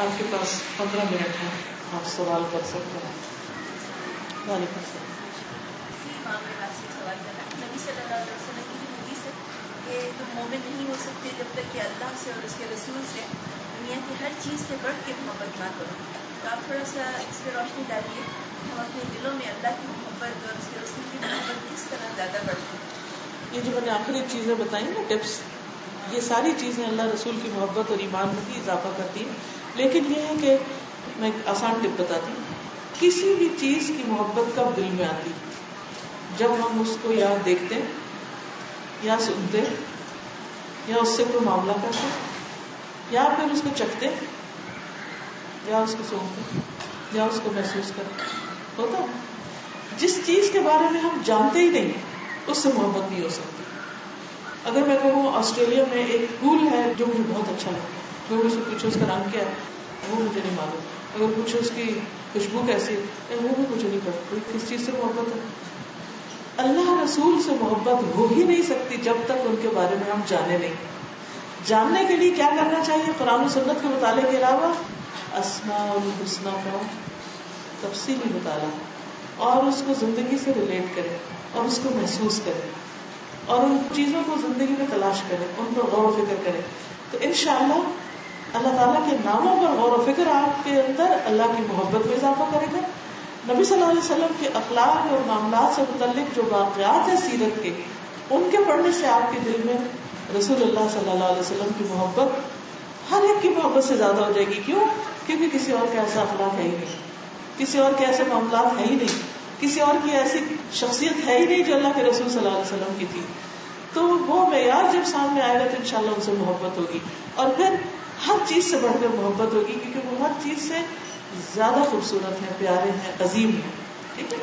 آپ کے پاس 15 منٹ ہیں, آپ سوال کر سکتے ہیں. وعلیکم السلام. نبی صلی اللہ علیہ وسلم کی حدیث ہے کہ تم مومن نہیں ہو سکتے جب تک کہ اللہ سے اور اس کے رسول سے دنیا کی ہر چیز سے بڑھ کے محبت نہ کرو. تو آپ تھوڑا سا اس پہ روشنی ڈالیے, ہم اپنے دلوں میں اللہ کی محبت اور اس کے رسول کی محبت کس طرح زیادہ بڑھتی ہے. یہ جو میں نے آخری چیزیں بتائی نا ٹپس, یہ ساری چیزیں اللہ رسول کی محبت اور ایمان میں بھی اضافہ کرتی ہیں. لیکن یہ ہے کہ میں ایک آسان ٹپ بتاتی ہوں. کسی بھی چیز کی محبت کب دل میں آتی؟ جب ہم اس کو یا دیکھتے یا سنتے یا اس سے کوئی معاملہ کرتے یا پھر اس کو چکھتے یا اس کو سونگتے یا اس کو محسوس کرتے. ہوتا جس چیز کے بارے میں ہم جانتے ہی نہیں اس سے محبت نہیں ہو سکتی. اگر میں کہوں آسٹریلیا میں ایک پھول ہے جو مجھے بہت اچھا لگتا ہے, لوگوں سے پوچھو اس کا رنگ کیا ہے وہ مجھے نہیں معلوم, اگر پوچھو اس کی خوشبو کیسی ہے وہ بھی مجھے نہیں پتا. کس چیز سے محبت ہے؟ اللہ رسول سے محبت ہو ہی نہیں سکتی جب تک ان کے بارے میں ہم جانے نہیں. جاننے کے لیے کیا کرنا چاہیے؟ قرآن و سنت کے مطالعے کے علاوہ اسماء الحسنی کا تفصیلی مطالعہ, اور اس کو زندگی سے ریلیٹ کرے اور اس کو محسوس کرے اور ان چیزوں کو زندگی میں تلاش کرے, ان پر غور و فکر کرے. تو انشاءاللہ اللہ تعالیٰ کے ناموں پر غور و فکر آپ کے اندر اللہ کی محبت میں اضافہ کرے گا. نبی صلی اللہ علیہ وسلم کے اخلاق اور معاملات سے متعلق جو واقعات ہیں سیرت کے, ان کے پڑھنے سے آپ کے دل میں رسول اللہ صلی اللہ علیہ وسلم کی محبت ہر ایک کی محبت سے زیادہ ہو جائے گی. کیوں؟ کیونکہ کسی اور کا ایسا اخلاق ہے ہی نہیں, کسی اور کے ایسے معاملات ہے ہی نہیں, کسی اور کی ایسی شخصیت ہے ہی نہیں جو اللہ کے رسول صلی اللہ علیہ وسلم کی تھی. تو وہ معیار جب سامنے آئے گا تو انشاءاللہ ان سے محبت ہوگی, اور پھر ہر چیز سے بڑھ کر محبت ہوگی کیونکہ وہ ہر چیز سے زیادہ خوبصورت ہیں, پیارے ہیں, عظیم ہیں. ٹھیک ہے.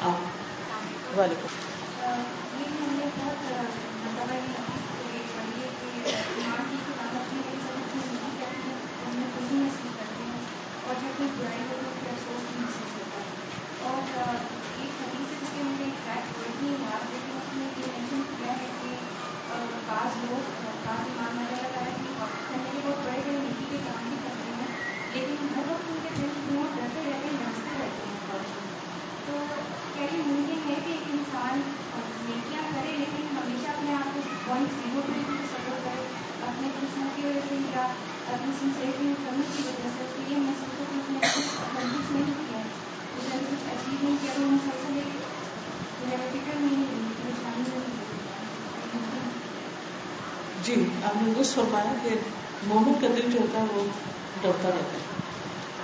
آپ وعلیکم. اور جب کوئی برائی ہو تو پھر افسوس بھی محسوس ہوتا ہے. اور ایک حدیث ہے جس کے مجھے ایگزیکٹ ورڈ نہیں یاد, لیکن اس میں یہ مینشن کیا ہے کہ بعض لوگ بعض ایمان وغیرہ کرنے کے بہت بڑے بڑے نیکی کے کام بھی کرتے ہیں, لیکن ہر وقت ان کے دل میں ڈرتے رہتے ہیں, لڑتے رہتے ہیں. تو کیا یہ ممکن ہے کہ ایک انسان نیکیاں کرے لیکن ہمیشہ اپنے آپ کو 0.0 پہ بھی تصور کرے اپنے خوشبو کی وجہ سے یا اپنی سنسیئرٹی میں کمی کی وجہ سے؟ تو یہ محسوس ہو کہ اس نے کچھ ورزش نہیں کیا, اس نے کچھ اچیو نہیں کیا, تو مسلسل ایک فکر نہیں پریشانی نہیں. جی آپ نے درست فرمایا کہ مومن کا دل جو ہوتا ہے وہ ڈرتا رہتا ہے.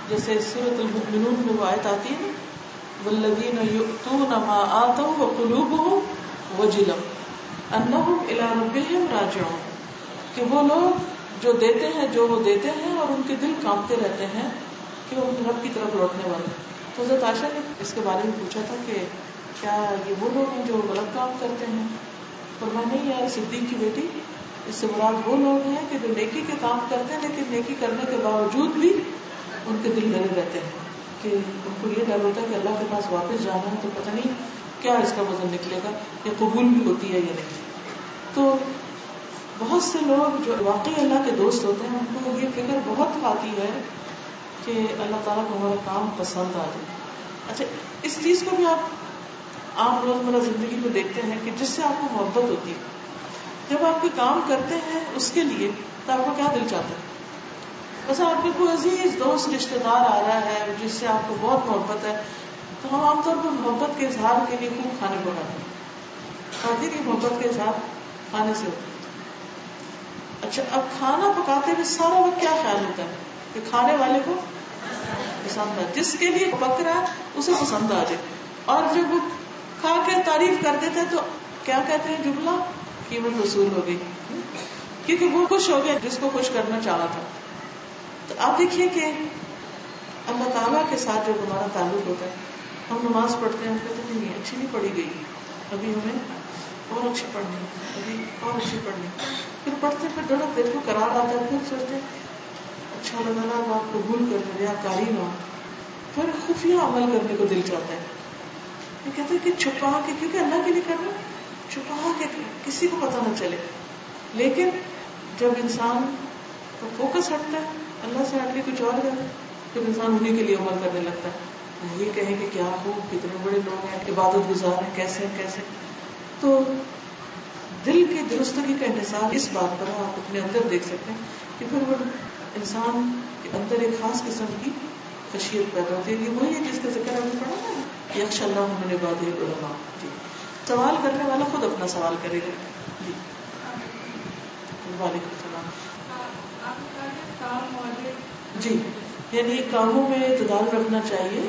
جیسے سورۃ المؤمنون میں وہ آیت آتی ہے نا, والذین یؤتون ما آتوا وقلوبهم وجلة انہم الی ربہم راجعون, کہ وہ لوگ جو دیتے ہیں جو وہ دیتے ہیں اور ان کے دل کانپتے رہتے ہیں کہ وہ اپنے رب کی طرف لوٹنے والے. تو حضرت عائشہ نے اس کے بارے میں پوچھا تھا کہ کیا یہ وہ لوگ ہیں جو غلط کام کرتے ہیں؟ فرمایا نہیں یار صدیق کی بیٹی, اس سے مراد وہ لوگ ہیں کہ جو نیکی کے کام کرتے ہیں لیکن نیکی کرنے کے باوجود بھی ان کے دل ڈرے رہتے ہیں کہ ان کو یہ ڈر ہوتا ہے کہ اللہ کے پاس واپس جانا ہے تو پتہ نہیں کیا اس کا وزن نکلے گا، یہ قبول بھی ہوتی ہے یا نہیں. تو بہت سے لوگ جو واقعی اللہ کے دوست ہوتے ہیں ان کو یہ فکر بہت آتی ہے کہ اللہ تعالیٰ کو ہمارا کام پسند آ جائے. اچھا، اس چیز کو بھی آپ عام روزمرہ زندگی میں دیکھتے ہیں کہ جس سے آپ کو محبت ہوتی ہے. جب آپ کوئی کام کرتے ہیں اس کے لیے تو آپ کو کیا دل چاہتا ہے؟ بس آپ کے کوئی عزیز دوست رشتے دار آ رہا ہے جس سے آپ کو بہت محبت ہے تو ہم عام طور پر محبت کے اظہار کے لیے خوب کھانے پکاتے ہیں. کھاتے کی محبت کے اظہار کھانے سے ہوتا ہے. اچھا، اب کھانا پکاتے ہوئے سارا وقت کیا خیال ہوتا ہے کہ کھانے والے کو پسند آئے، جس کے لیے پک رہا ہے اسے پسند آ جائے. اور جب وہ کھا کے تعریف کر دیتے ہیں تو کیا کہتے ہیں؟ جملہ قیمت وصول ہو گئی، کیونکہ وہ خوش ہو گیا جس کو خوش کرنا چاہا تھا. تو آپ دیکھیے کہ اللہ تعالیٰ کے ساتھ جب ہمارا تعلق ہوتا ہے، ہم نماز پڑھتے ہیں، ہم کہتے ہیں نہیں اچھی نہیں پڑھی گئی، ابھی ہمیں اور اچھی پڑھنی ہے، ابھی اور اچھی پڑھنی ہے. پھر پڑھتے پھر تھوڑا دل کو قرار آتا ہے، پھر سوچتے ہیں اچھا اللہ تعالیٰ آپ قبول کر لیں یا کاری نہ. پھر خفیہ عمل کرنے کو دل چاہتا ہے. یہ کہتے ہیں کہ چھپا کے، کیونکہ اللہ کے لیے کرنا، چھپا کے کسی کو پتہ نہ چلے. لیکن جب انسان کا فوکس ہٹتا ہے، اللہ سے ہٹ کے کچھ اور کرتا ہے، پھر انسان انہیں کے لیے عمل کرنے لگتا ہے. یہ کہیں کہ کیا خوب، کتنے بڑے لوگ ہیں، عبادت گزار ہیں، کیسے کیسے. تو دل کی درستگی کا انحصار اس بات پر آپ اپنے اندر دیکھ سکتے ہیں کہ پھر وہ انسان کے اندر ایک خاص قسم کی خشیت پیدا ہوتی ہے. یہ وہی ہے جس کا ذکر ہم نے پڑھا نا، یخشى اللہ من عبادہ العلماء. جی، سوال کرنے والا خود اپنا سوال کرے گا. جی، وعلیکم السلام. جی، یعنی کاموں میں اعتدال رکھنا چاہیے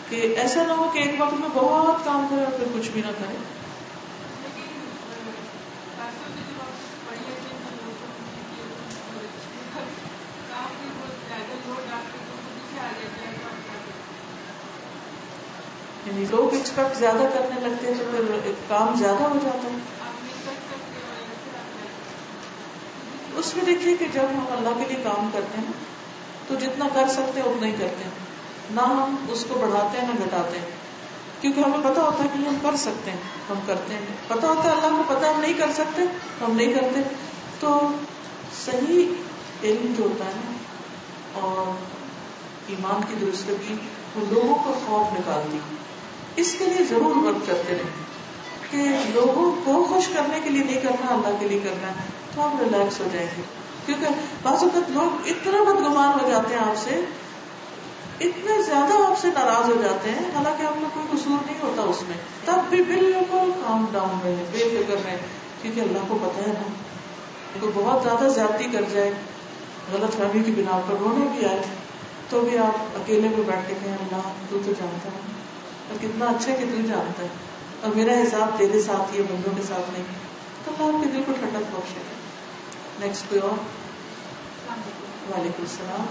کہ ایسا نہ ہو کہ ایک وقت میں بہت کام کرے اور پھر کچھ بھی نہ کرے. یعنی لوگ ایکسپیکٹ زیادہ کرنے لگتے ہیں تو پھر کام زیادہ ہو جاتا ہے. اس میں دیکھیے کہ جب ہم اللہ کے لیے کام کرتے ہیں تو جتنا کر سکتے ہیں اتنا ہی کرتے ہیں، نہ ہم اس کو بڑھاتے ہیں نہ گھٹاتے ہیں. کیونکہ ہمیں پتا ہوتا ہے کہ ہم کر سکتے ہیں، ہم کرتے ہیں. پتا ہوتا ہے اللہ کو پتا ہے ہم نہیں کر سکتے تو ہم نہیں کرتے. تو صحیح علم جو ہوتا ہے نا اور ایمان کی درستگی وہ لوگوں کو خوف نکالتی. اس کے لیے ضرور ورک کرتے رہیں کہ لوگوں کو خوش کرنے کے لیے نہیں کرنا، اللہ کے لیے کرنا ہے. تو آپ ریلیکس ہو جائیں گے. کیونکہ بعض اوقات لوگ اتنا بدگمان ہو جاتے ہیں آپ سے، اتنے زیادہ آپ سے ناراض ہو جاتے ہیں، حالانکہ آپ کا کوئی قصور نہیں ہوتا اس میں، تب بھی بالکل کام ڈاؤن رہے، بے فکر رہے. کیونکہ اللہ کو پتا ہے نا، کوئی بہت زیادہ زیادتی کر جائے، غلط فہمی کی بنا پر رونے بھی آئے، تو بھی آپ اکیلے میں بیٹھ کے کہیں اللہ تو جانتا ہے اور کتنا اچھا کہ تو جانتا ہے اور میرا حساب تیرے ساتھ ہی ہے، بندوں کے ساتھ نہیں. تو اللہ آپ کے دل کو ٹھنڈک بخشے گا. نیکسٹ کوئی اور. وعلیکم السلام.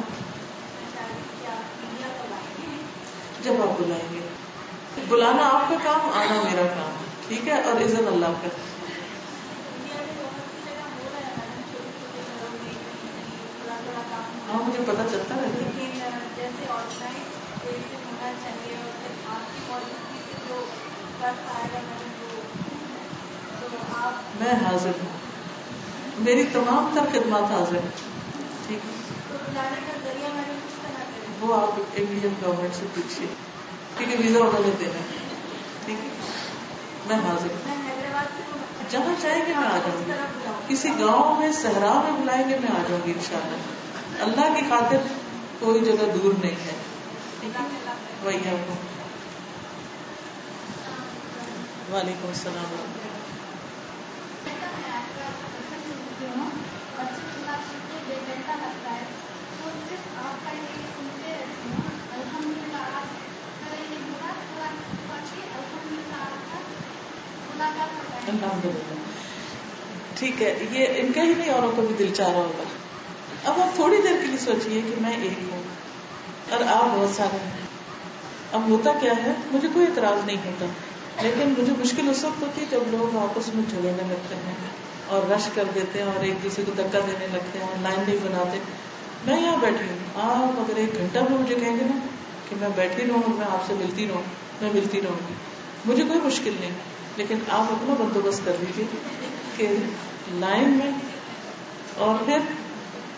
جب آپ بلائیں گے، بلانا آپ کا کام، آنا میرا کام، ٹھیک ہے، اور عزت اللہ کا. ہاں مجھے پتا چلتا ہے جیسے آرگنائز ہونا چاہیے اور آپ کی موجودگی سے جو فرق آئے گا میں حاضر ہوں، میری تمام تر خدمات حاضر ہیں. ٹھیک ہے، تو بلانے کا ذریعہ میں نے کس طرح کریں؟ وہ آپ انڈین گورنمنٹ سے پوچھیے کیونکہ ویزا انہوں نے دینا ہے. ٹھیک ہے، میں حاضر ہوں. میں حیدرآباد سے جہاں چاہیں گے میں آ جاؤں گی. کسی گاؤں میں صحرا میں بلائیں گے میں آ جاؤں گی انشاءاللہ. اللہ کی خاطر کوئی جگہ دور نہیں ہے. وہی آپ کو. وعلیکم السلام. الحمدللہ. ٹھیک ہے، یہ ان کا ہی نہیں اوروں کو بھی دل چاہ رہا ہوگا. اب آپ تھوڑی دیر کے لیے سوچیے کہ میں ایک ہوں اور آپ بہت سارے ہیں. اب ہوتا کیا ہے، مجھے کوئی اعتراض نہیں ہوتا، لیکن مجھے مشکل اس وقت ہوتی ہے جب لوگ آپس میں جھگڑنے لگتے ہیں اور رش کر دیتے ہیں اور ایک دوسرے کو دھکا دینے لگتے ہیں اور لائن نہیں بناتے. میں یہاں بیٹھی ہوں، آپ اگر 1 گھنٹہ میں مجھے کہیں گے نا کہ میں بیٹھی رہوں اور میں آپ سے ملتی رہوں، میں ملتی رہوں گی. مجھے کوئی مشکل نہیں، لیکن آپ اپنا بندوبست کر لیجیے کہ لائن میں. اور پھر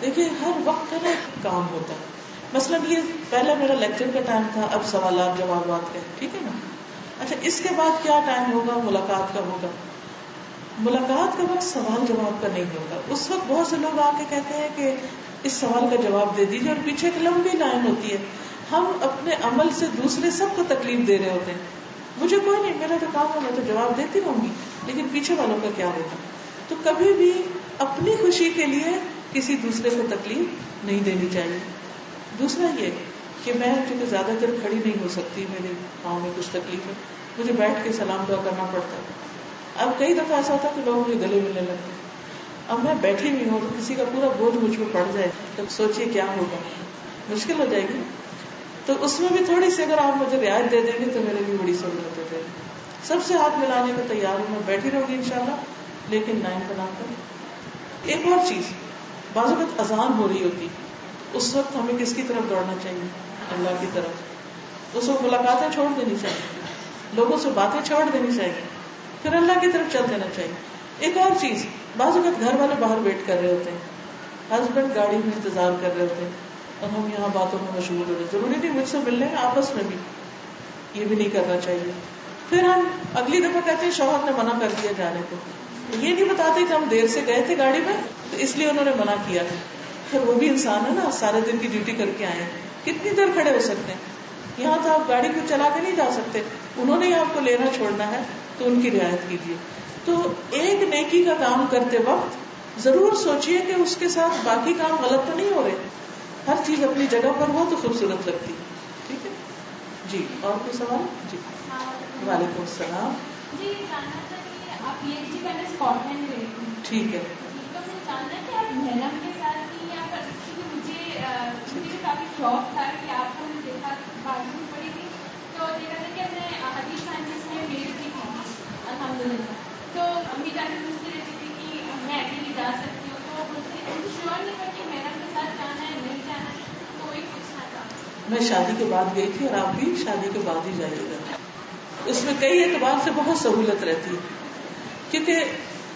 دیکھیے ہر وقت کا نا ایک کام ہوتا ہے. مثلاً یہ پہلا میرا لیکچر کا ٹائم تھا، اب سوالات جوابات کا، ٹھیک ہے نا. اچھا اس کے بعد کیا ٹائم ہوگا؟ ملاقات کا ہوگا. ملاقات کا وقت سوال جواب کا نہیں ہوگا. اس وقت بہت سے لوگ آ کے کہتے ہیں کہ اس سوال کا جواب دے دیجیے، اور پیچھے ایک لمبی لائن ہوتی ہے. ہم اپنے عمل سے دوسرے سب کو تکلیف دے رہے ہوتے ہیں. مجھے کوئی نہیں، میرا تو کام ہے، میں تو جواب دیتی رہوں گی، لیکن پیچھے والوں کا کیا ہوگا؟ تو کبھی بھی اپنی خوشی کے لیے کسی دوسرے کو تکلیف نہیں دینی چاہیے. دوسرا یہ کہ میں چونکہ زیادہ تر کھڑی نہیں ہو سکتی، میرے پاؤں میں کچھ تکلیف ہے، مجھے بیٹھ کے سلام دعا کرنا پڑتا ہے. اب کئی دفعہ ایسا ہوتا ہے کہ لوگ مجھے گلے ملنے لگتے ہیں. اب میں بیٹھی ہوئی ہوں تو کسی کا پورا بوجھ مجھ پہ پڑ جائے تو سوچیے کیا ہوگا، مشکل ہو جائے گی. تو اس میں بھی تھوڑی سی اگر آپ مجھے رعایت دے دیں گے تو میرے بھی بڑی سہولت ہو جائے گی. سب سے ہاتھ ملانے کو تیار ہوں، میں بیٹھی رہوں گی انشاءاللہ، لیکن لائن بنا کر. ایک اور چیز، بعض وقت اذان ہو رہی ہوتی، اس وقت ہمیں کس کی طرف دوڑنا چاہیے؟ اللہ کی طرف. اس وقت ملاقاتیں چھوڑ دینی چاہیے، لوگوں سے باتیں چھوڑ دینی چاہیے، پھر اللہ کی طرف چل دینا چاہیے. ایک اور چیز، بعض وقت گھر والے باہر ویٹ کر رہے ہوتے ہیں، ہسبینڈ گاڑی میں انتظار کر رہے ہوتے ہیں، اور ہم یہاں باتوں میں مشغول ہو رہے. ضروری نہیں مجھ سے ملنے ہیں، آپس میں بھی یہ بھی نہیں کرنا چاہیے. پھر ہم اگلی دفعہ کہتے ہیں شوہر نے منع کر دیا جانے کو، یہ نہیں بتاتے کہ ہم دیر سے گئے تھے گاڑی میں تو اس لیے انہوں نے منع کیا. پھر وہ بھی انسان ہے نا، سارے دن کی ڈیوٹی کر کے آئے، کتنی دیر کھڑے ہو سکتے ہیں؟ یہاں تو آپ گاڑی کو چلا کے نہیں جا سکتے، انہوں نے آپ کو لینا چھوڑنا ہے تو ان کی رعایت کیجیے. تو ایک نیکی کا کام کرتے وقت ضرور سوچئے کہ اس کے ساتھ باقی کام غلط تو نہیں ہو رہے. ہر چیز اپنی جگہ پر ہو تو خوبصورت لگتی. ٹھیک ہے جی. اور کوئی سوال؟ جی وعلیکم السلام. جی جاننا تھا کہ آپ یہ جی میں نے اسکاٹ لینڈ گئی تھی. ٹھیک ہے. تو مجھے جاننا ہے کہ آپ محرم کے ساتھ کی یا پر کیونکہ مجھے بھی کافی شوق تھا کہ آپ کو دیکھا بازو میں پڑی تھی تو دیکھا تھا کہ میں حدیث سائنس میں میری بھی تھی الحمدللہ. تو امی جان پوچھتی رہتی تھی کہ میں اکیلی جا سکتی ہوں، تو مجھے شیور نہیں تھا کہ محرم کے ساتھ جانا ہے نہیں جانا ہے، تو وہی پوچھنا تھا. میں شادی کے بعد گئی تھی اور آپ بھی شادی کے بعد ہی جائیے گا. اس میں کئی اعتبار سے بہت سہولت رہتی ہے، کیونکہ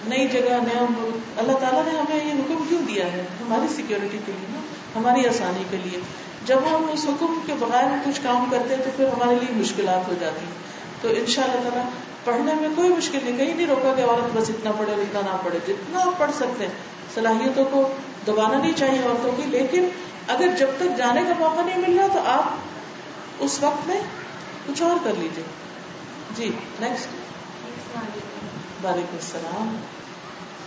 نئی جگہ نیا ملک، اللہ تعالیٰ نے ہمیں یہ حکم کیوں دیا ہے؟ ہماری سیکیورٹی کے لیے، ہماری آسانی کے لیے. جب ہم اس حکم کے بغیر کچھ کام کرتے ہیں تو پھر ہمارے لیے مشکلات ہو جاتی ہیں. تو انشاءاللہ تعالیٰ پڑھنے میں کوئی مشکل نہیں، کہیں نہیں روکا کہ عورت بس اتنا پڑھے اور اتنا نہ پڑھے. جتنا آپ پڑھ سکتے ہیں، صلاحیتوں کو دبانا نہیں چاہیے عورتوں کی، لیکن اگر جب تک جانے کا موقع نہیں مل رہا تو آپ اس وقت میں کچھ اور کر لیجیے. جی نیکسٹ. وعلیکم السلام.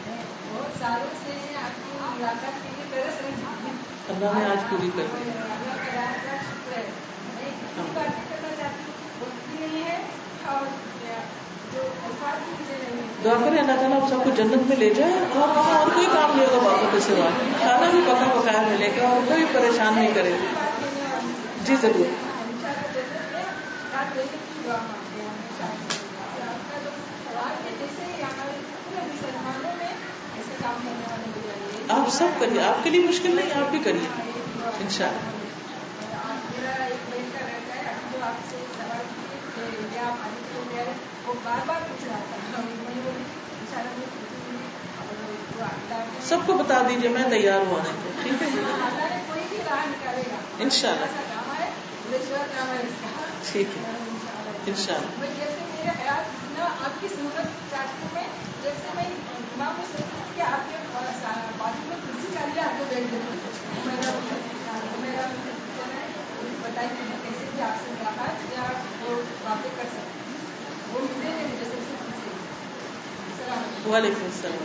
بہت سالوں سے آپ کی ملاقات کے لیے ترس رہی تھی، اللہ نے آج پوری کر دی. اللہ کا شکر ہے. میں ایک بات کرنا چاہتی ہوں، وقت نہیں ہے اور جو الفاظ بھی مجھے نہیں ہے. دعا کریں اللہ تعالیٰ آپ سب کو جنت میں لے جائے، اور وہاں اور کوئی کام نہیں ہوگا باتوں کے سوا، کھانا بھی پکا پکایا ملے گا اور کوئی پریشان نہیں کرے گا. جی ضرور. آپ سب کریے، آپ کے لیے مشکل نہیں، آپ بھی کریے انشاءاللہ. سب کو بتا دیجیے میں تیار ہوں آنے کو. ٹھیک ہے انشاءاللہ. ٹھیک ہے انشاءاللہ. آپ کی صورت چاہتی میں جیسے میں امام کو سوچتی ہوں کہ آپ کے بازو میں کرسی چاہیے، آپ کو بیٹھ میرا بتائیے کہ کیسے بھی آپ سے ملاقات یا وہ باتیں کر سکتے ہیں، وہ ملے ہیں مجھے سب سے پوچھے. وعلیکم السلام.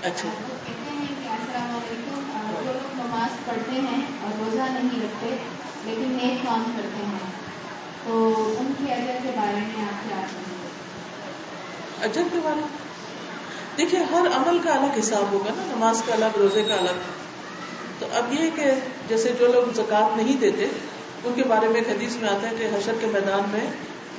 اچھا کہتے ہیں کہ السلام علیکم، جو لوگ نماز پڑھتے ہیں اور روزہ نہیں رکھتے لیکن نیک کام کرتے ہیں تو ان کی اجر کے بارے میں آپ کیا کہیں گے؟ اجر کے بارے میں دیکھیے ہر عمل کا الگ حساب ہوگا نا، نماز کا الگ، روزے کا الگ. تو اب یہ کہ جیسے جو لوگ زکوٰۃ نہیں دیتے ان کے بارے میں ایک حدیث میں آتا ہے کہ حشر کے میدان میں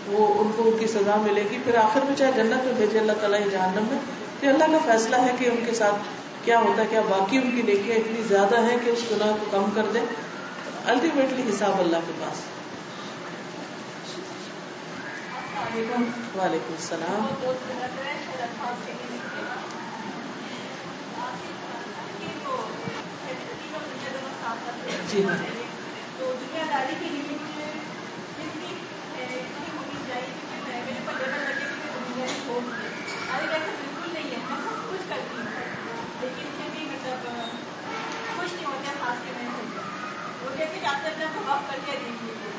وہ ان کو ان کی سزا ملے گی، پھر آخر میں چاہے جنت میں بھیجے اللہ تعالیٰ یا جہنم میں، پھر اللہ کا فیصلہ ہے کہ ان کے ساتھ کیا ہوتا ہے. کیا باقی ان کی نیکیاں اتنی زیادہ ہیں کہ اس گناہ کو کم کر دے؟ الٹیمیٹلی حساب اللہ کے پاس. وعلیکم السلام. جی ہاں. تو دنیا داری کی لمٹ کتنی ہونی چاہیے کہ میرے پر لیبل لگے کہ دنیا سے چھوڑ دیں. ارے ایسا بالکل نہیں ہے, میں سب کچھ کرتی ہوں لیکن پھر بھی مطلب خوش نہیں ہوتے خاص کے میں وہ کہتے کہ آپ نے اپنا معاف کر کے دیکھ لیجیے.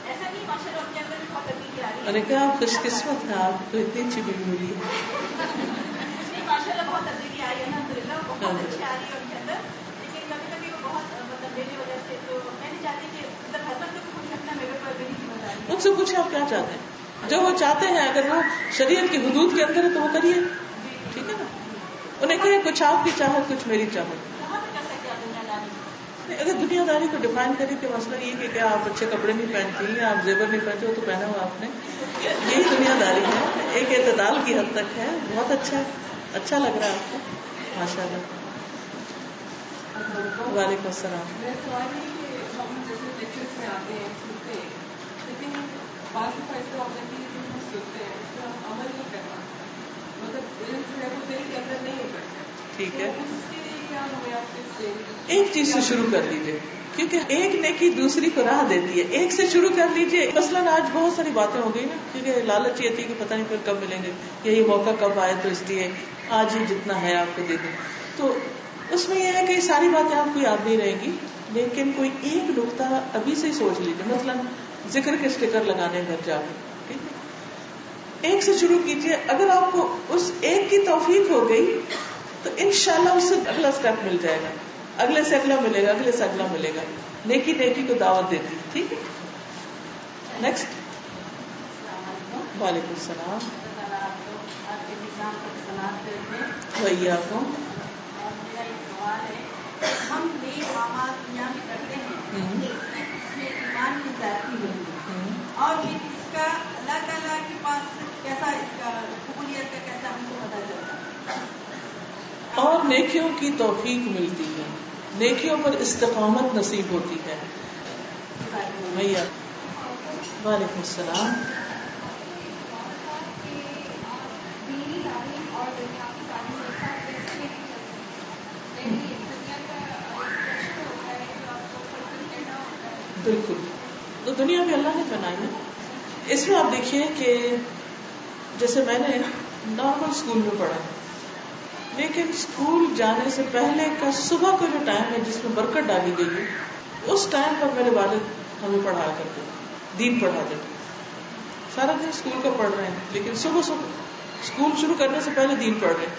ایسا نہیں ماشاء اللہ اپنے اندر بھی بہت تبدیلی آ رہی ہے. میں نے کہا آپ خوش قسمت ہیں, آپ کو اتنی اچھی بیوی ملی ہے. نہیں ماشاء اللہ بہت تبدیلی آئی ہے الحمد للہ, بہت اچھی آ رہی ہے ان کے اندر. لیکن کبھی کبھی وہ بہت مطلب میری وجہ سے تو میں نہیں چاہتی کہ مطلب ہسبینڈ کو بھی خوش رکھنا میرے اوپر میری ذمہ داری ہے. ان سے پوچھیں آپ کیا چاہتے ہیں, جو وہ چاہتے ہیں اگر وہ شریعت کی حدود کے اندر ہے تو وہ کریے, ٹھیک ہے نا. انہیں کہے کچھ آپ کی چاہت کچھ میری چاہت. کہاں پہ کر سکتے ہیں دنیا داری. اگر دنیا داری کو ڈیفائن کرے کہ مسئلہ یہ کہ کیا آپ اچھے کپڑے نہیں پہنتی یا آپ زیور نہیں پہنتے ہو تو پہنا ہوا آپ نے, یہی دنیا داری ہے. ایک اعتدال کی حد تک ہے. بہت اچھا لگ رہا ہے آپ کو, ماشاء اللہ. وعلیکم السلام. میں سوال یہ کہ ہم جیسے لیکچرس میں آتے ہیں سنتے ہیں, لیکن بعض دفعہ ایسا ہوتا ہے کہ جو ہم سنتے ہیں اس پر ہم عمل نہیں کرنا, مطلب علم جو ہے وہ دل کے اندر نہیں اترتا. ٹھیک ہے, اس کے لیے کیا ہمیں آپ سے ایک چیز سے شروع کر لیجیے, کیونکہ ایک نیکی دوسری کو راہ دیتی ہے. ایک سے شروع کر لیجیے. مثلاً آج بہت ساری باتیں ہو گئی نا, کیونکہ لالچ یہ تھی کہ پتہ نہیں پھر کب ملیں گے, یہی موقع کب آئے, تو اس لیے آج ہی جتنا ہے آپ کو دے دیں. تو اس میں یہ ہے کہ ساری باتیں آپ کو یاد نہیں رہیں گی, لیکن کوئی ایک نقطہ ابھی سے ہی سوچ لیجیے. مثلاً ذکر کے اسٹیکر لگانے گھر جا کے, ٹھیک ہے, ایک سے شروع کیجیے. اگر آپ کو اس ایک کی توفیق ہو گئی تو انشاءاللہ اس سے اگلا اسٹیپ مل جائے گا, اگلے سے اگلا ملے گا, اگلے سے اگلا ملے گا. نیکی کو دعوت دیتی, ٹھیک ہے. نیکسٹ. وعلیکم السلام. وعلیکم. ہم نیک اعمال دنیا میں کرتے ہیں, اس میں ایمان کی زیادتی ہوتی ہے, اور یہ اس کا اللہ تعالیٰ کے پاس کیسا اس کا قبولیت کا کیسا ہم کو پتہ چلتا ہے. اور نیکیوں کی توفیق ملتی ہے, نیکیوں پر استقامت نصیب ہوتی ہے. بھیا وعلیکم السلام. بالکل, تو دنیا بھی اللہ نے بنائی ہے. اس میں آپ دیکھیے کہ جیسے میں نے نارمل اسکول میں پڑھا, لیکن اسکول جانے سے پہلے کا صبح کا جو ٹائم ہے جس میں برکت ڈالی گئی ہے, اس ٹائم پر میرے والد ہمیں پڑھایا کرتے, دین پڑھاتے تھے. سارا دن اسکول کا پڑھ رہے ہیں, لیکن صبح اسکول شروع کرنے سے پہلے دین پڑھ رہے ہیں.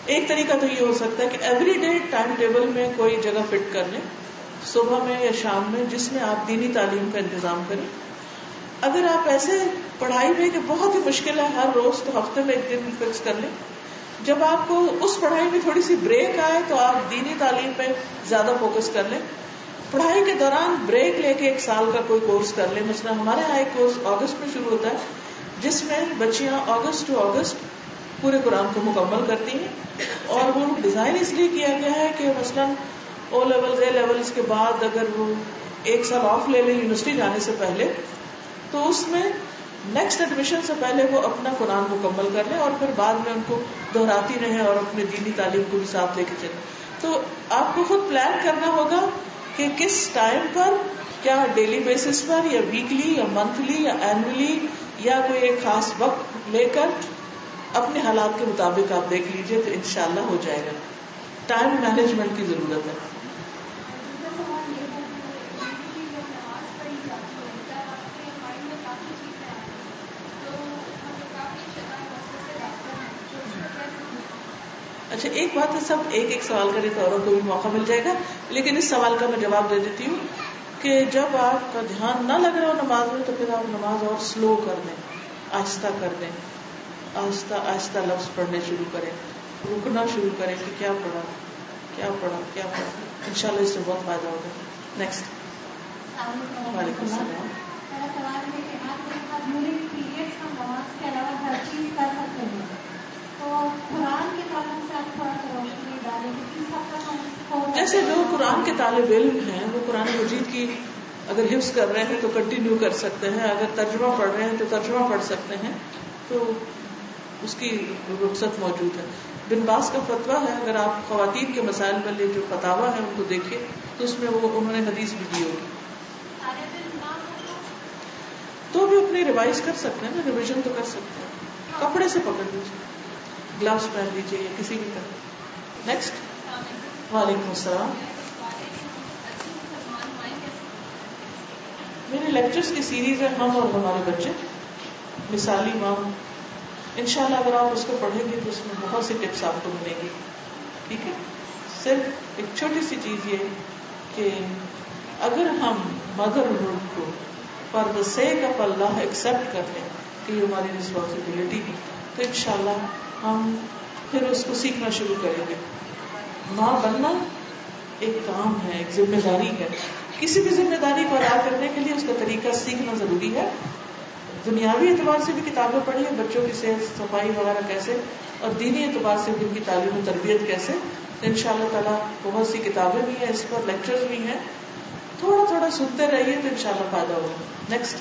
ایک طریقہ تو یہ ہو سکتا ہے کہ ایوری ڈے ٹائم ٹیبل میں کوئی جگہ فٹ کر لیں, صبح میں یا شام میں, جس میں آپ دینی تعلیم کا انتظام کریں. اگر آپ ایسے پڑھائی میں کہ بہت ہی مشکل ہے ہر روز, تو ہفتے میں ایک دن فکس کر لیں. جب آپ کو اس پڑھائی میں تھوڑی سی بریک آئے تو آپ دینی تعلیم پہ زیادہ فوکس کر لیں. پڑھائی کے دوران بریک لے کے 1 سال کا کوئی کورس کر لیں. مثلا ہمارے یہاں ایک کورس اگست میں شروع ہوتا ہے جس میں بچیاں اگست ٹو اگست پورے قرآن کو مکمل کرتی ہیں, اور وہ ڈیزائن اس لیے کیا گیا ہے کہ مثلا او لیول اے لیولس کے بعد اگر وہ 1 سال آف لے لیں یونیورسٹی جانے سے پہلے, تو اس میں نیکسٹ ایڈمیشن سے پہلے وہ اپنا قرآن مکمل کر لیں, اور پھر بعد میں ان کو دہراتی رہیں اور اپنے دینی تعلیم کو بھی ساتھ لے کے چلیں. تو آپ کو خود پلان کرنا ہوگا کہ کس ٹائم پر, کیا ڈیلی بیسس پر یا ویکلی یا منتھلی یا اینولی, یا کوئی ایک خاص وقت لے کر اپنے حالات کے مطابق آپ دیکھ لیجئے, تو انشاءاللہ ہو جائے گا. ٹائم مینجمنٹ کی ضرورت ہے. اچھا, ایک بات ہے, سب ایک سوال کرے تو اوروں کو بھی موقع مل جائے گا, لیکن اس سوال کا میں جواب دے دیتی ہوں کہ جب آپ کا دھیان نہ لگ رہا ہو نماز میں, تو پھر آپ نماز اور سلو کر دیں, آہستہ کر دیں, آہستہ آہستہ لفظ پڑھنے شروع کریں, رکنا شروع کریں کہ کیا پڑھا کیا پڑھا کیا پڑھا. انشاءاللہ اس سے بہت فائدہ ہوگا. نیکسٹ. وعلیکم السلام. میرا سوال ہے کہ آپ ڈیورنگ پیریڈس ہم نماز کے علاوہ ہر چیز کر سکتے ہیں, تو قرآن کے تعلق سے آپ تھوڑا سا روشنی ڈالیں کہ کس حد تک ہم جیسے جو قرآن کے طالب علم ہیں وہ قرآن مجید کی اگر حفظ کر رہے ہیں تو کنٹینیو کر سکتے ہیں, اگر ترجمہ پڑھ رہے ہیں تو ترجمہ پڑھ سکتے ہیں, تو اس کی رخصت موجود ہے. بن باز کا فتویٰ ہے, اگر آپ خواتین کے مسائل والے جو فتاویٰ ہیں ان کو دیکھیں تو اس میں انہوں نے حدیث بھی دی ہوگی. تو بھی اپنی ریوائز کر سکتے ہیں نا, ریویژن تو کر سکتے ہیں. کپڑے سے پکڑ لیجیے, گلوز پہن لیجیے یا کسی بھی طرح. نیکسٹ. وعلیکم السلام. میرے لیکچرز کی سیریز ہے ہم اور ہمارے بچے, مثالی ماں. انشاءاللہ اگر آپ اس کو پڑھیں گے تو اس میں بہت سی ٹپس آپ کو ملیں گی. ٹھیک ہے, صرف ایک چھوٹی سی چیز یہ کہ اگر ہم مدرہڈ کو for the sake of Allah accept کر لیں کہ یہ ہماری رسپانسبلٹی ہے, تو انشاءاللہ ہم پھر اس کو سیکھنا شروع کریں گے. ماں بننا ایک کام ہے, ایک ذمہ داری ہے. کسی بھی ذمہ داری کو ادا کرنے کے لیے اس کا طریقہ سیکھنا ضروری ہے. دنیاوی اعتبار سے بھی کتابیں پڑھی ہیں, بچوں کی صحت صفائی وغیرہ کیسے, اور دینی اعتبار سے بھی ان کی تعلیم و تربیت کیسے. تو ان شاء اللہ تعالیٰ بہت سی کتابیں بھی ہیں, اس پر لیکچرز بھی ہیں. تھوڑا تھوڑا سنتے رہیے تو ان شاء اللہ فائدہ ہوگا. نیکسٹ.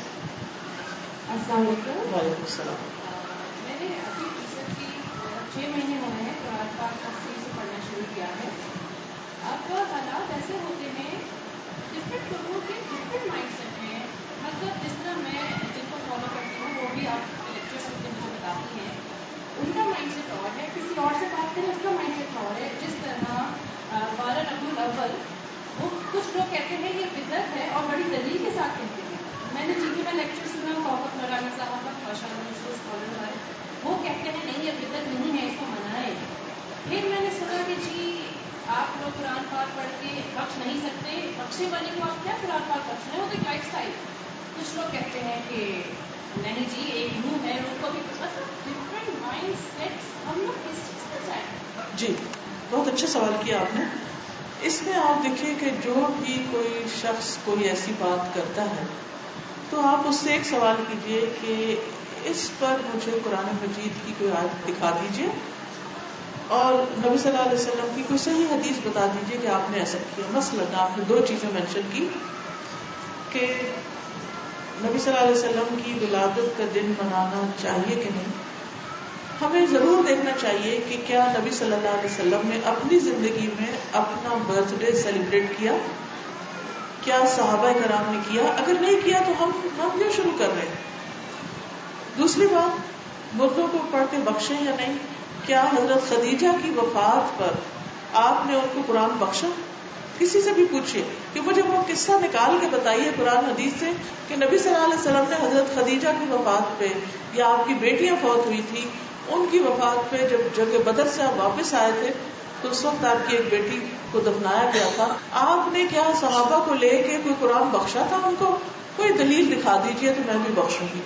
السلام علیکم. وعلیکم السلام. میں نے ابھی ٹیچر کی 6 مہینے ہوئے ہیں قرآن پاک تفصیل سے پڑھنا شروع کیا ہے. اب حالات ایسے ہوتے ہیں, ڈفرینٹ لوگوں کے ڈفرینٹ مائنڈ سیٹ ہیں. مطلب جس طرح میں جن کو فالو کرتی ہوں وہ بھی آپ لیکچرس میں جن کو بتاتی ہیں, ان کا مائنڈ سیٹ اور ہے. کسی اور سے بات کریں اس کا مائنڈ سیٹ اور ہے. جس طرح 12 ربیع الاول, وہ کچھ لوگ کہتے ہیں یہ بدعت ہے اور بڑی دلیل کے ساتھ کہتے ہیں. میں نے جی میں لیکچر سنا توفیق نورانی صاحب کا, ماشاء اللہ مشہور اسکالر ہے, وہ کہتے ہیں نہیں یہ بدعت نہیں ہے, اس کو منائیں. پھر میں نے سنا کہ جی آپ لوگ قرآن پاک پڑھ کے بخش نہیں سکتے, بخشے والے کو آپ کیا قرآن پاک بخشنا ہے, وہ تو ایک لائف اسٹائل. کچھ لوگ کہتے ہیں کہ نہیں جی ایک روح ہے, ان کو بھی مطلب ڈفرینٹ مائنڈ سیٹس. ہم لوگ کس چیز پر جائیں؟ جی بہت اچھا سوال کیا آپ نے. اس میں آپ دیکھیے کہ جو بھی کوئی شخص کوئی ایسی بات کرتا ہے تو آپ اس سے ایک سوال کیجئے کہ اس پر مجھے قرآن مجید کی کوئی آیت دکھا دیجئے اور نبی صلی اللہ علیہ وسلم کی کوئی صحیح حدیث بتا دیجئے کہ آپ نے ایسا کیا. مثلاً آپ نے 2 چیزیں مینشن کی کہ نبی صلی اللہ علیہ وسلم کی ولادت کا دن منانا چاہیے کہ نہیں. ہمیں ضرور دیکھنا چاہیے کہ کیا نبی صلی اللہ علیہ وسلم نے اپنی زندگی میں اپنا برتھ ڈے سیلیبریٹ کیا, کیا صحابہ کرام نے کیا. اگر نہیں کیا تو ہم کیوں شروع کر رہے ہیں. دوسری بات, مردوں کو پڑھ کے بخشیں یا نہیں. کیا حضرت خدیجہ کی وفات پر آپ نے ان کو قرآن بخشا؟ کسی سے بھی پوچھیے کہ مجھے وہ قصہ نکال کے بتائیے قرآن حدیث سے کہ نبی صلی اللہ علیہ وسلم نے حضرت خدیجہ کی وفات پہ, یا آپ کی بیٹیاں فوت ہوئی تھی ان کی وفات پہ, جب جنگ بدر سے آپ واپس آئے تھے تو اس وقت آپ کی ایک بیٹی کو دفنایا گیا تھا, آپ نے کیا صحابہ کو لے کے کوئی قرآن بخشا تھا ان کو؟ کوئی دلیل دکھا دیجیے تو میں بھی بخشوں گی.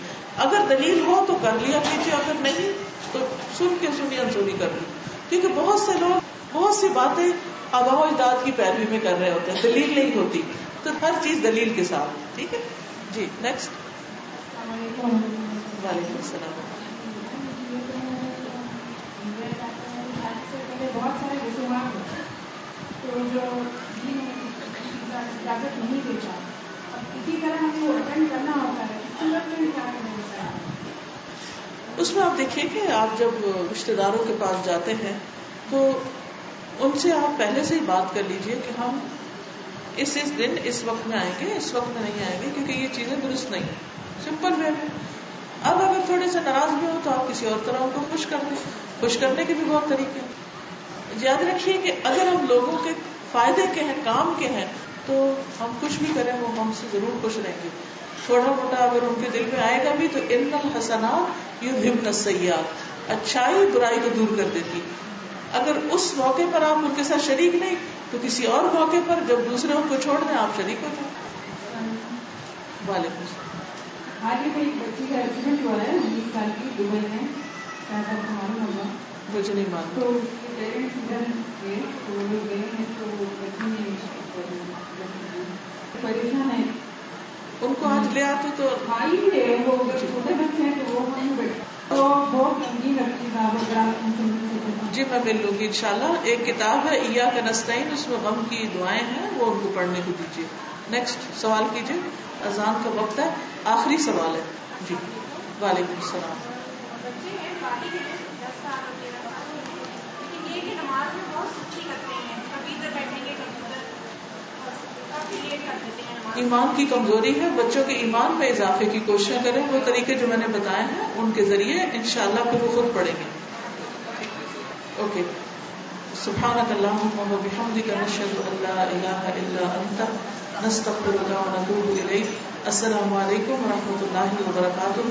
اگر دلیل ہو تو کر لیا کیجیے, اگر نہیں تو سن کے سنی انسونی کر لی. کیونکہ بہت سے لوگ بہت سی باتیں آباء و اجداد کی پیروی میں کر رہے ہوتے ہیں, دلیل نہیں ہوتی. تو ہر چیز دلیل کے ساتھ. ٹھیک ہے جی. نیکسٹ. وعلیکم السلام. بہت سارے رسومات ہیں تو جو اجازت نہیں دیتا, اب اسی طرح ہم کو اٹینڈ کرنا ہوتا ہے, سورت میں کیا کرنا ہوتا ہے. اس میں آپ دیکھیے کہ آپ جب رشتے داروں کے پاس جاتے ہیں تو ان سے آپ پہلے سے ہی بات کر لیجئے کہ ہم اس دن اس وقت میں آئیں گے, اس وقت میں نہیں آئیں گے, کیونکہ یہ چیزیں درست نہیں. سمپل وے میں. اب اگر تھوڑے سے ناراض بھی ہو تو آپ کسی اور طرح ان کو خوش کر دیں. خوش کرنے کے بھی بہت طریقے ہیں. یاد رکھیے کہ اگر ہم لوگوں کے فائدے کے ہیں, کام کے ہیں, تو ہم کچھ بھی کریں وہ ہم سے ضرور خوش رہیں گے. تھوڑا موٹا اگر ان کے دل میں آئے گا بھی تو ان الحسنات یذھبن السیئات, اچھائی برائی کو دور کر دیتی. اگر اس موقع پر آپ ان کے ساتھ شریک نہیں تو کسی اور موقع پر جب دوسرے ان کو چھوڑ دیں آپ شریک ہو جائیں. وعلیکم السلام. حال ہی میں ایک بچی کا ایکسیڈنٹ ہوا ہے 19 سال کی, دبئی میں. شاید آپ کو معلوم ہوگا. مجھے نہیں معلوم. تو پیرنٹس ادھر گئے تو وہ گئے ہیں تو بچی نے پریشان ہے. ان کو آج لے آتے تو بھائی ہے وہ چھوٹے بچے ہیں تو وہ ہم بیٹھے تو بہت سنگین لگتی ہے. جی میں مل لوں گی انشاءاللہ. ایک کتاب ہے ایاک نستعین، اس میں غم کی دعائیں ہیں، وہ ان کو پڑھنے کو دیجیے. نیکسٹ سوال کیجیے. اذان کا وقت ہے، آخری سوال ہے. جی وعلیکم السلام. بچے ہیں بالغ ہیں 10 سال اور 13 سال کے ہیں، لیکن یہ کہ نماز میں بہت سستی کرتے ہیں، کبھی ادھر بیٹھیں گے کبھی ادھر، کافی لیٹ کر دیتے ہیں نماز. ایمان کی کمزوری ہے، بچوں کے ایمان میں اضافے کی کوششیں کریں. وہ طریقے جو میں نے بتائے ہیں ان کے ذریعے انشاءاللہ پھر وہ خود پڑھیں گے. اوکے. سبحانک اللہم و بحمدک نشہد ان لا الہ الا انت نستغفرک و نتوب الیک. السلام علیکم و رحمۃ اللہ وبرکاتہ.